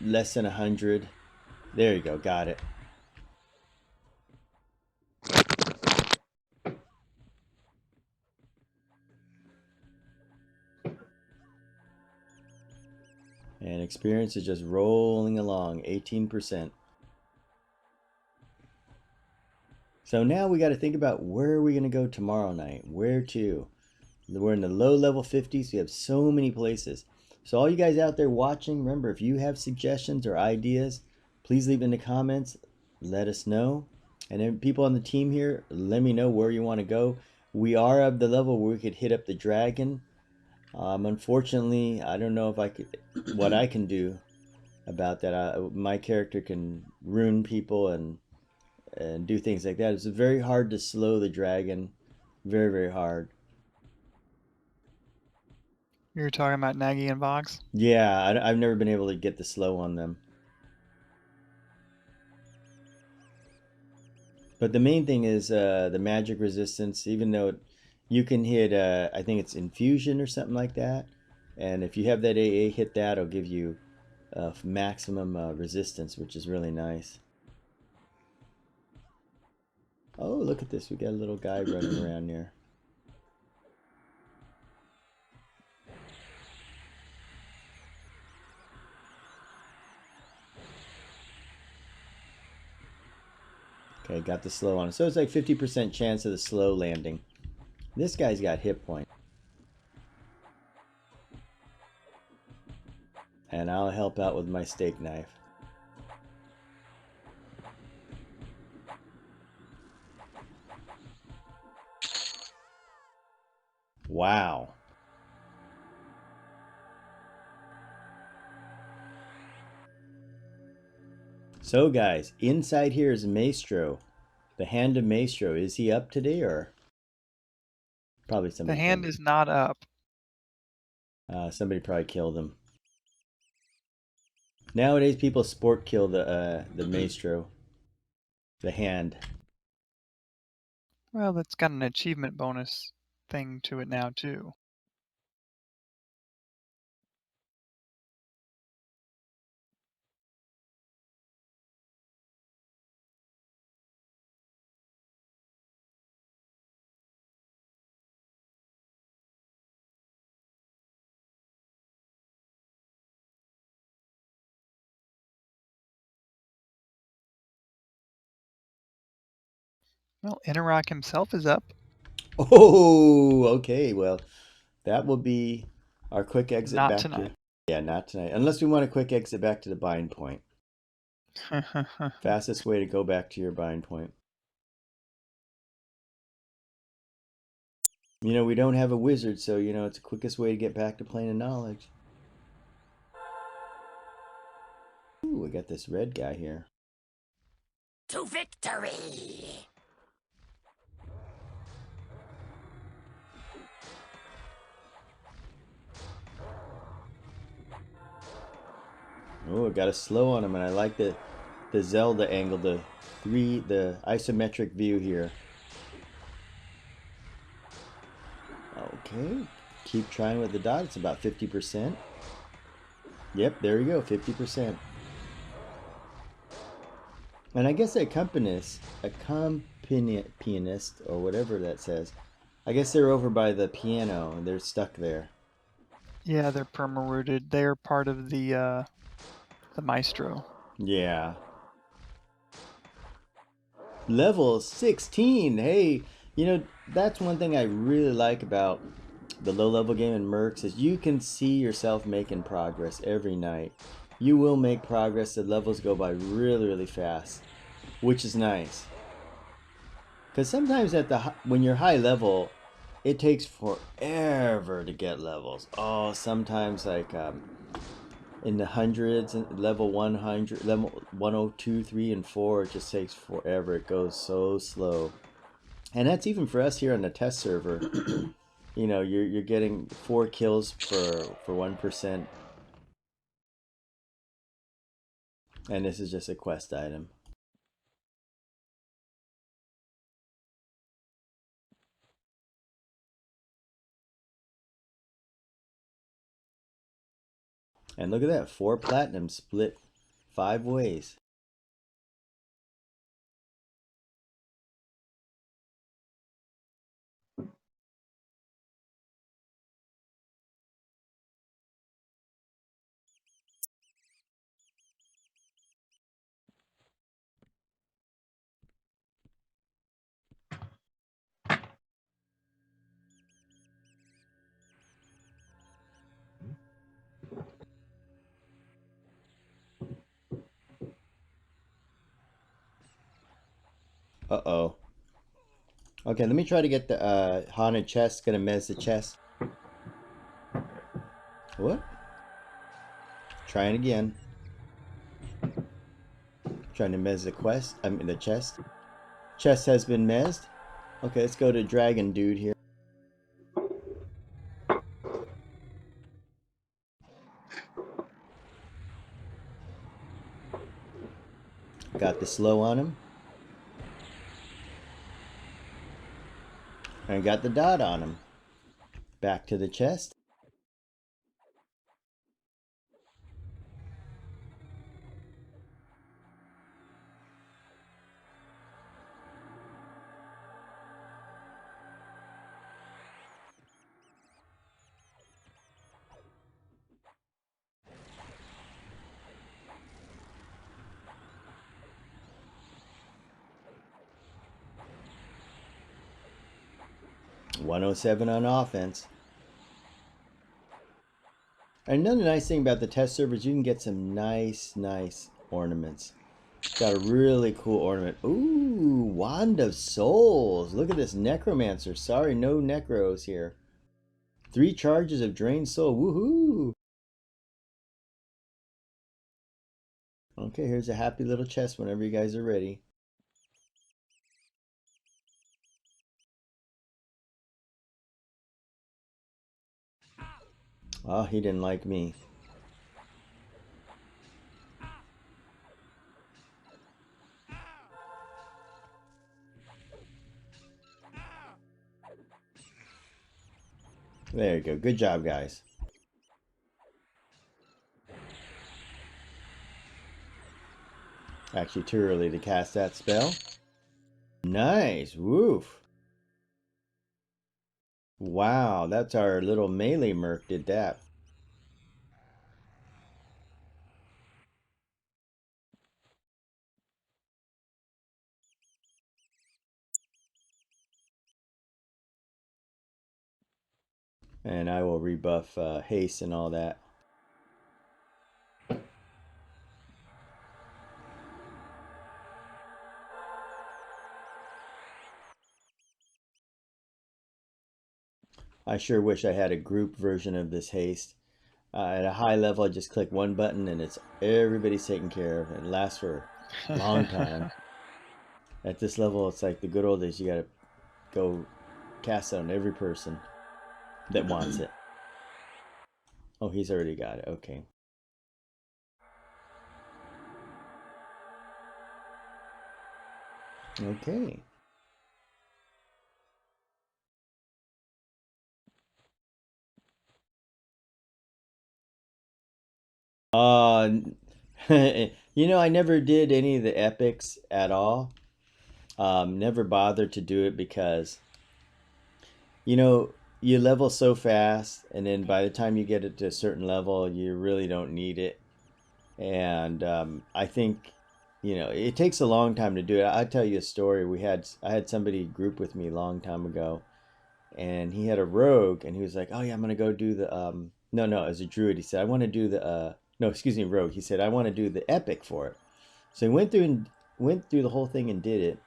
less than 100. There you go, got it. And experience is just rolling along, 18%. So now we got to think about where are we going to go tomorrow night? Where to? We're in the low level 50s. We have so many places. So all you guys out there watching, remember, if you have suggestions or ideas, please leave in the comments. Let us know. And then people on the team here, let me know where you want to go. We are at the level where we could hit up the dragon. Unfortunately, I don't know if I could, what I can do about that. My character can ruin people and do things like that. It's very hard to slow the dragon. Very, very hard. You're talking about Nagy and Vox? Yeah, I've never been able to get the slow on them. But the main thing is the magic resistance, even though you can hit, I think it's infusion or something like that. And if you have that AA, hit that, it'll give you maximum resistance, which is really nice. Oh, look at this. We got a little guy running around here. Okay, got the slow on it. So it's like 50% chance of the slow landing. This guy's got hit point. And I'll help out with my steak knife. Wow. So guys, inside here is Maestro. The Hand of Maestro. Is he up today or? Probably The somebody hand killed is not up. him. Somebody probably killed him. Nowadays people sport kill the Maestro. The Hand. Well, that's got an achievement bonus thing to it now, too. Well, Interrock himself is up. Oh, okay. Well, that will be our quick exit Not back to. tonight. Yeah, not tonight. Unless we want a quick exit back to the bind point. Fastest way to go back to your bind point. You know, we don't have a wizard, so, you know, it's the quickest way to get back to plane of knowledge. Ooh, we got this red guy here. To victory! Oh, got a slow on him, and I like the Zelda angle, the isometric view here. Okay, keep trying with the dot. It's about 50%. Yep, there you go, 50%. And I guess accompanist pianist or whatever that says. I guess they're over by the piano and they're stuck there. Yeah, they're perma-rooted. They're part of the maestro. Yeah. Level 16. Hey, you know, that's one thing I really like about the low level game in Mercs is you can see yourself making progress every night. You will make progress. The levels go by really, really fast, which is nice. Because sometimes when you're high level, it takes forever to get levels. Oh, sometimes like in the hundreds, level 100, level 102, 3, and 4, it just takes forever. It goes so slow. And that's even for us here on the test server. You know, you're getting 4 kills for 1%. And this is just a quest item. And look at that, 4 platinum split 5 ways. Uh-oh. Okay, let me try to get the haunted chest. Gonna mez the chest. What? Trying again. Trying to mez the quest. I mean the chest. Chest has been mezzed. Okay, let's go to dragon dude here. Got the slow on him. And got the dot on him. Back to the chest. .107 on offense. Another nice thing about the test server is you can get some nice ornaments. Got a really cool ornament. Ooh, Wand of Souls. Look at this necromancer. Sorry, no necros here. 3 charges of drained soul. Woohoo! Okay, here's a happy little chest whenever you guys are ready. Oh, he didn't like me. There you go. Good job, guys. Actually, too early to cast that spell. Nice. Woof. Wow, that's our little melee merc did that. And I will rebuff haste and all that. I sure wish I had a group version of this haste. At a high level, I just click one button and it's everybody's taken care of. It lasts for a long time. At this level, it's like the good old days. You gotta go cast it on every person that wants it. Oh, he's already got it. Okay. Okay. Uh, you know, I never did any of the epics at all. Never bothered to do it because, you know, you level so fast, and then by the time you get it to a certain level, you really don't need it. And I think, you know, it takes a long time to do it. I'll tell you a story. I had somebody group with me a long time ago, and he had a rogue, and he was like, "Oh yeah, I'm gonna go do the no, no, as a druid." He said, "I want to do the no, excuse me, rogue." He said, "I want to do the epic for it." So he went through the whole thing and did it.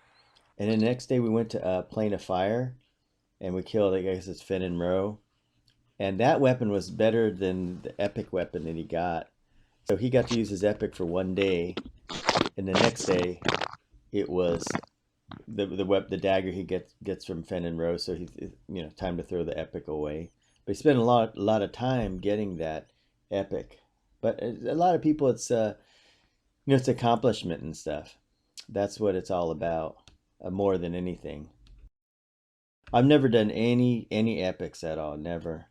And then the next day we went to Plane of Fire, and we killed, I guess it's Finn and Roe. And that weapon was better than the epic weapon that he got. So he got to use his epic for one day, and the next day it was the dagger he gets from Fen and Rose. So time to throw the epic away. But he spent a lot of time getting that epic. But a lot of people, it's it's accomplishment and stuff. That's what it's all about, more than anything. I've never done any epics at all. Never.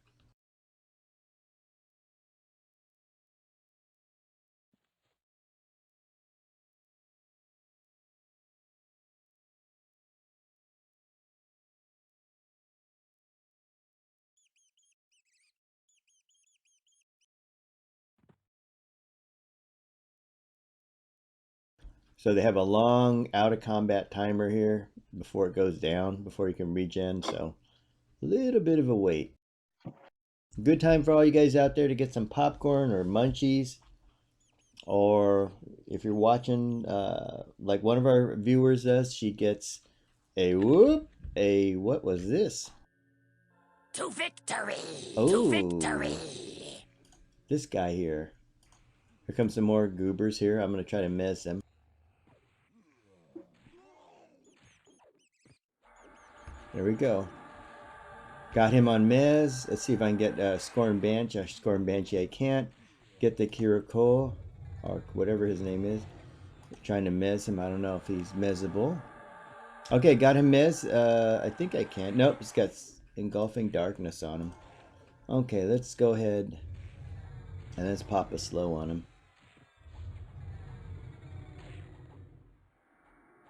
So they have a long out of combat timer here before it goes down, before you can regen. So a little bit of a wait. Good time for all you guys out there to get some popcorn or munchies. Or if you're watching, like one of our viewers does, she gets a whoop, what was this? To victory! To Oh, victory! this guy here. Here comes some more goobers here. I'm going to try to miss him. There we go. Got him on Mez. Let's see if I can get Scorn Banshee. Scorn Banshee I can't. Get the Kiriko, or whatever his name is. Trying to Mez him. I don't know if he's Mezable. Okay, got him Mez. I think I can. Nope, he's got Engulfing Darkness on him. Okay, let's go ahead and let's pop a slow on him.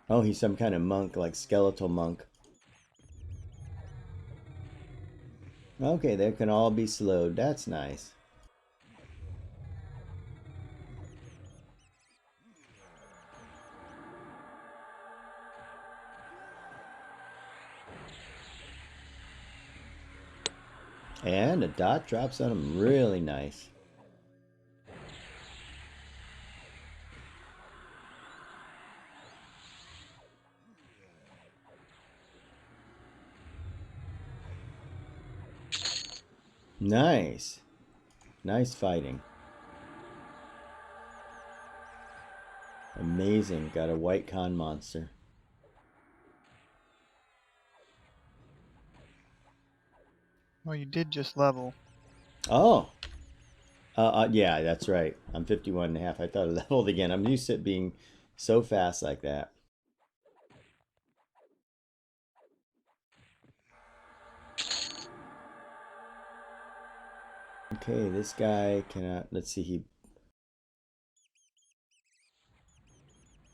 Oh, he's some kind of monk, like skeletal monk. Okay, they can all be slowed. That's nice. And a dot drops on him. Really nice. Nice. Nice fighting. Amazing. Got a white con monster. Well, you did just level. Oh. Yeah, that's right. I'm 51 and a half. I thought I leveled again. I'm used to it being so fast like that. Okay, this guy cannot. Let's see.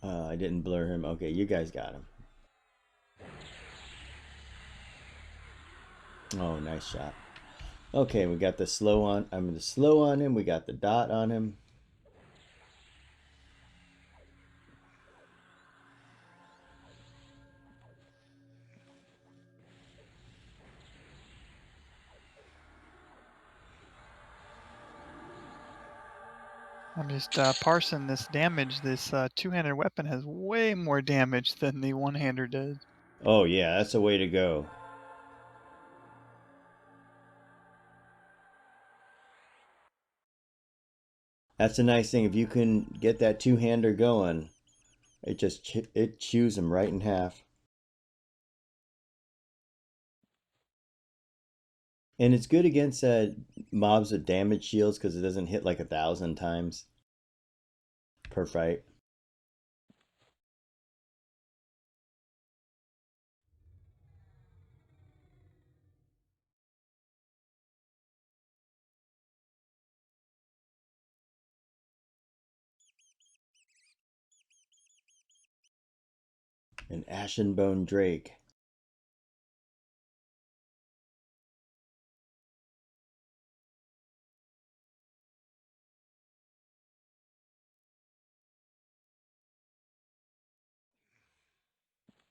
I didn't blur him. Okay, you guys got him. Oh, nice shot. Okay, we got the slow on. The slow on him. We got the dot on him. I'm just parsing this damage. This two-handed weapon has way more damage than the one-hander did. Oh yeah, that's the way to go. That's a nice thing. If you can get that two-hander going, it chews them right in half. And it's good against mobs with damage shields because it doesn't hit like 1,000 times per fight. An Ashenbone Drake.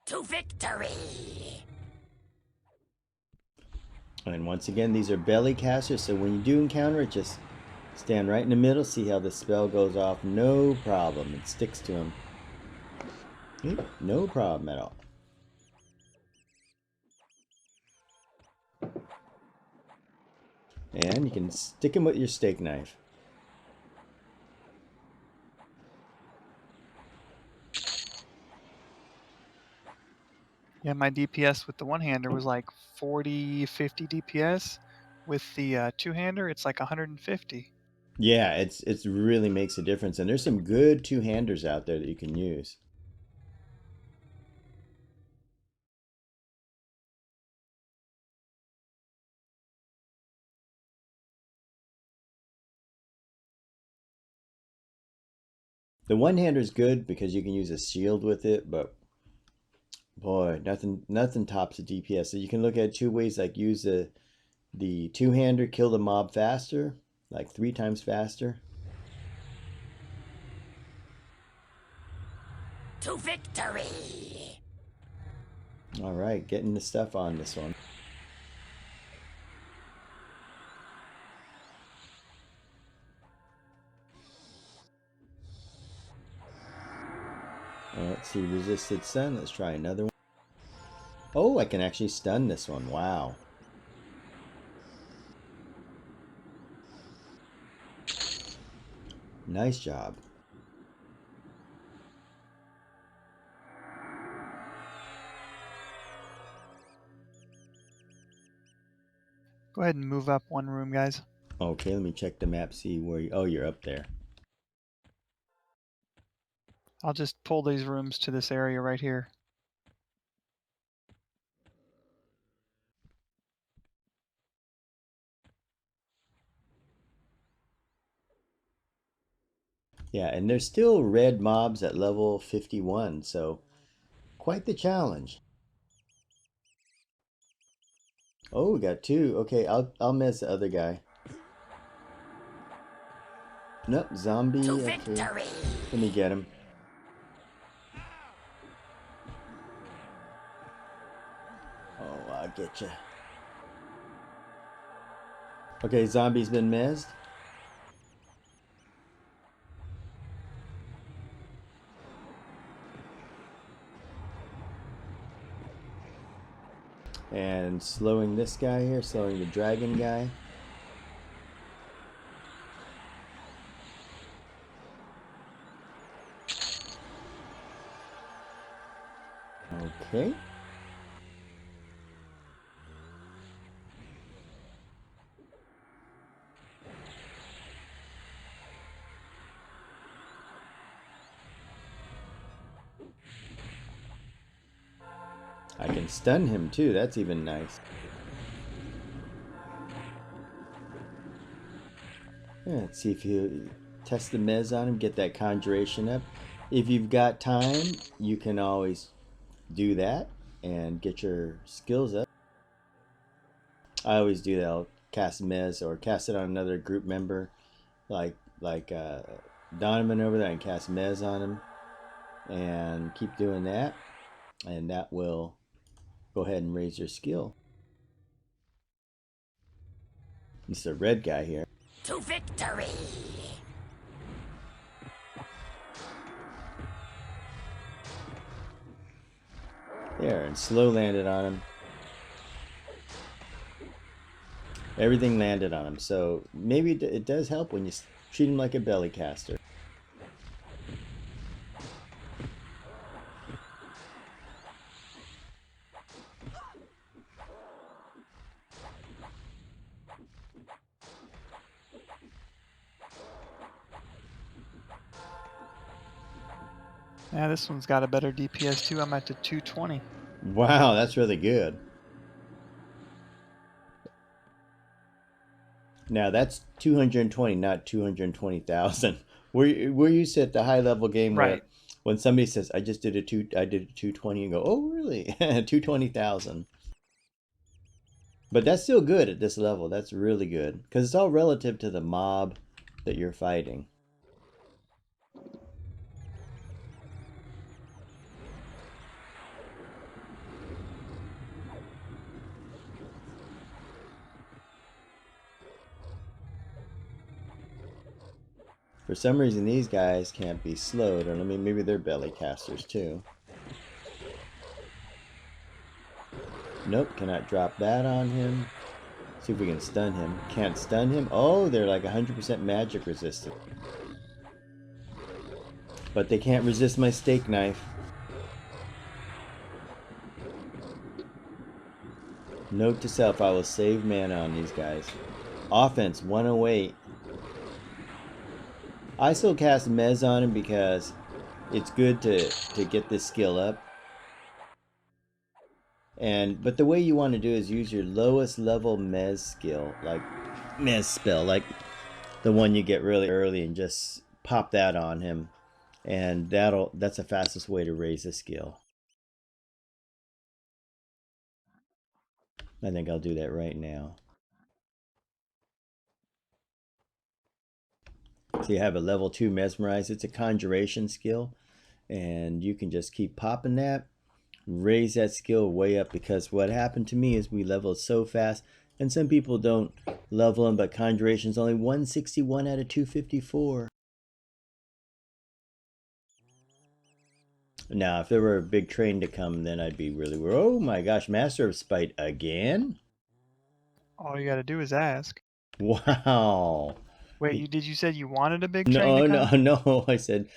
To victory! And once again, these are belly casters, so when you do encounter it, just stand right in the middle, see how the spell goes off. No problem. It sticks to him. No problem at all. And you can stick him with your steak knife. Yeah, my DPS with the one-hander was like 40, 50 DPS. With the two-hander, it's like 150. Yeah, it's really makes a difference, and there's some good two-handers out there that you can use. The one-hander is good because you can use a shield with it, but boy, nothing tops the DPS. So you can look at it two ways, like use the two-hander, kill the mob faster, like 3 times faster. To victory! All right, getting the stuff on this one. Let's see, resisted stun. Let's try another one. Oh, I can actually stun this one. Wow. Nice job. Go ahead and move up one room, guys. Okay, let me check the map, see where you... Oh, you're up there. I'll just pull these rooms to this area right here. Yeah, and there's still red mobs at level 51, so quite the challenge. Oh, we got 2. Okay, I'll mess the other guy. Nope, zombie. To Okay, victory! let me get him. Oh, I'll get you. Okay, zombie's been mezzed. And slowing this guy here, slowing the dragon guy. Okay. I can stun him too, that's even nice. Yeah, let's see if you test the mez on him, get that conjuration up. If you've got time, you can always do that and get your skills up. I always do that. I'll cast mez or cast it on another group member, like Donovan over there, and cast mez on him, and keep doing that, and that will go ahead and raise your skill. This is a red guy here. To victory! There, and slow landed on him. Everything landed on him, so maybe it does help when you treat him like a belly caster. Yeah, this one's got a better DPS too. I'm at the 220. Wow, that's really good. Now that's 220, not 220,000. We're used to at the high level game where Right. When somebody says, I just did I did a 220 and go, oh, really? 220,000. But that's still good at this level. That's really good. Because it's all relative to the mob that you're fighting. For some reason, these guys can't be slowed. Or I mean, maybe they're belly casters too. Nope, cannot drop that on him. See if we can stun him. Can't stun him. Oh, they're like 100% magic resistant. But they can't resist my steak knife. Note to self, I will save mana on these guys. Offense, 108. I still cast Mez on him because it's good to get this skill up. But the way you want to do is use your lowest level Mez skill, like Mez spell, like the one you get really early, and just pop that on him. And that's the fastest way to raise a skill. I think I'll do that right now. So you have a level 2 Mesmerize. It's a conjuration skill. And you can just keep popping that. Raise that skill way up, because what happened to me is we leveled so fast. And some people don't level them, but conjuration's only 161 out of 254. Now, if there were a big train to come, then I'd be really worried. Oh my gosh, Master of Spite again? All you got to do is ask. Wow. Wait, did you said you wanted a big train No, to no, come? no. I said,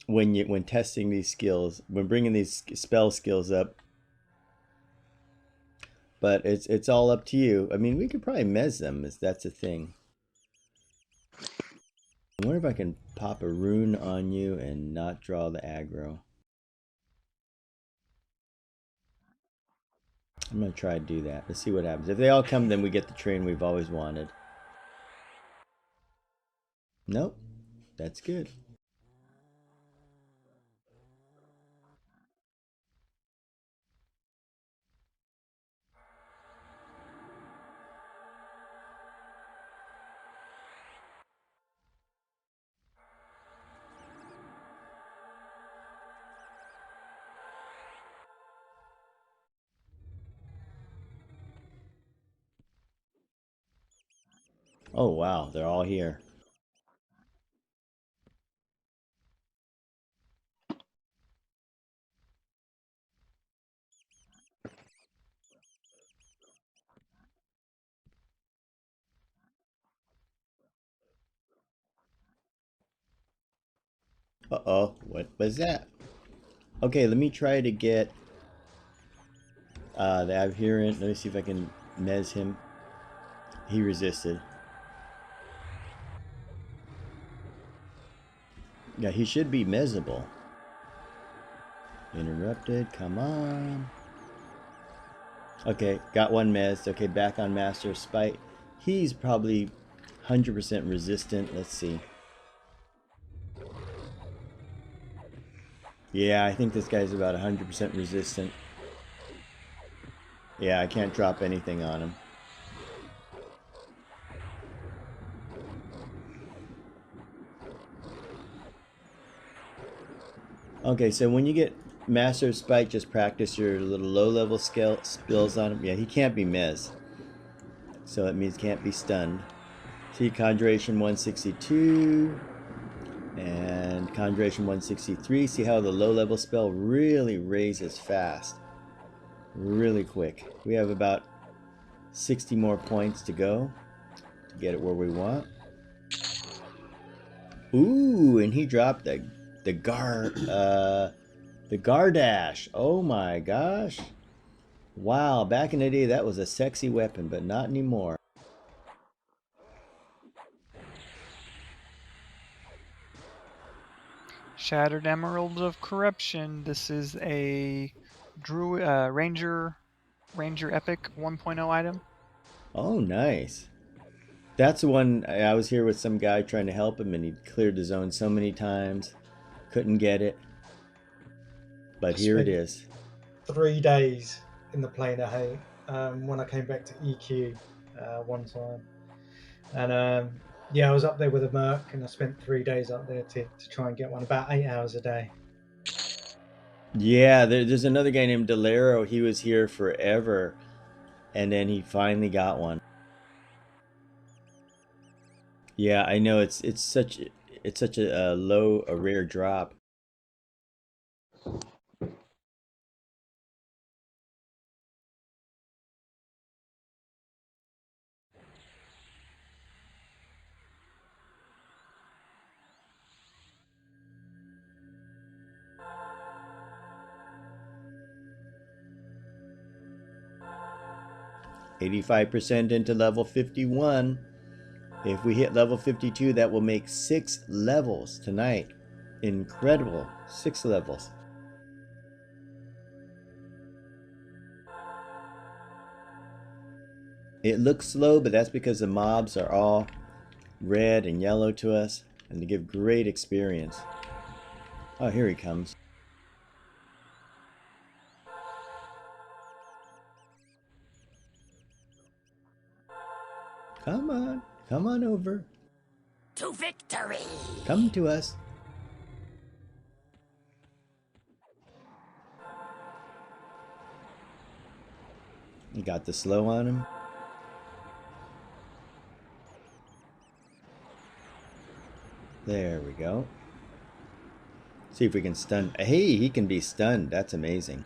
when testing these skills, when bringing these spell skills up, but it's all up to you. I mean, we could probably mez them, if that's a thing. I wonder if I can pop a rune on you and not draw the aggro. I'm gonna try to do that. Let's see what happens. If they all come, then we get the train we've always wanted. Nope, that's good. Oh wow, they're all here. Uh-oh, what was that? Okay, let me try to get the adherent. Let me see if I can mez him. He resisted. Yeah, he should be mezable. Interrupted, come on. Okay, got one mez. Okay, back on Master of Spite. He's probably 100% resistant. Let's see. Yeah, I think this guy's about 100% resistant. Yeah, I can't drop anything on him. Okay, so when you get Master of Spite, just practice your little low-level spells on him. Yeah, he can't be mez. So that means can't be stunned. See, Conjuration 162 and Conjuration 163. See how the low-level spell really raises fast. Really quick. We have about 60 more points to go to get it where we want. Ooh, and he dropped the Gardash. Oh my gosh. Wow, back in the day that was a sexy weapon, but not anymore. Shattered Emerald of Corruption. This is a Ranger Epic 1.0 item. Oh, nice. That's the one I was here with some guy trying to help him, and he cleared the zone so many times. Couldn't get it, but I here it spent is. 3 days in the planar hate when I came back to EQ one time. And yeah, I was up there with a Merc and I spent 3 days up there to try and get one, about 8 hours a day. Yeah, there's another guy named Delero. He was here forever, and then he finally got one. Yeah, I know it's such a rare drop. $85% into level 51. If we hit level 52, that will make 6 levels tonight. Incredible. 6 levels. It looks slow, but that's because the mobs are all red and yellow to us, and they give great experience. Oh, here he comes. Come on over. To victory! Come to us. You got the slow on him. There we go. See if we can stun. Hey, he can be stunned. That's amazing.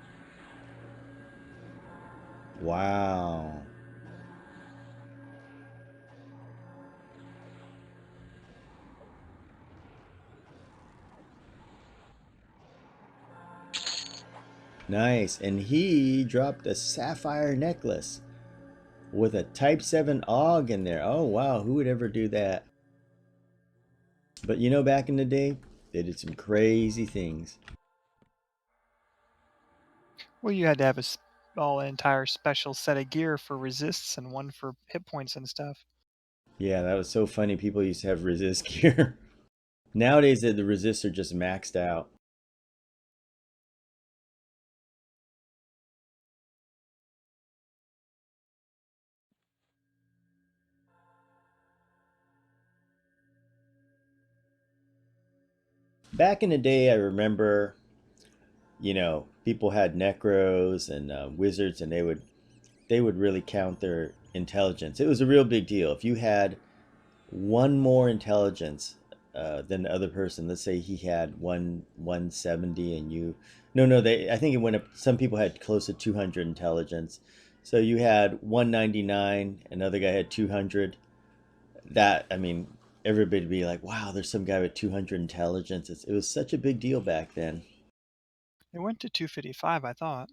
Wow. Nice. And he dropped a sapphire necklace with a Type 7 AUG in there. Oh, wow. Who would ever do that? But you know, back in the day, they did some crazy things. Well, you had to have an entire special set of gear for resists and one for hit points and stuff. Yeah, that was so funny. People used to have resist gear. Nowadays, the resists are just maxed out. Back in the day, I remember, you know, people had necros and wizards, and they would really count their intelligence. It was a real big deal. If you had one more intelligence than the other person, let's say he had 170 and you, no, I think it went up. Some people had close to 200 intelligence. So you had 199, another guy had 200. That, I mean, everybody would be like, wow, there's some guy with 200 intelligence. It was such a big deal back then. It went to 255, I thought.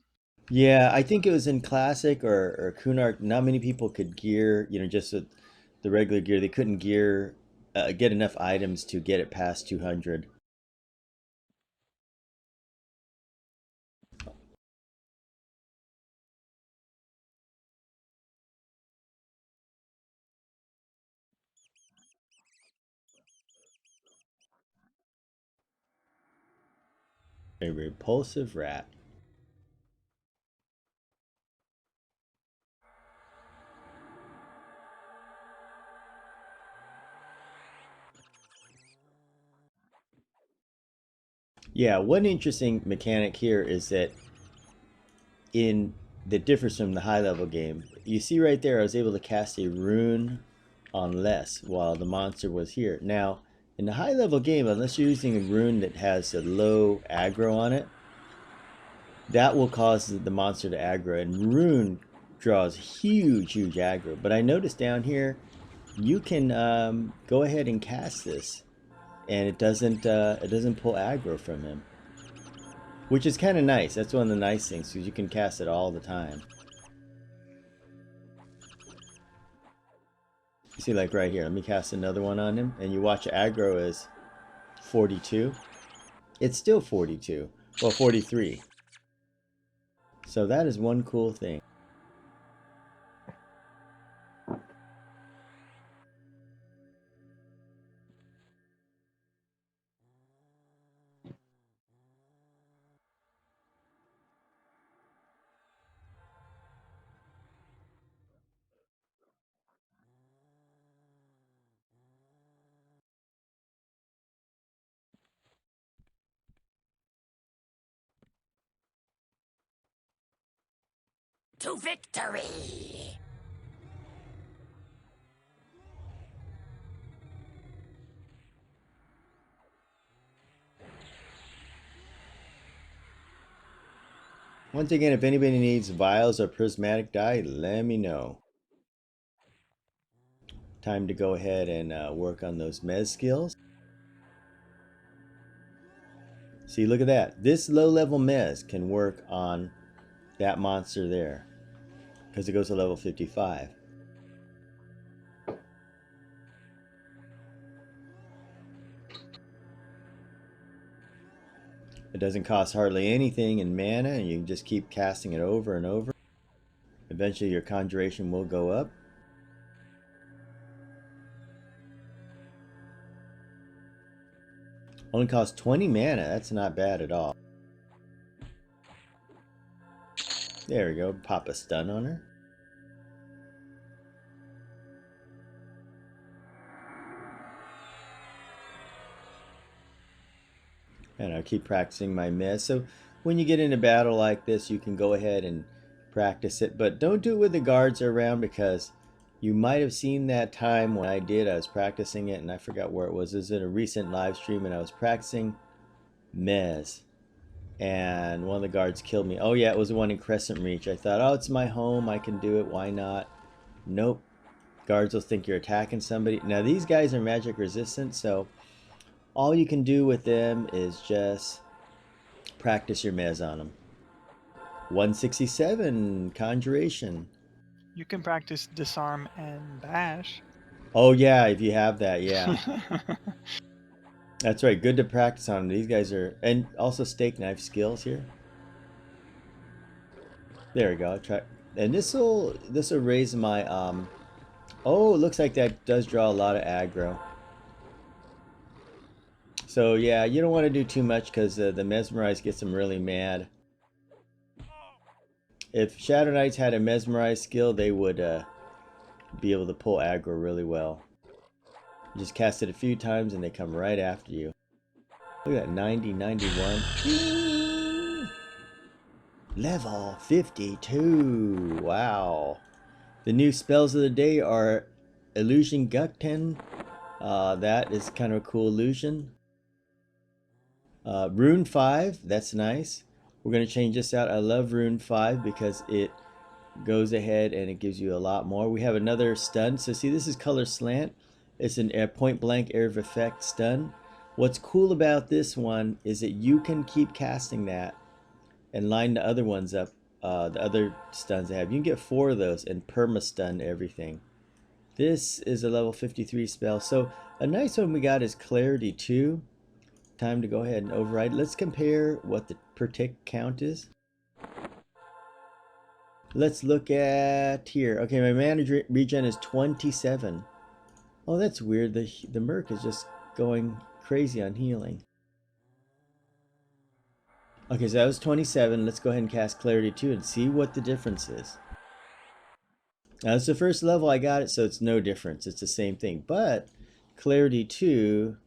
Yeah, I think it was in Classic or Kunark. Not many people could gear, you know, just with the regular gear. They couldn't gear, get enough items to get it past 200. A repulsive rat. Yeah, one interesting mechanic here is that in that differs from the high level game. You see right there, I was able to cast a rune on less while the monster was here. Now, in the high level game, unless you're using a rune that has a low aggro on it, that will cause the monster to aggro. And rune draws huge aggro. But I noticed down here, you can go ahead and cast this, and it doesn't pull aggro from him, which is kind of nice. That's one of the nice things because you can cast it all the time. You see, like right here, let me cast another one on him, and you watch aggro is 42. It's still 42. Well, 43. So that is one cool thing. to victory! Once again, if anybody needs vials or prismatic dye, let me know. Time to go ahead and work on those mez skills. See, look at that. This low-level mez can work on that monster there because it goes to level 55. It doesn't cost hardly anything in mana, and you can just keep casting it over and over. Eventually your conjuration will go up. Only costs 20 mana. That's not bad at all. There we go. Pop a stun on her. And I'll keep practicing my mez. So when you get in a battle like this, you can go ahead and practice it. But don't do it with the guards around, because you might have seen that time when I did. I was practicing it and I forgot where it was. It was in a recent live stream and I was practicing mez. And one of the guards killed me. Oh yeah, it was the one in Crescent Reach. I thought, oh, it's my home. I can do it. Why not? Nope. Guards will think you're attacking somebody. Now these guys are magic resistant, so all you can do with them is just practice your mez on them. 167 conjuration. You can practice disarm and bash. Oh yeah, if you have that, yeah. That's right. Good to practice on them. These guys are, and also steak knife skills here. There we go. Try, and this will raise my oh, it looks like that does draw a lot of aggro. So yeah, you don't want to do too much because the mesmerize gets them really mad. If Shadow Knights had a mesmerize skill, they would be able to pull aggro really well. You just cast it a few times and they come right after you. Look at that, 90, 91. Level 52. Wow. The new spells of the day are Illusion Gukten. That is kind of a cool illusion. Rune 5, that's nice. We're going to change this out. I love Rune 5 because it goes ahead and it gives you a lot more. We have another stun. So see, this is color slant. It's an point blank area of effect stun. What's cool about this one is that you can keep casting that and line the other ones up, the other stuns they have. You can get 4 of those and perma stun everything. This is a level 53 spell. So a nice one we got is Clarity 2. Time to go ahead and override. Let's compare what the per tick count is. Let's look at here. Okay, my mana regen is 27. Oh, that's weird. The Merc is just going crazy on healing. Okay, so that was 27. Let's go ahead and cast Clarity 2 and see what the difference is. Now, it's the first level I got it, so it's no difference. It's the same thing. But Clarity 2...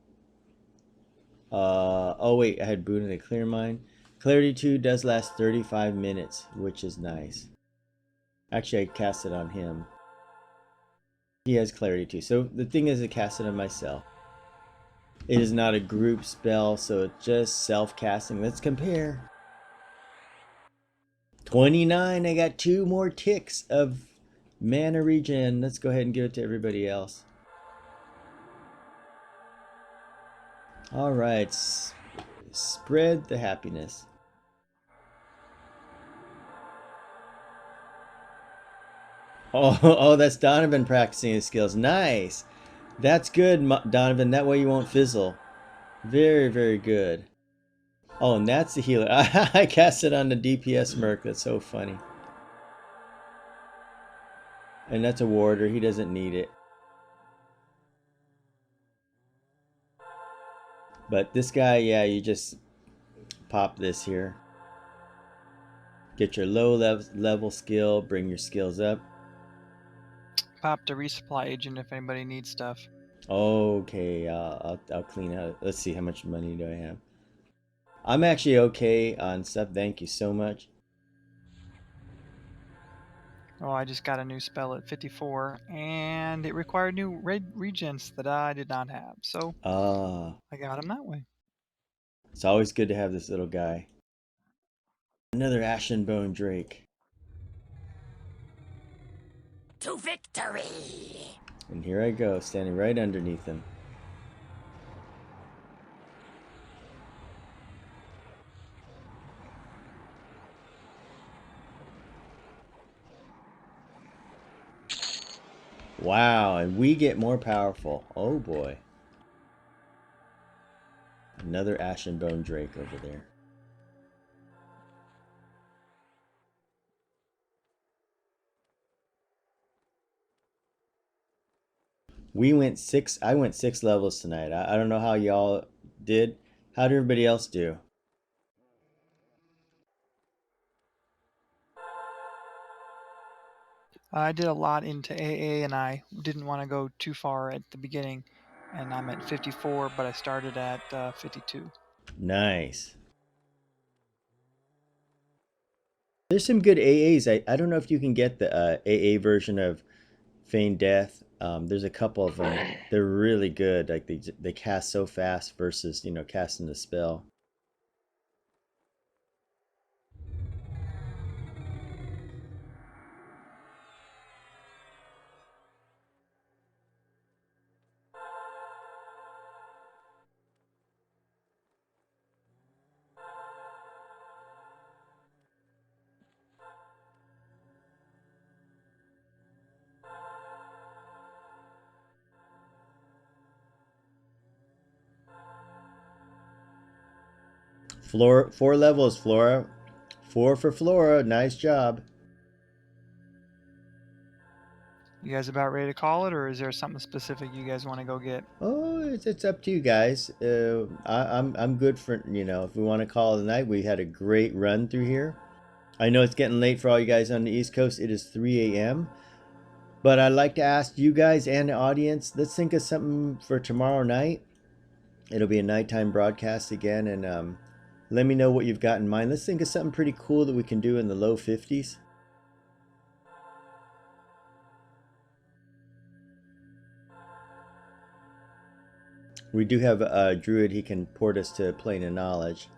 oh wait, I had Boon and a Clear Mind. Clarity 2 does last 35 minutes, which is nice. Actually, I cast it on him. He has Clarity 2. So the thing is, I cast it on myself. It is not a group spell, so it's just self-casting. Let's compare. 29. I got 2 more ticks of mana regen. Let's go ahead and give it to everybody else. All right. Spread the happiness. Oh, that's Donovan practicing his skills. Nice. That's good, Donovan. That way you won't fizzle. Very, very good. Oh, and that's the healer. I cast it on the DPS Merc. That's so funny. And that's a warder. He doesn't need it. But this guy, yeah, you just pop this here. Get your low level skill. Bring your skills up. Pop the resupply agent if anybody needs stuff. Okay, I'll clean out. Let's see, how much money do I have? I'm actually okay on stuff. Thank you so much. Oh, I just got a new spell at 54, and it required new regents that I did not have, so Ah, I got them that way. it's always good to have this little guy. Another Ashen Bone Drake. To victory! And here I go, standing right underneath him. Wow, and we get more powerful. Oh boy. Another Ashen Bone Drake over there. I went 6 levels tonight. I don't know how y'all did. How did everybody else do? I did a lot into AA, and I didn't want to go too far at the beginning, and I'm at 54, but I started at 52. Nice. There's some good AAs. I don't know if you can get the AA version of Feign Death. There's a couple of them. They're really good. Like they cast so fast versus, you know, casting the spell. Flora, 4 levels, Flora. 4 for Flora. Nice job. You guys about ready to call it, or is there something specific you guys want to go get? Oh, it's up to you guys. I'm good for, you know, if we want to call it a night. We had a great run through here. I know it's getting late for all you guys on the East Coast. It is 3 a.m. But I'd like to ask you guys and the audience, let's think of something for tomorrow night. It'll be a nighttime broadcast again, and let me know what you've got in mind. Let's think of something pretty cool that we can do in the low 50s. We do have a druid. He can port us to plane of knowledge.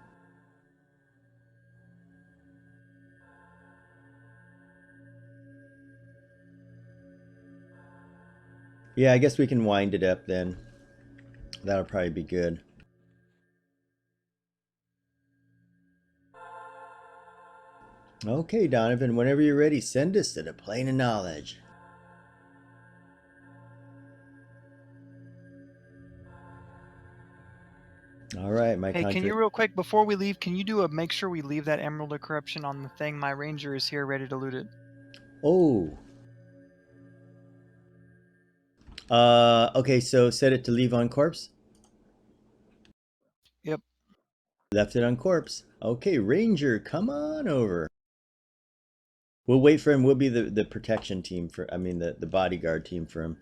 Yeah, I guess we can wind it up then. That'll probably be good. Okay, Donovan, whenever you're ready, send us to the plane of knowledge. All right, my Hey, can you country. real quick before we leave? Can you do a make sure we leave that Emerald of Corruption on the thing? My ranger is here, ready to loot it. Oh. Okay, so set it to leave on corpse. Yep. Left it on corpse. Okay, Ranger, come on over. We'll wait for him. We'll be the protection team for, I mean, the bodyguard team for him.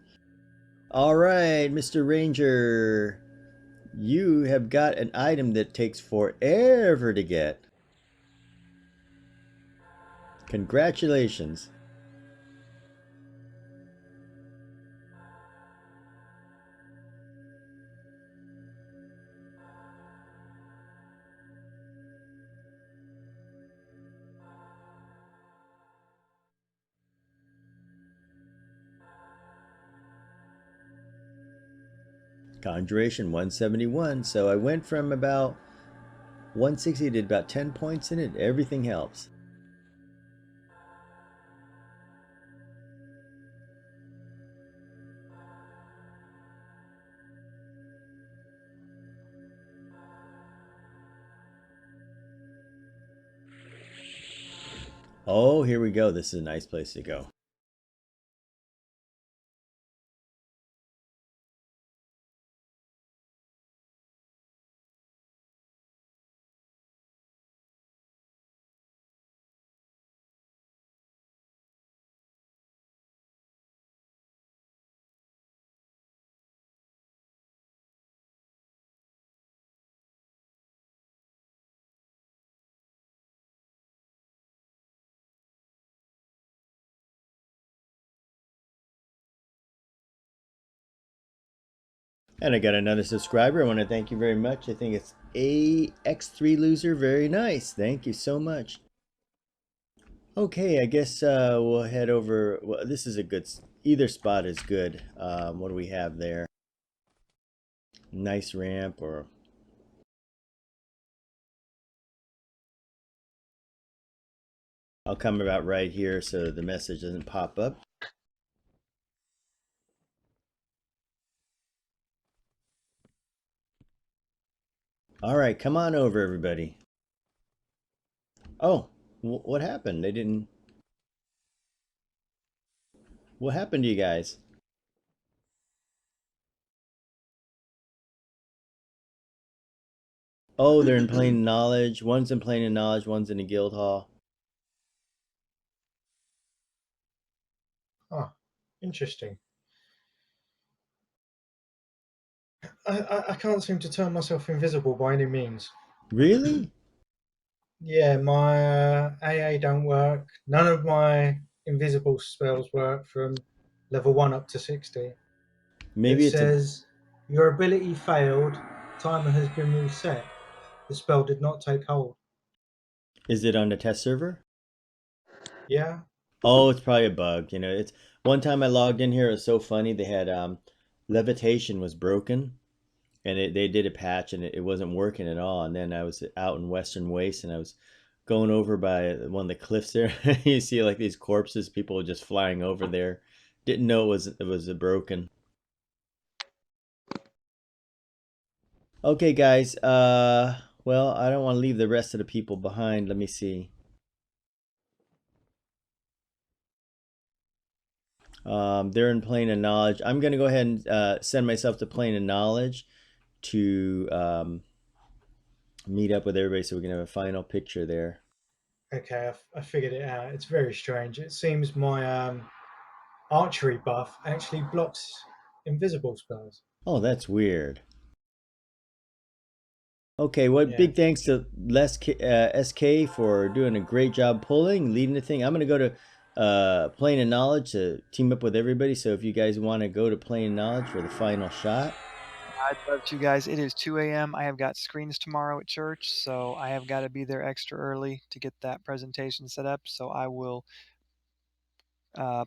All right, Mr. Ranger. You have got an item that takes forever to get. Congratulations. Conjuration 171. So I went from about 160 to about 10 points in it. Everything helps. Oh, here we go. This is a nice place to go. And I got another subscriber. I want to thank you very much. I think it's AX3 Loser. Very nice. Thank you so much. Okay, I guess we'll head over. Well, this is a good. Either spot is good. What do we have there? Nice ramp or. I'll come about right here so the message doesn't pop up. All right, come on over, everybody. Oh, what happened? They didn't. What happened to you guys? Oh, they're in plain knowledge. One's in plain knowledge. One's in the guild hall. Oh, interesting. I can't seem to turn myself invisible by any means. Really? Yeah, my AA don't work. None of my invisible spells work from level 1 up to 60. It Maybe it's a. says your ability failed. Timer has been reset. The spell did not take hold. Is it on the test server? Yeah. Oh, it's probably a bug. You know, it's one time I logged in here. It was so funny. They had levitation was broken, and they did a patch, and it wasn't working at all. And then I was out in Western Waste, and I was going over by one of the cliffs there. You see like these corpses, people just flying over there. Didn't know it was broken. Okay, guys. Well, I don't want to leave the rest of the people behind. Let me see. They're in plane of knowledge. I'm gonna go ahead and send myself to plane of knowledge to meet up with everybody so we can have a final picture there. Okay, I figured it out. It's very strange. It seems my archery buff actually blocks invisible spells. Oh, that's weird. Okay, well, Yeah. big thanks to SK for doing a great job pulling, leading the thing. I'm gonna go to plane of knowledge to team up with everybody. So if you guys want to go to plane of knowledge for the final shot. I'd love to, guys. It is 2 a.m. I have got screens tomorrow at church, so I have got to be there extra early to get that presentation set up. So I will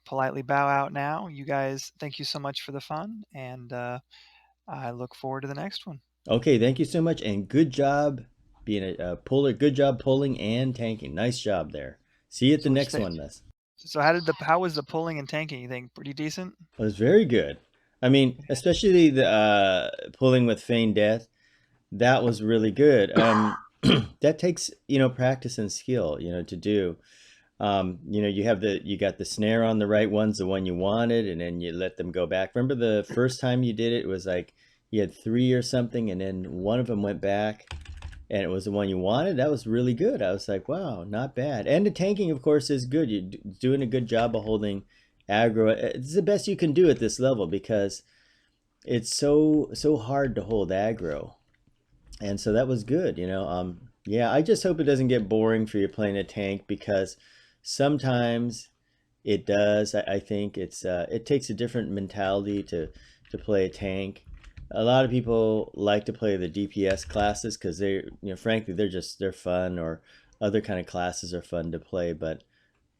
politely bow out now. You guys, thank you so much for the fun, and I look forward to the next one. Okay, thank you so much, and good job being a puller. Good job pulling and tanking. Nice job there. See you at the So, next one, Les. so how was the pulling and tanking? You think pretty decent? It was very good. I mean, especially the pulling with feigned death. That was really good. That takes practice and skill to do. You got the snare on the right ones, the one you wanted, and then you let them go back. Remember the first time you did it, it was like you had three or something, and then one of them went back, and it was the one you wanted. That was really good. I was like, wow, not bad. And the tanking, of course, is good. You're doing a good job of holding aggro. It's the best you can do at this level because it's so hard to hold aggro. And so that was good. Yeah, I just hope it doesn't get boring for you playing a tank because sometimes it does. I think it takes a different mentality to play a tank. A lot of people like to play the DPS classes because frankly, they're fun, or other kind of classes are fun to play. But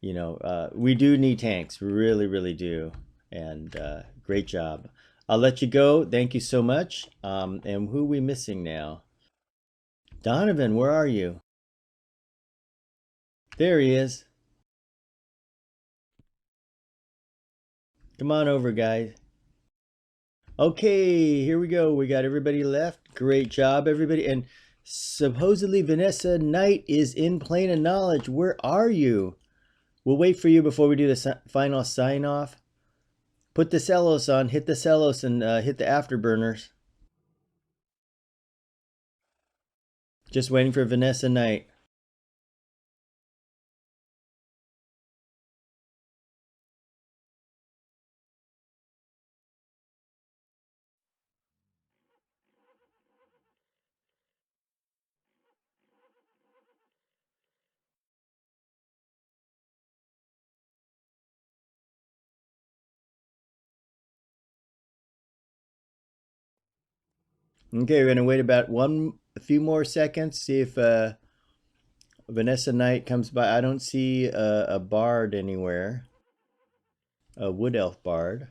we do need tanks, we really, really do. And great job. I'll let you go. Thank you so much. And who are we missing now? Donovan, where are you? There he is. Come on over, guys. Okay, here we go. We got everybody left. Great job, everybody. And supposedly Vanessa Knight is in plane of knowledge. Where are you? We'll wait for you before we do the final sign off. Put the cellos on, hit the cellos, and hit the afterburners. Just waiting for Vanessa Knight. Okay, we're gonna wait about a few more seconds, see if Vanessa Knight comes by. I don't see a bard anywhere, a wood elf bard.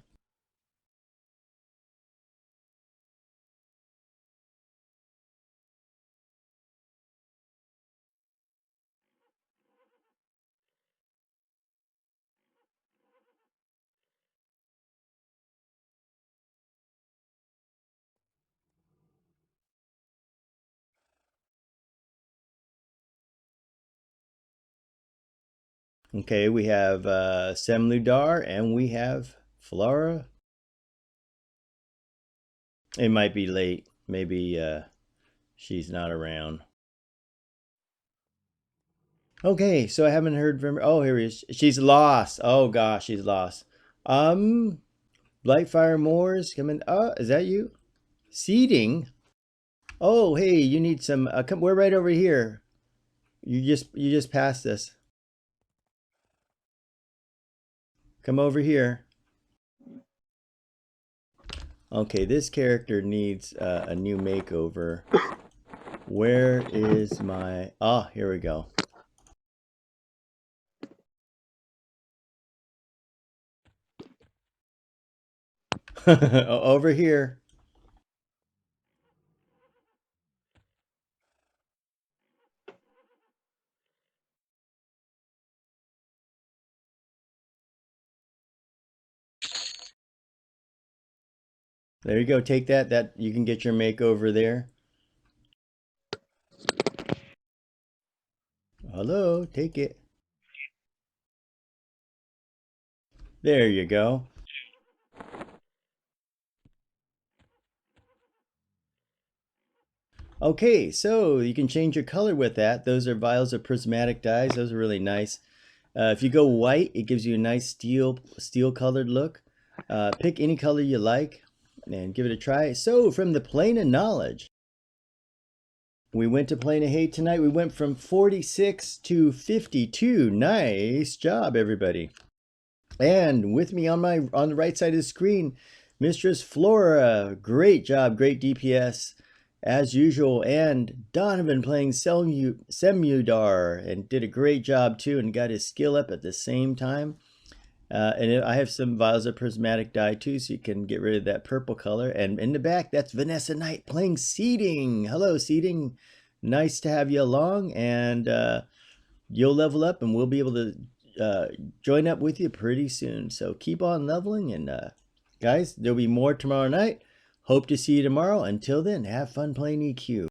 Okay, we have Semludar and we have Flora. It might be late. Maybe she's not around. Okay, so I haven't heard from her. Oh, here he is. She's lost. Oh gosh, she's lost. Blightfire Moors coming. Is that you? Seeding. Oh, hey, you need some. Come, we're right over here. You just passed us. Come over here. Okay, this character needs a new makeover. Where is my... Oh, here we go. Over here. There you go. Take that. That you can get your makeover there. Hello, take it. There you go. Okay, so you can change your color with that. Those are vials of prismatic dyes. Those are really nice. If you go white, it gives you a nice steel colored look. Pick any color you like and give it a try. So from the plane of knowledge, we went to plane of hate tonight. We went from 46 to 52. Nice job, everybody. And with me on the right side of the screen, Mistress Flora. Great job, great DPS as usual. And Donovan playing Semudar and did a great job too and got his skill up at the same time. And I have some vials of prismatic dye too, so you can get rid of that purple color. And in the back, that's Vanessa Knight playing Seeding. Hello, Seeding. Nice to have you along, and you'll level up, and we'll be able to join up with you pretty soon. So keep on leveling, and guys, there'll be more tomorrow night. Hope to see you tomorrow. Until then, have fun playing EQ.